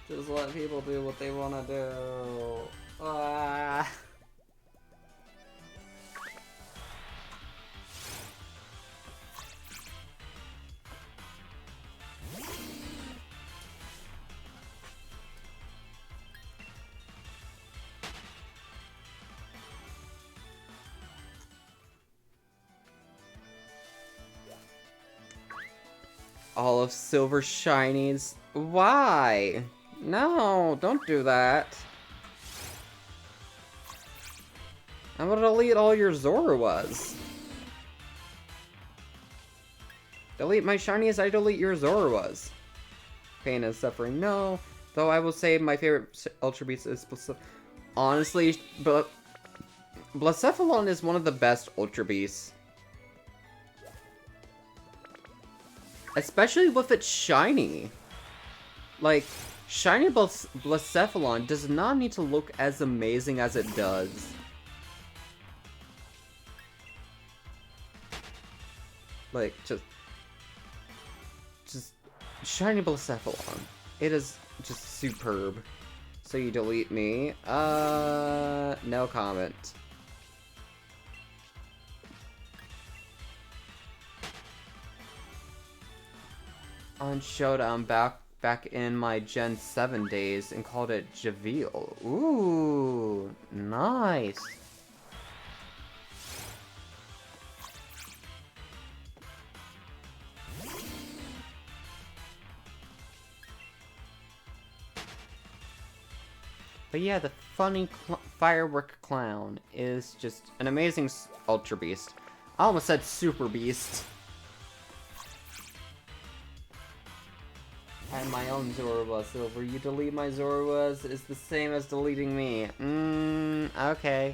Just let people do what they want to do. Ah. All of Silver Shinies. Why? No, don't do that. I'm gonna delete all your Zoruas. Delete my shinies, I delete your Zoruas. Pain and suffering, no. Though I will say my favorite Ultra Beast is honestly, but Blacephalon is one of the best Ultra Beasts. Especially with its shiny. Like, shiny Blacephalon does not need to look as amazing as it does. Like, just shiny Blacephalon. It is just superb. So you delete me? No comment. On Showdown back in my Gen 7 days and called it Javeel. Ooh, nice. But yeah, the funny firework clown is just an amazing Ultra Beast. I almost said Super Beast. And my own Zorua Silver. You delete my Zoruas is the same as deleting me. Okay.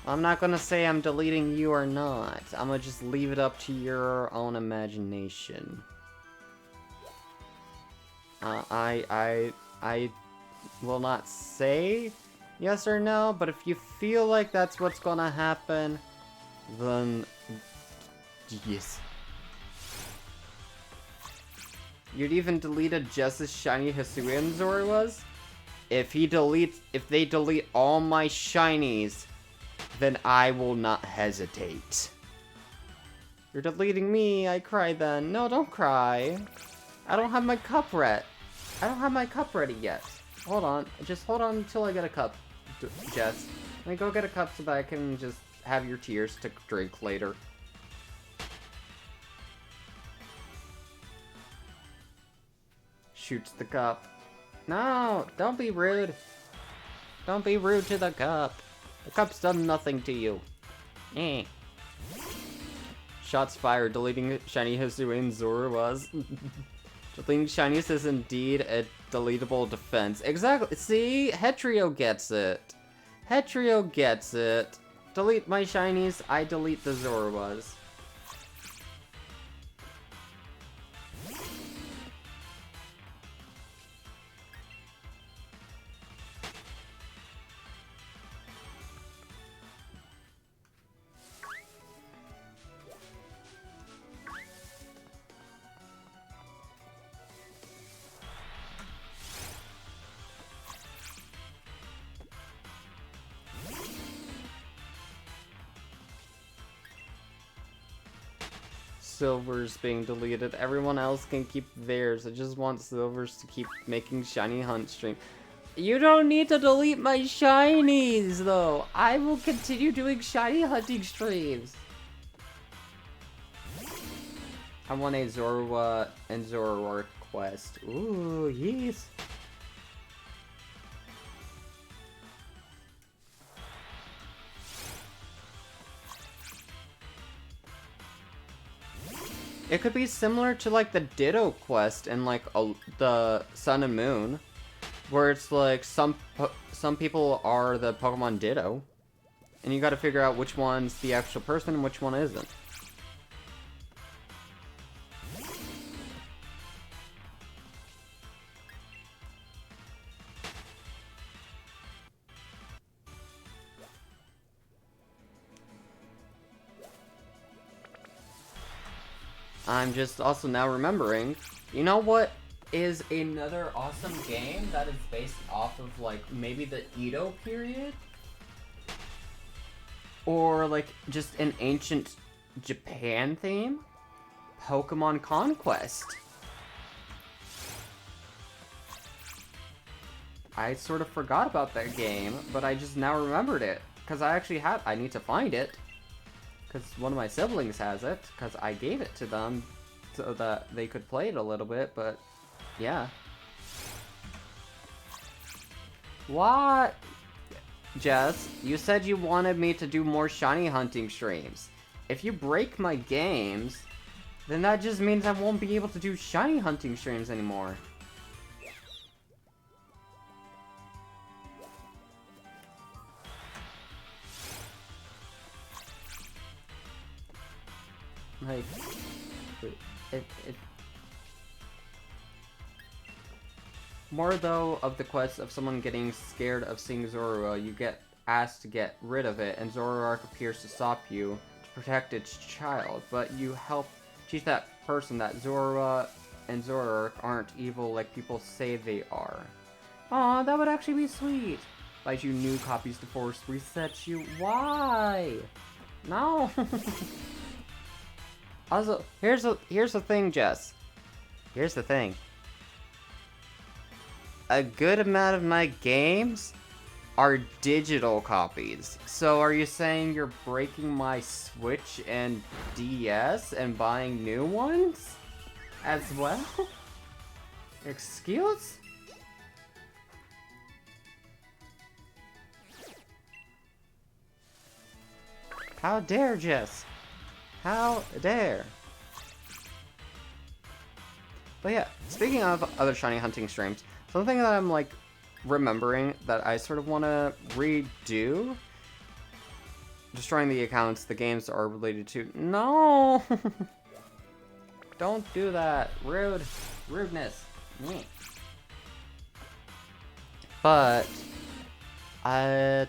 I'm not gonna say I'm deleting you or not. I'm gonna just leave it up to your own imagination. I will not say yes or no, but if you feel like that's what's gonna happen, then yes. You'd even deleted just as shiny Hisuian Zoruas? If they delete all my shinies, then I will not hesitate. You're deleting me, I cry then. No, don't cry. I don't have my cup ready. I don't have my cup ready yet. Hold on. Just hold on until I get a cup, Jess. Let me go get a cup so that I can just have your tears to drink later. Shoots the cup. No, don't be rude. Don't be rude to the cup. The cup's done nothing to you. Eh. Shots fired, deleting shiny Hisuian Zoruas. Deleting shinies is indeed a deletable defense. Exactly. See? Hetrio gets it. Hetrio gets it. Delete my shinies, I delete the Zoruas. Silver's being deleted. Everyone else can keep theirs. I just want Silvers to keep making shiny hunt stream. You don't need to delete my shinies, though. I will continue doing shiny hunting streams. I want a Zorua and Zoroark quest. Ooh, yes. It could be similar to like the Ditto quest in like the Sun and Moon, where it's like some people are the Pokemon Ditto, and you got to figure out which one's the actual person and which one isn't. I'm just also now remembering, you know what is another awesome game that is based off of, like, maybe the Edo period? Or, like, just an ancient Japan theme? Pokemon Conquest. I sort of forgot about that game, but I just now remembered it. Because I need to find it. Because one of my siblings has it, because I gave it to them so that they could play it a little bit, but yeah. What? Jess, you said you wanted me to do more shiny hunting streams. If you break my games, then that just means I won't be able to do shiny hunting streams anymore. Like, more though of the quest of someone getting scared of seeing Zorua, you get asked to get rid of it, and Zoroark appears to stop you to protect its child, but you help teach that person that Zorua and Zoroark aren't evil like people say they are. Aw, that would actually be sweet. Buys you new copies to force reset you. Why? No. Also, here's the thing, Jess. Here's the thing. A good amount of my games are digital copies. So are you saying you're breaking my Switch and DS and buying new ones as well? Excuse? How dare, Jess? How dare? But yeah, speaking of other shiny hunting streams, something that I'm like remembering that I sort of want to redo. Destroying the accounts the games are related to. No! Don't do that. Rude. Rudeness. But I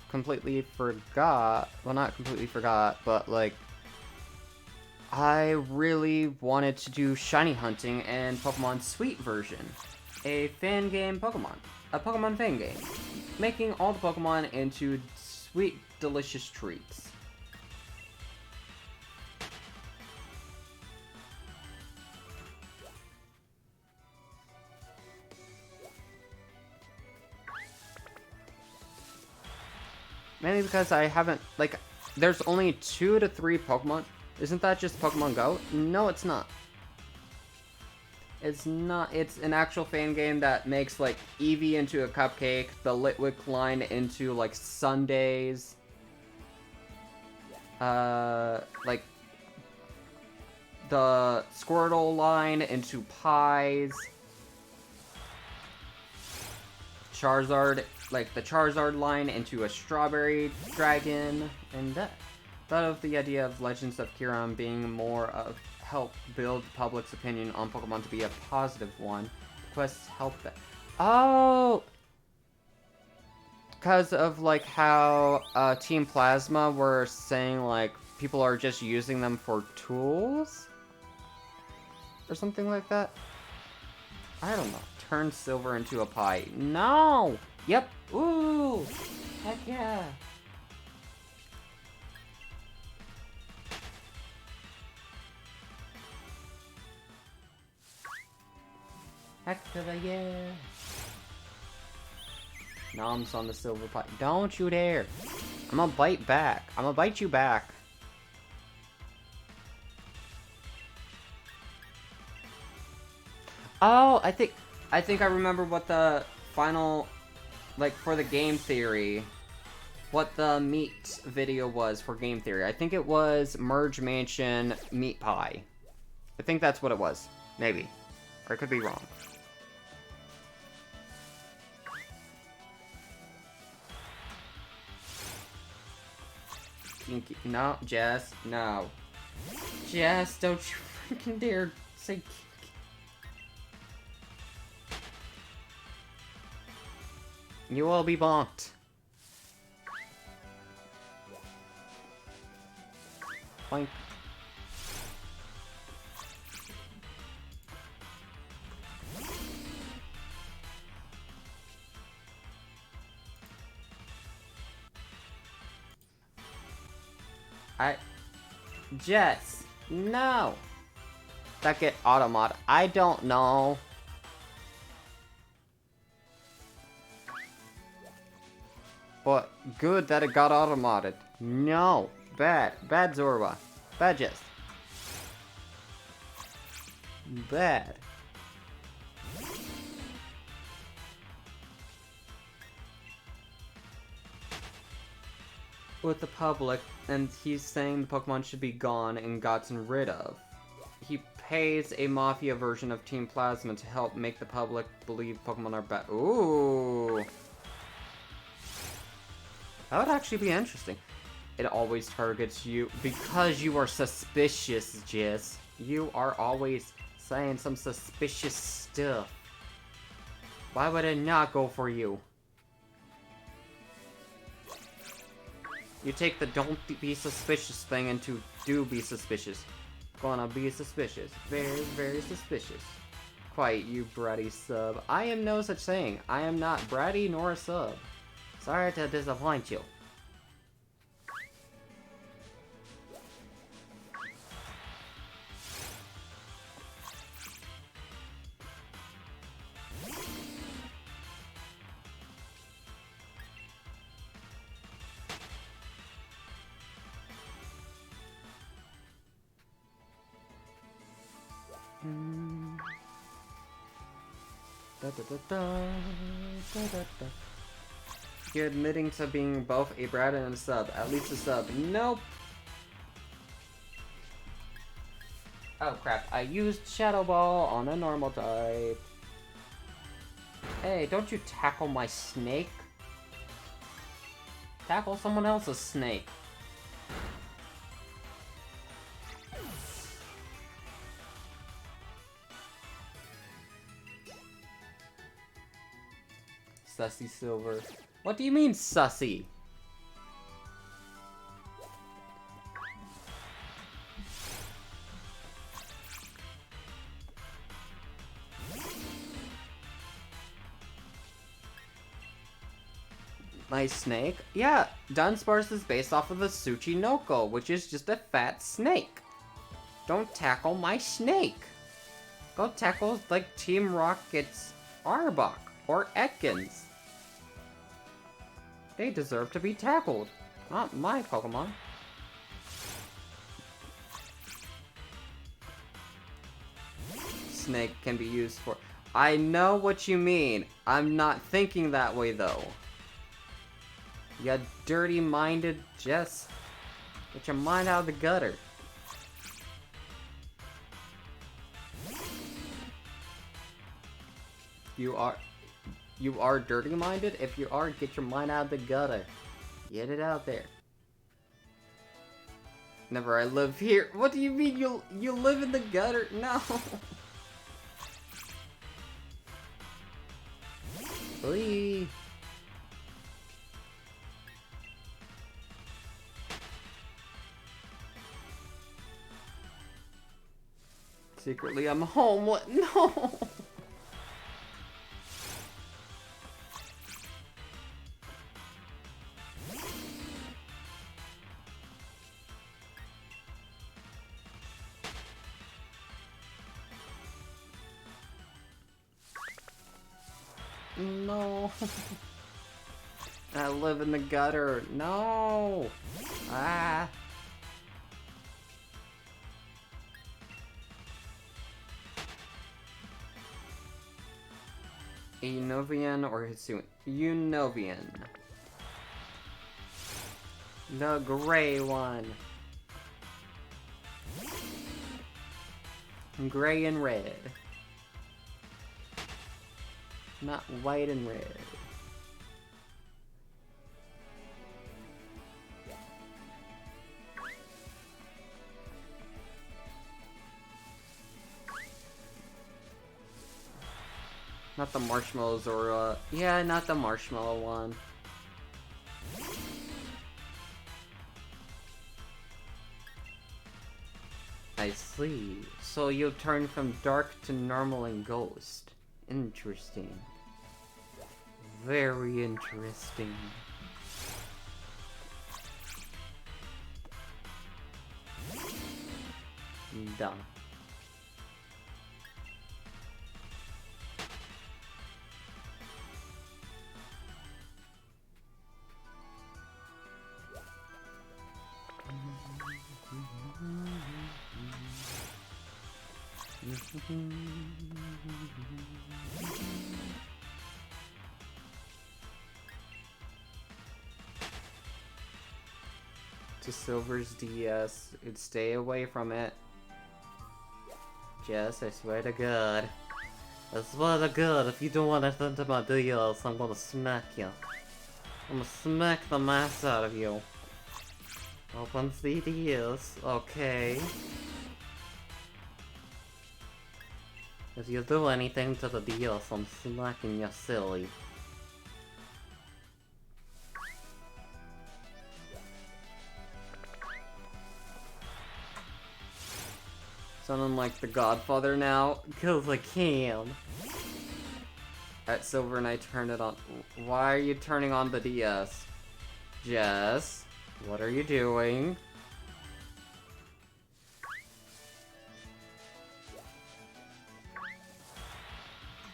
completely forgot. Well, not completely forgot, but like I really wanted to do shiny hunting and Pokemon Sweet version. A fan game Pokemon. A Pokemon fan game. Making all the Pokemon into sweet, delicious treats. Mainly because I haven't, like, there's only 2 to 3 Pokemon. Isn't that just Pokemon Go? No, it's not. It's not. It's an actual fan game that makes, like, Eevee into a cupcake, the Litwick line into, like, sundaes. Like, the Squirrel line into pies. Charizard, like the Charizard line into a strawberry dragon, and that of the idea of Legends of Kiran being more of help build the public's opinion on Pokemon to be a positive one. Quests help that. Oh! Because of like how Team Plasma were saying like people are just using them for tools? Or something like that? I don't know. Turn silver into a pie. No! Yep. Ooh! Heck yeah! Heck to the yeah! Noms on the silver pie. Don't you dare! I'm gonna bite back. I'm gonna bite you back. Oh, I think I remember what the final, like, for the game theory. what the meat video was for Game Theory. I think it was Merge Mansion Meat Pie. I think that's what it was. Maybe. Or I could be wrong. Kinky. No, Jess. No. Jess, don't you freaking dare say kinky. You will be bonked. Boink. Jess, no. That get automod. I don't know. But good that it got automodded. No. Bad. Bad Zorba. Bad Jess. Bad. With the public, and he's saying the Pokemon should be gone and gotten rid of. He pays a Mafia version of Team Plasma to help make the public believe Pokemon are bad. Ooh. That would actually be interesting. It always targets you because you are suspicious, Jess. You are always saying some suspicious stuff. Why would it not go for you? You take the don't be suspicious thing into do be suspicious. Gonna be suspicious. Very, very suspicious. Quiet, you bratty sub. I am no such thing. I am not bratty nor a sub. Sorry to disappoint you. You're admitting to being both a brat and a sub. At least a sub. Nope. Oh crap, I used Shadow Ball on a normal type. Hey, don't you tackle my snake. Tackle someone else's snake. Sussy Silver. What do you mean, sussy? My snake? Yeah, Dunsparce is based off of the Tsuchinoko, which is just a fat snake. Don't tackle my snake. Go tackle, like, Team Rocket's Arbok or Ekans. They deserve to be tackled, not my Pokemon. Snake can be used for... I know what you mean. I'm not thinking that way, though. You dirty-minded Jess. Get your mind out of the gutter. You are dirty-minded? If you are, get your mind out of the gutter. Get it out there. Never, I live here. What do you mean you live in the gutter? No. Please. Secretly, I'm home. What? No. No. I live in the gutter. No. Ah. Unovian or Hisuian? Unovian. The gray one. Gray and red. Not white and red. Not the marshmallow Zora. Yeah, not the marshmallow one. I see. So you turn from dark to normal and ghost. Interesting. Very interesting. Duh. To Silver's DS, it'd stay away from it. Jess, I swear to God. I swear to God, if you don't want to enter my DS, I'm gonna smack you. I'm gonna smack the mess out of you. Open CDs, okay. If you do anything to the DS, I'm smacking you silly. Sounding like the Godfather now, 'cause I can. At Silver and I turned it on. Why are you turning on the DS? Jess, what are you doing?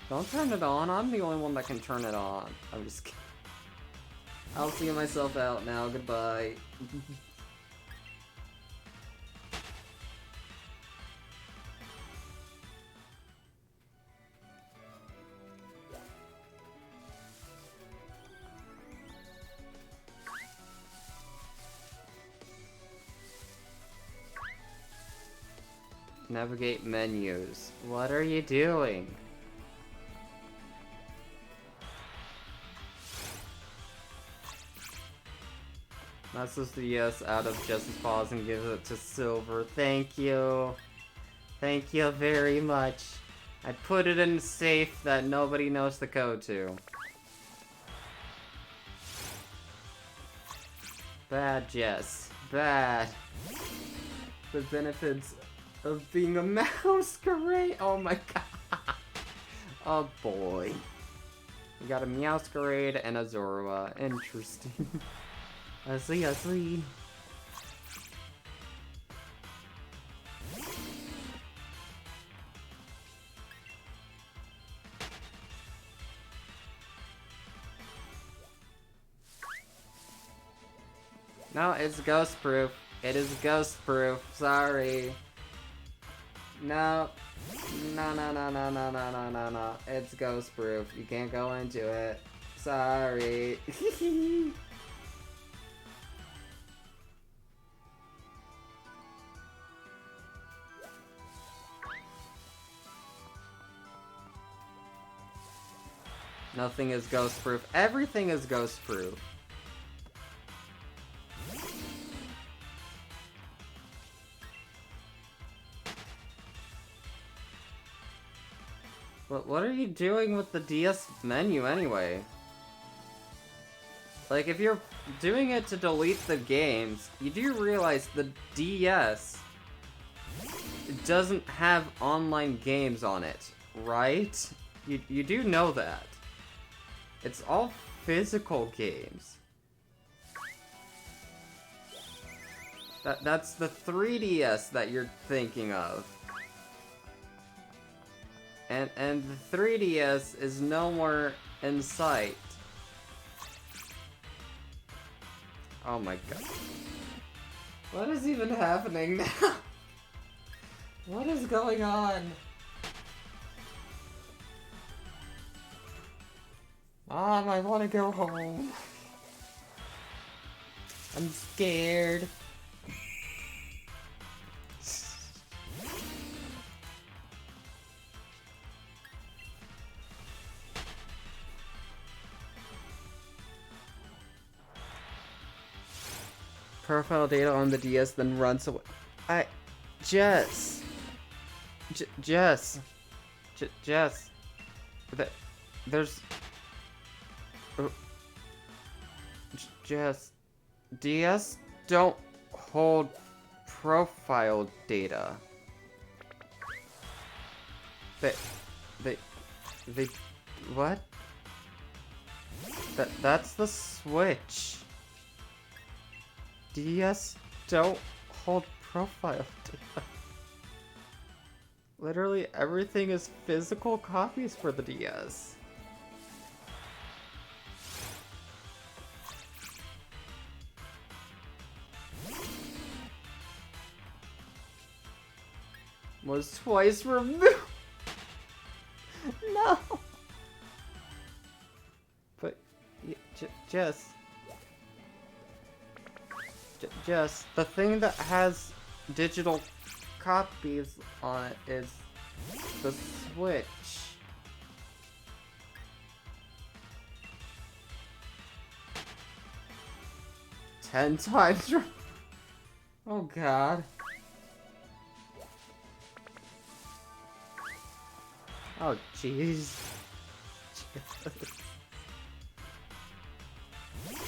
Don't turn it on, I'm the only one that can turn it on. I'm just kidding. I'll see myself out now, goodbye. Navigate menus. What are you doing? Masses the DS out of Jess's paws and gives it to Silver. Thank you. Thank you very much. I put it in a safe that nobody knows the code to. Bad, Jess. Bad. The benefits of being a masquerade. Oh my god. Oh boy. We got a Meowscarade and a Zorua. Interesting. I see, I see. No, it's ghost proof. It is ghost proof. Sorry. No. No, no, no, no, no, no, no, no, no. It's ghost proof. You can't go into it. Sorry. Nothing is ghost proof. Everything is ghost proof. But what are you doing with the DS menu anyway? Like, if you're doing it to delete the games, you do realize the DS doesn't have online games on it, right? You do know that. It's all physical games. That's the 3DS that you're thinking of. And the 3DS is nowhere in sight. Oh my god. What is even happening now? What is going on? Mom, I want to go home. I'm scared. Profile data on the DS, then runs away. Jess. Jess. Jess. There's... Jess. DS don't hold profile data. They... What? That's the Switch. DS don't hold profile data. Literally everything is physical copies for the DS. Was twice removed. No. But Jess. Jess, the thing that has digital copies on it is the Switch. Ten times. Oh god. Oh jeez.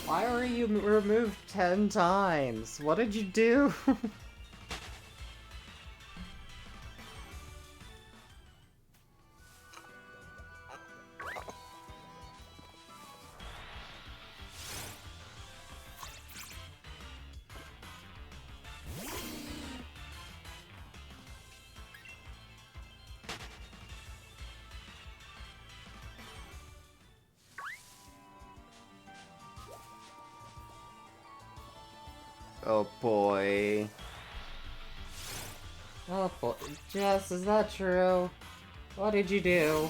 Why were you removed 10 times? What did you do? Oh boy. Oh boy. Jess, is that true? What did you do?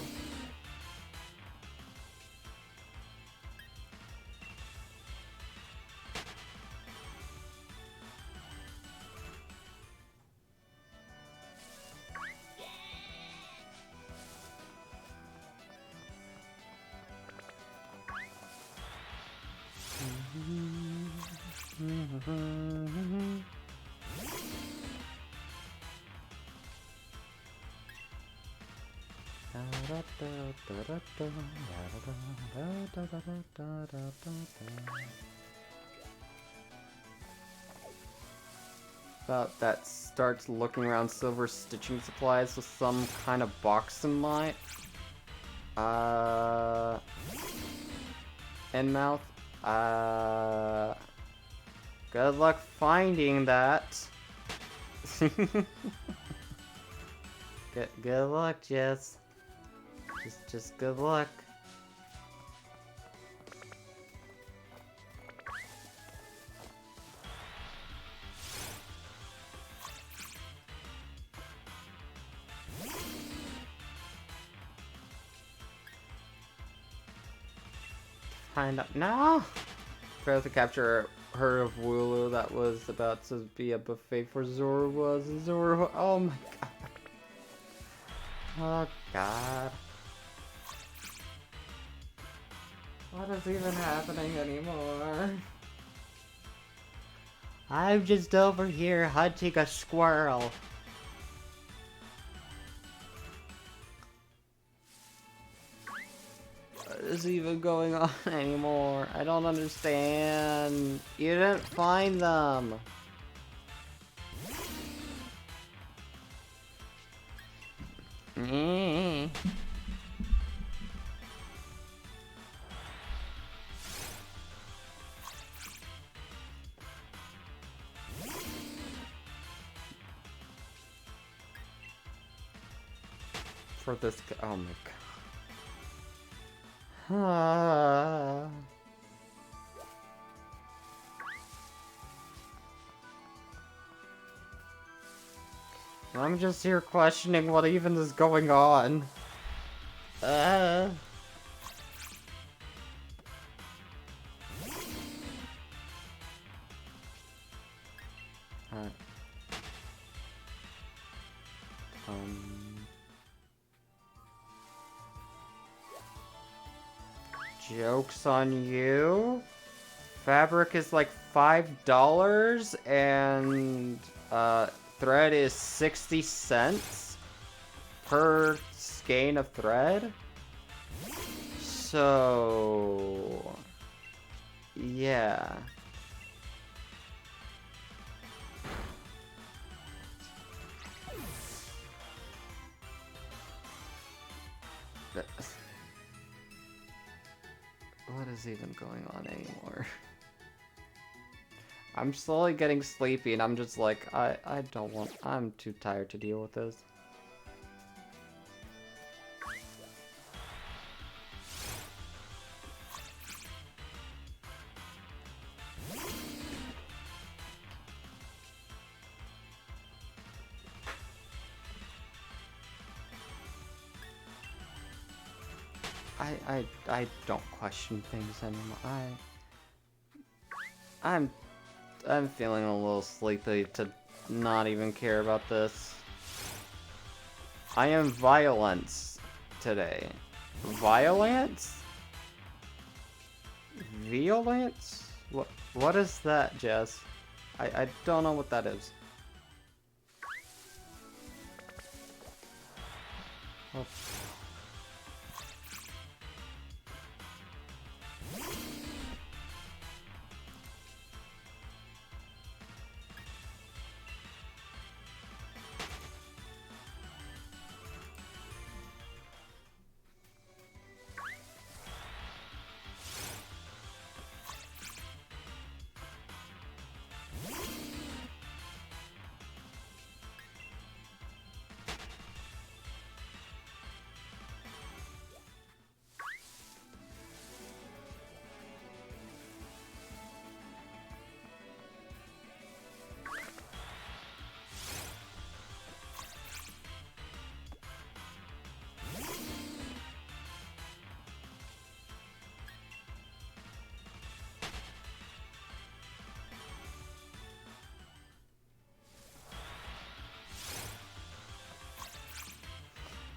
About that starts looking around silver stitching supplies with some kind of box in mind. And mouth. Good luck finding that. Good luck, Jess. Just good luck. Find out now. Failed to capture her of Wooloo. That was about to be a buffet for Zora. Was Zora? Oh my god. Oh god. What is even happening anymore? I'm just over here hunting a squirrel. What is even going on anymore? I don't understand. You didn't find them. For this, oh my god. I'm just here questioning what even is going on. Joke's on you. Fabric is like $5 and thread is 60 cents per skein of thread. So yeah. What is even going on anymore? I'm slowly getting sleepy and I'm just like, I don't want, I'm too tired to deal with this. I don't question things anymore. I'm feeling a little sleepy to not even care about this. I am violence today. Violence? Violence? What is that, Jess? I don't know what that is. Oh.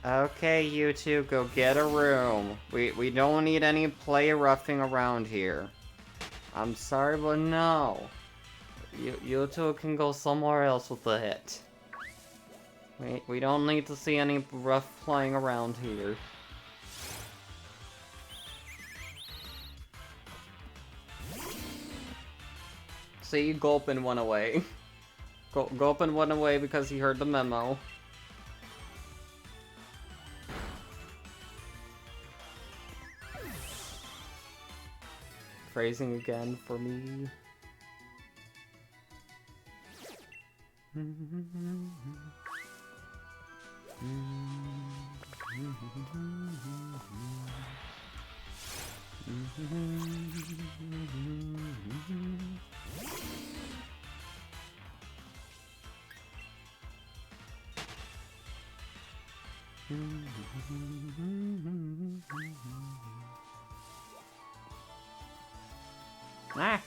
Okay, you two, go get a room. We don't need any play roughing around here. I'm sorry, but no. You two can go somewhere else with the hit. We don't need to see any rough playing around here. See, Gulpin went away. Gulpin went away because he heard the memo. Phrasing again for me. Ah!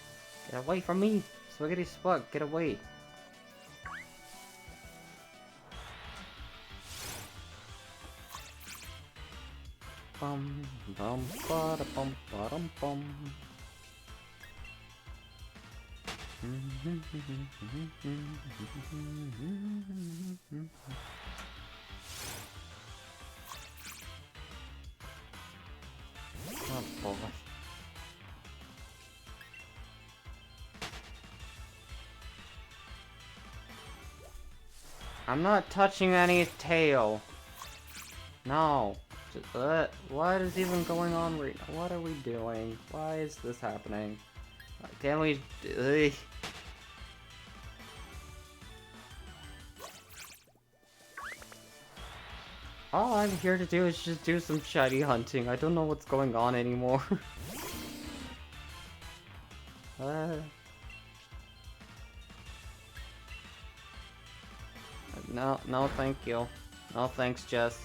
Get away from me! Swiggity Spug, get away! Bum bum ba da bum ba dum bum. Oh boy. I'm not touching any tail. No. What is even going on right now? What are we doing? Why is this happening? Can we... All I'm here to do is just do some shiny hunting. I don't know what's going on anymore. No, thank you. No, thanks, Jess.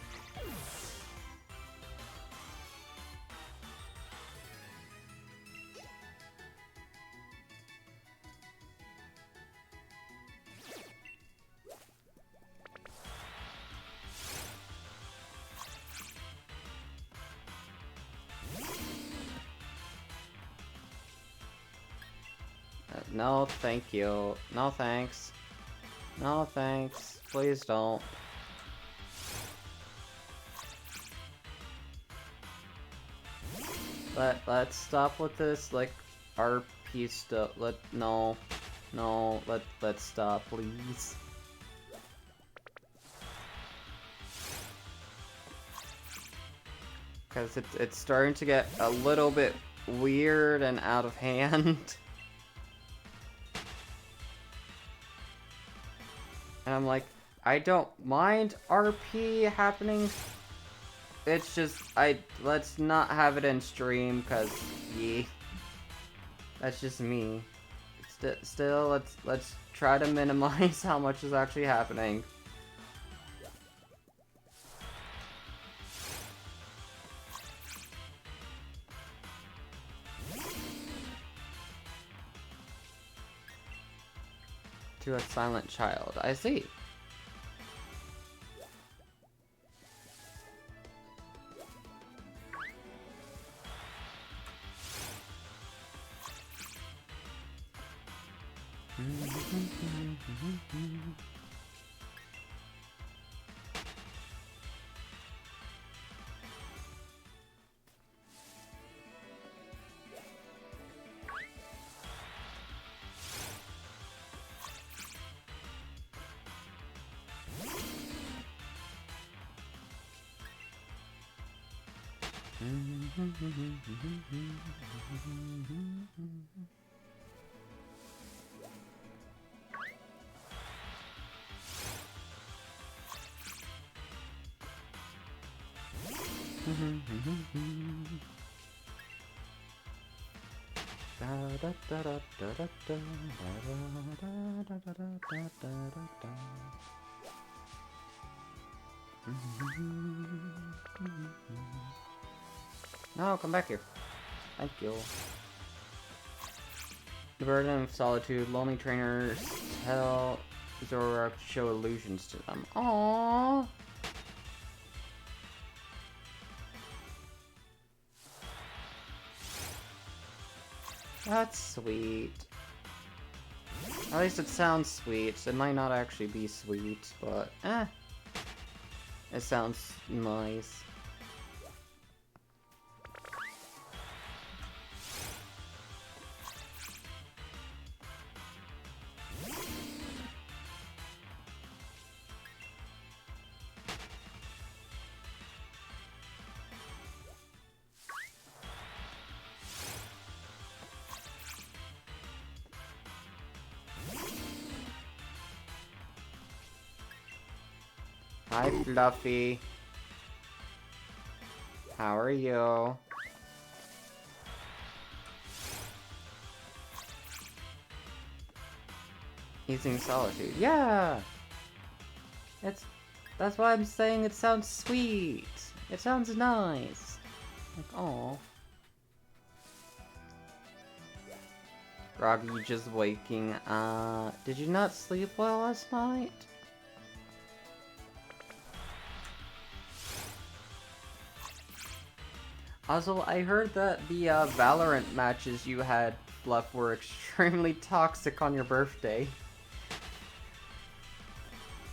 No, thank you. No, thanks. No, thanks. Please don't. Let's stop with this, like, RP stuff. No. No, let's stop, please. Because it's starting to get a little bit weird and out of hand. And I'm like, I don't mind RP happening. It's just, let's not have it in stream, because, yeah. That's just me. Still, let's try to minimize how much is actually happening. To a silent child. I see. No, come back here. Thank you. The burden of solitude. Lonely trainers tell Zoroark to show illusions to them. Aww. That's sweet. At least it sounds sweet. It might not actually be sweet, but it sounds nice. Hi, Fluffy. How are you? Using solitude. Yeah! That's why I'm saying it sounds sweet. It sounds nice. Like, aw. Groggy just waking. Did you not sleep well last night? Also, I heard that the Valorant matches you had, Fluff, were extremely toxic on your birthday.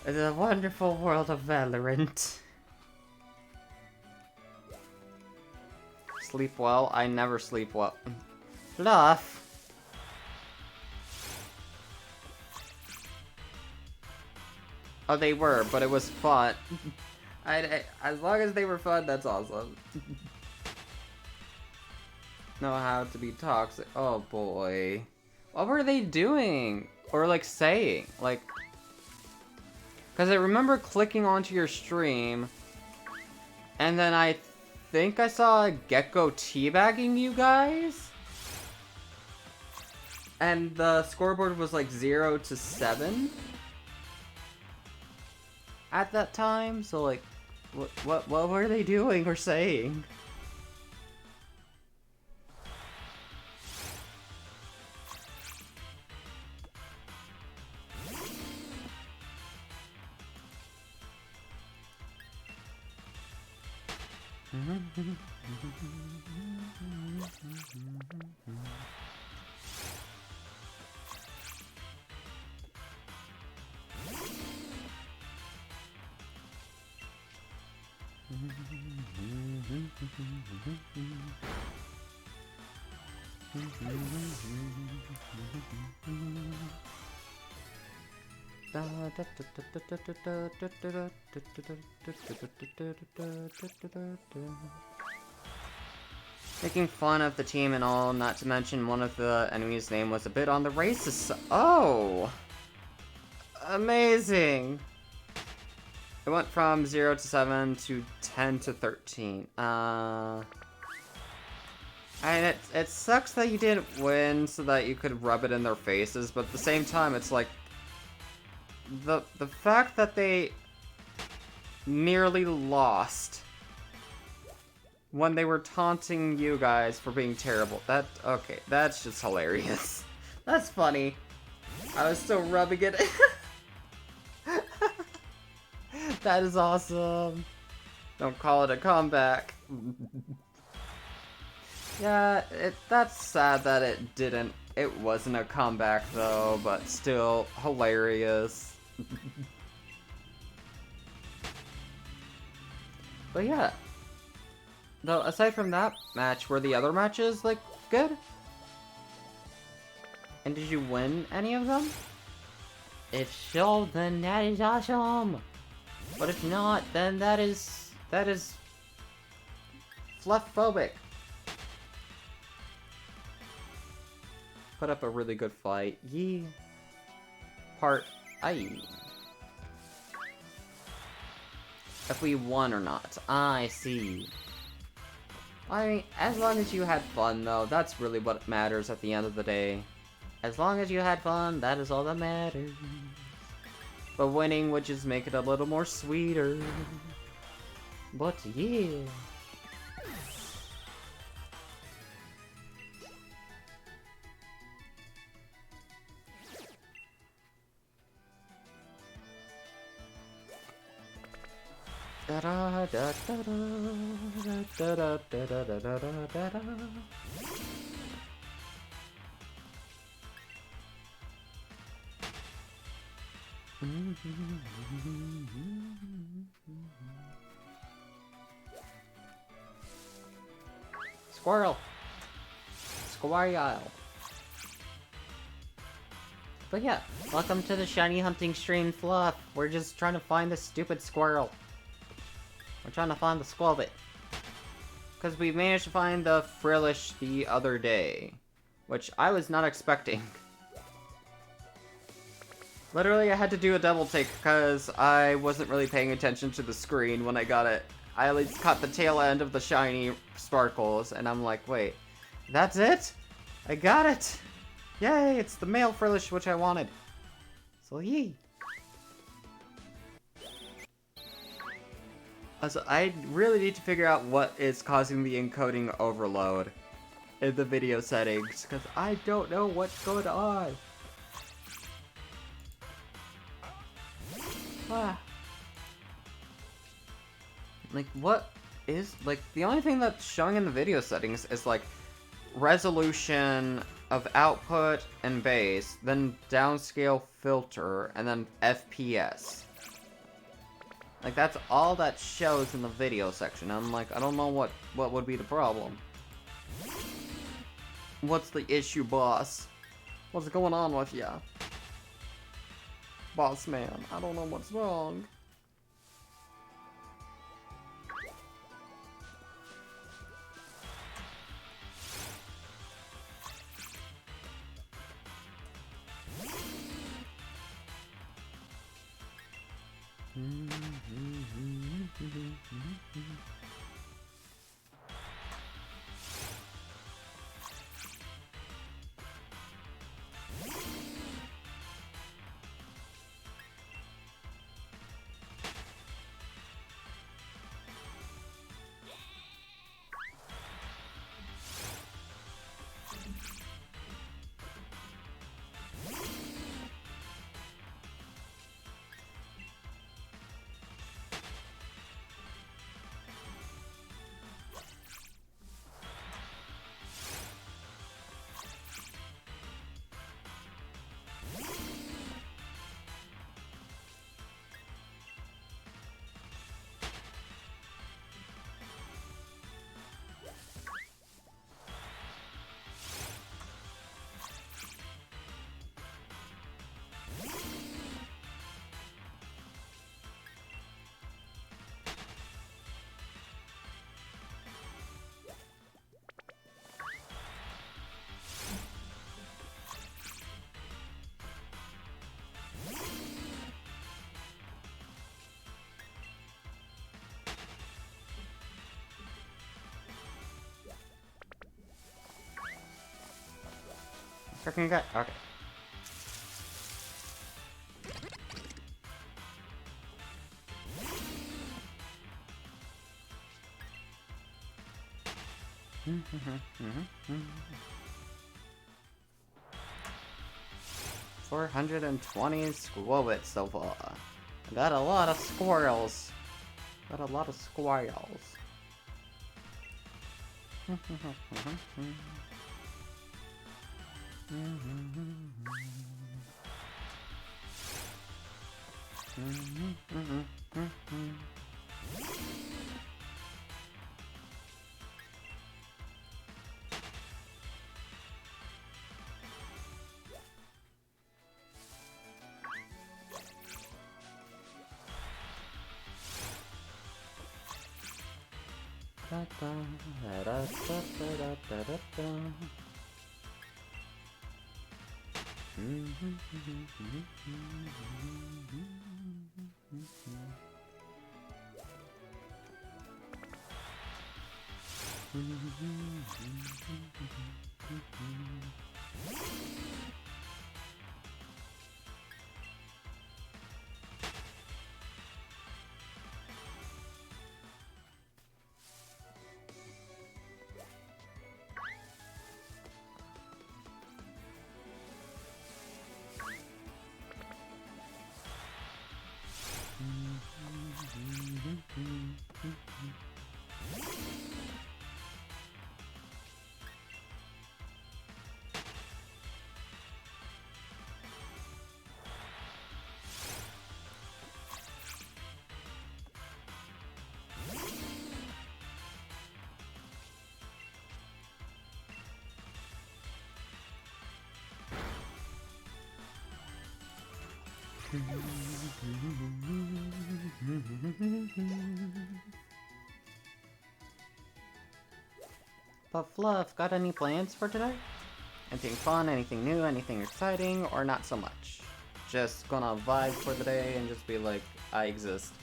The wonderful world of Valorant. Sleep well? I never sleep well. Fluff! Oh, they were, but it was fun. As long as they were fun, that's awesome. Know how to be toxic. Oh boy. What were they doing? Or like saying? Like... Because I remember clicking onto your stream, and then I think I saw Gecko teabagging you guys? And the scoreboard was like 0 to 7 at that time, so like, what were they doing or saying? Making fun of the team and all, not to mention one of the enemies' name was a bit on the racist side. Oh! Amazing! It went from 0 to 7 to 10 to 13. And it sucks that you didn't win so that you could rub it in their faces, but at the same time, it's like... The fact that they nearly lost when they were taunting you guys for being terrible. Okay, that's just hilarious. That's funny. I was still rubbing it in. That is awesome. Don't call it a comeback. Yeah, that's sad that it wasn't a comeback though, but still hilarious. But yeah. Though, aside from that match, were the other matches, like, good? And did you win any of them? If so, then that is awesome! But if not, then that is fluff-phobic. Put up a really good fight. Yee. Part I. If we won or not. I see. I mean, as long as you had fun, though, that's really what matters at the end of the day. As long as you had fun, that is all that matters. But winning would just make it a little more sweeter. But yeah. Da da da da da da da da da da da da. Squirrel. Squirrel. But yeah, welcome to the shiny hunting stream, Fluff. We're just trying to find this stupid squirrel. We're trying to find the Squirrel. Because we managed to find the Frillish the other day. Which I was not expecting. Literally, I had to do a double take because I wasn't really paying attention to the screen when I got it. I at least caught the tail end of the shiny sparkles, and I'm like, wait, that's it? I got it! Yay, it's the male Frillish which I wanted. So yee. Also, I really need to figure out what is causing the encoding overload in the video settings, because I don't know what's going on. Ah. Like, what is, like, the only thing that's showing in the video settings is, like, resolution of output and base, then downscale filter, and then FPS. Like, that's all that shows in the video section. I'm like, I don't know what would be the problem. What's the issue, boss? What's going on with ya? Boss man, I don't know what's wrong. freaking gut. Okay. $420 squobits so far. I got a lot of squirrels. Got a lot of squirrels. But Fluff, got any plans for today? Anything fun, anything new, anything exciting, or not so much? Just gonna vibe for the day and just be like, I exist.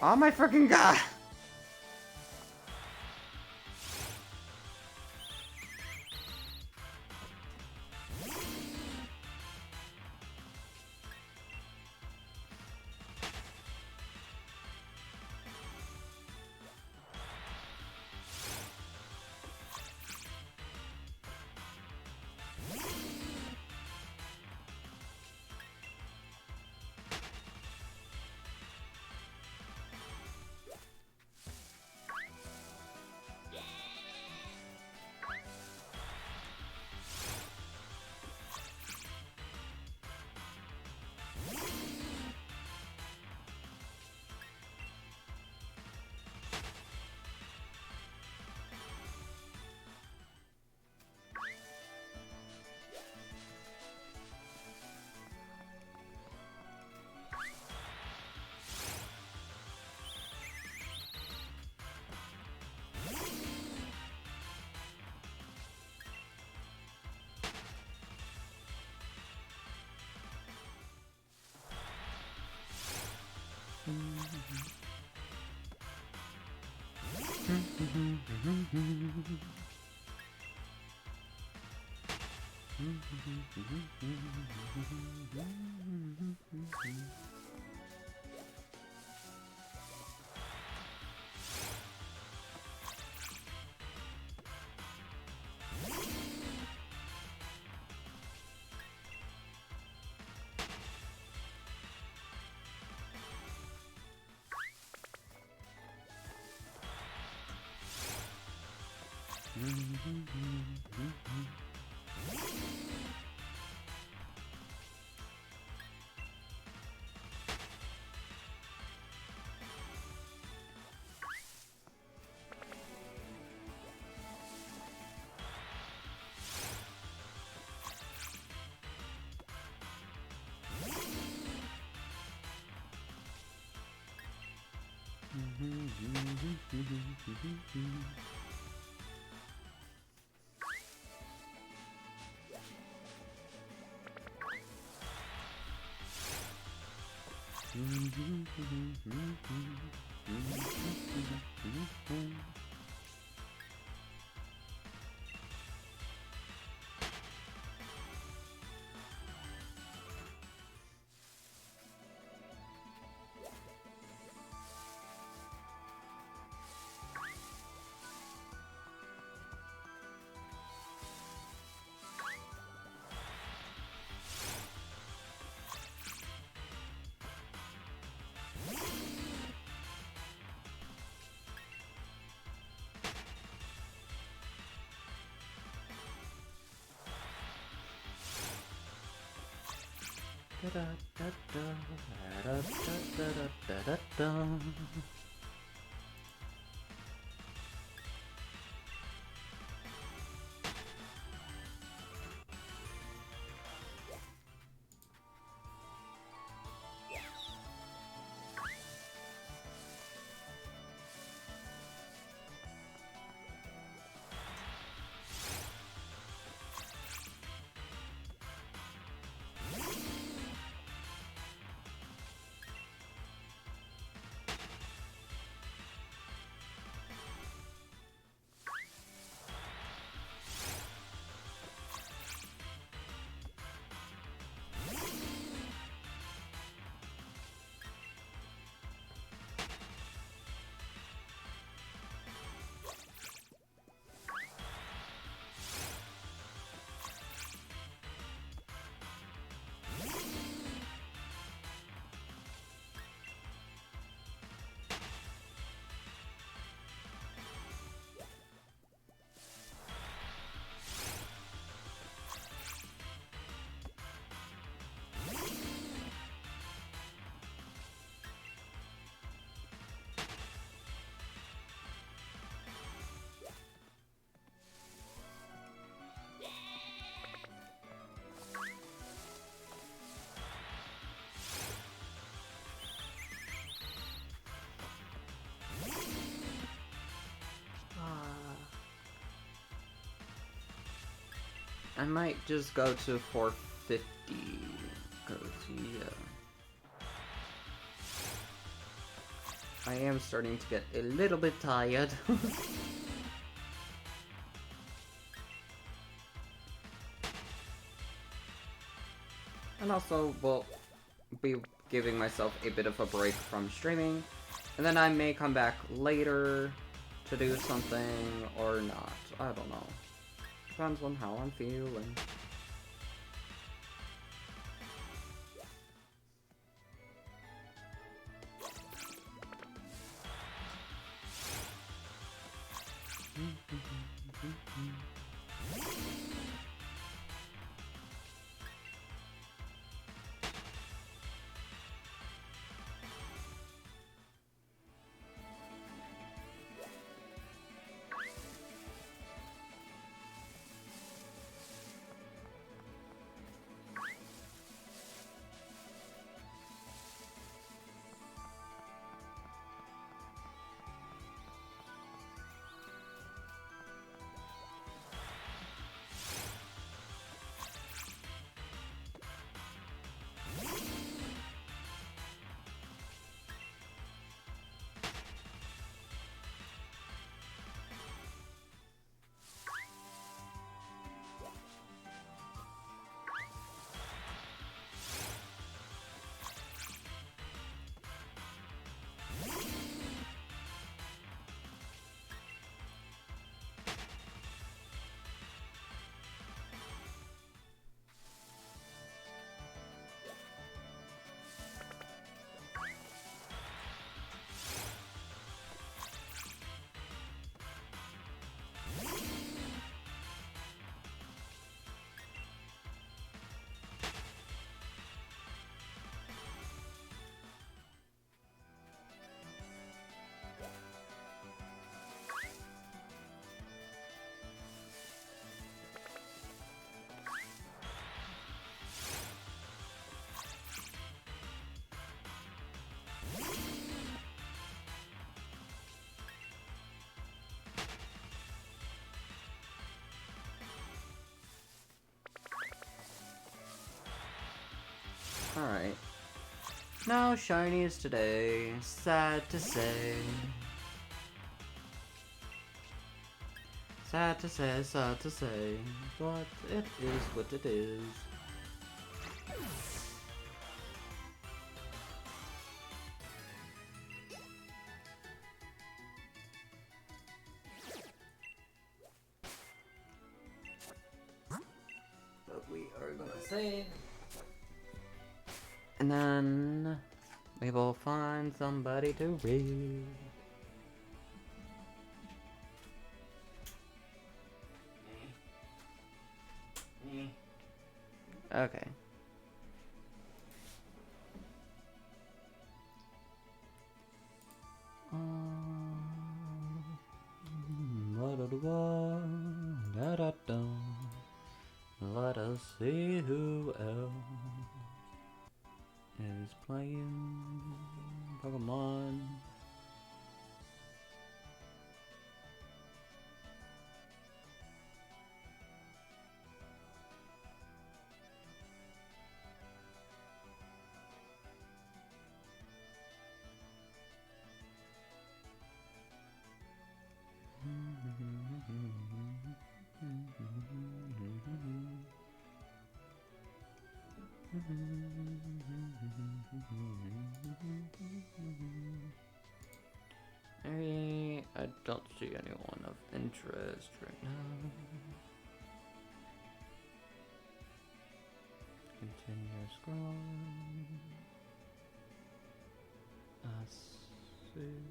Oh my freaking god! I might just go to 450, because, yeah. I am starting to get a little bit tired. And also, will be giving myself a bit of a break from streaming, and then I may come back later to do something or not. I don't know. Depends on how I'm feeling. Alright. No shinies today. Sad to say. Sad to say. But it is what it is. But we are gonna save. And then we will find somebody to raid. Okay. Let us see who else is playing Pokemon. I don't see anyone of interest right now. Continue scrolling. Let's see.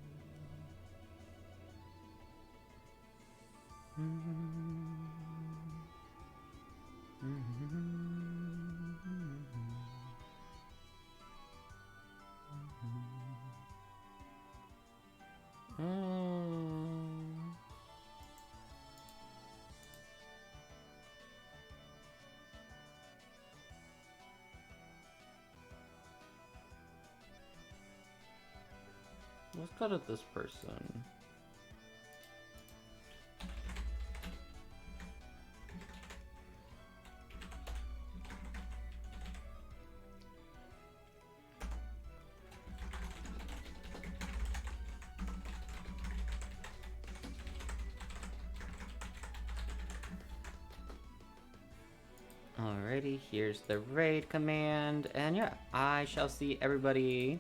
Let's go to this person. Alrighty, here's the raid command, and yeah, I shall see everybody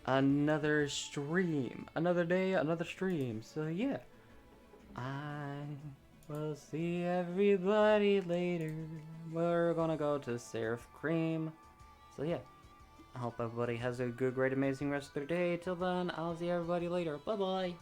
another stream. Another day, another stream. So yeah, I will see everybody later. We're gonna go to Seraph Cream. So yeah, I hope everybody has a good, great, amazing rest of their day. Till then, I'll see everybody later. Bye-bye.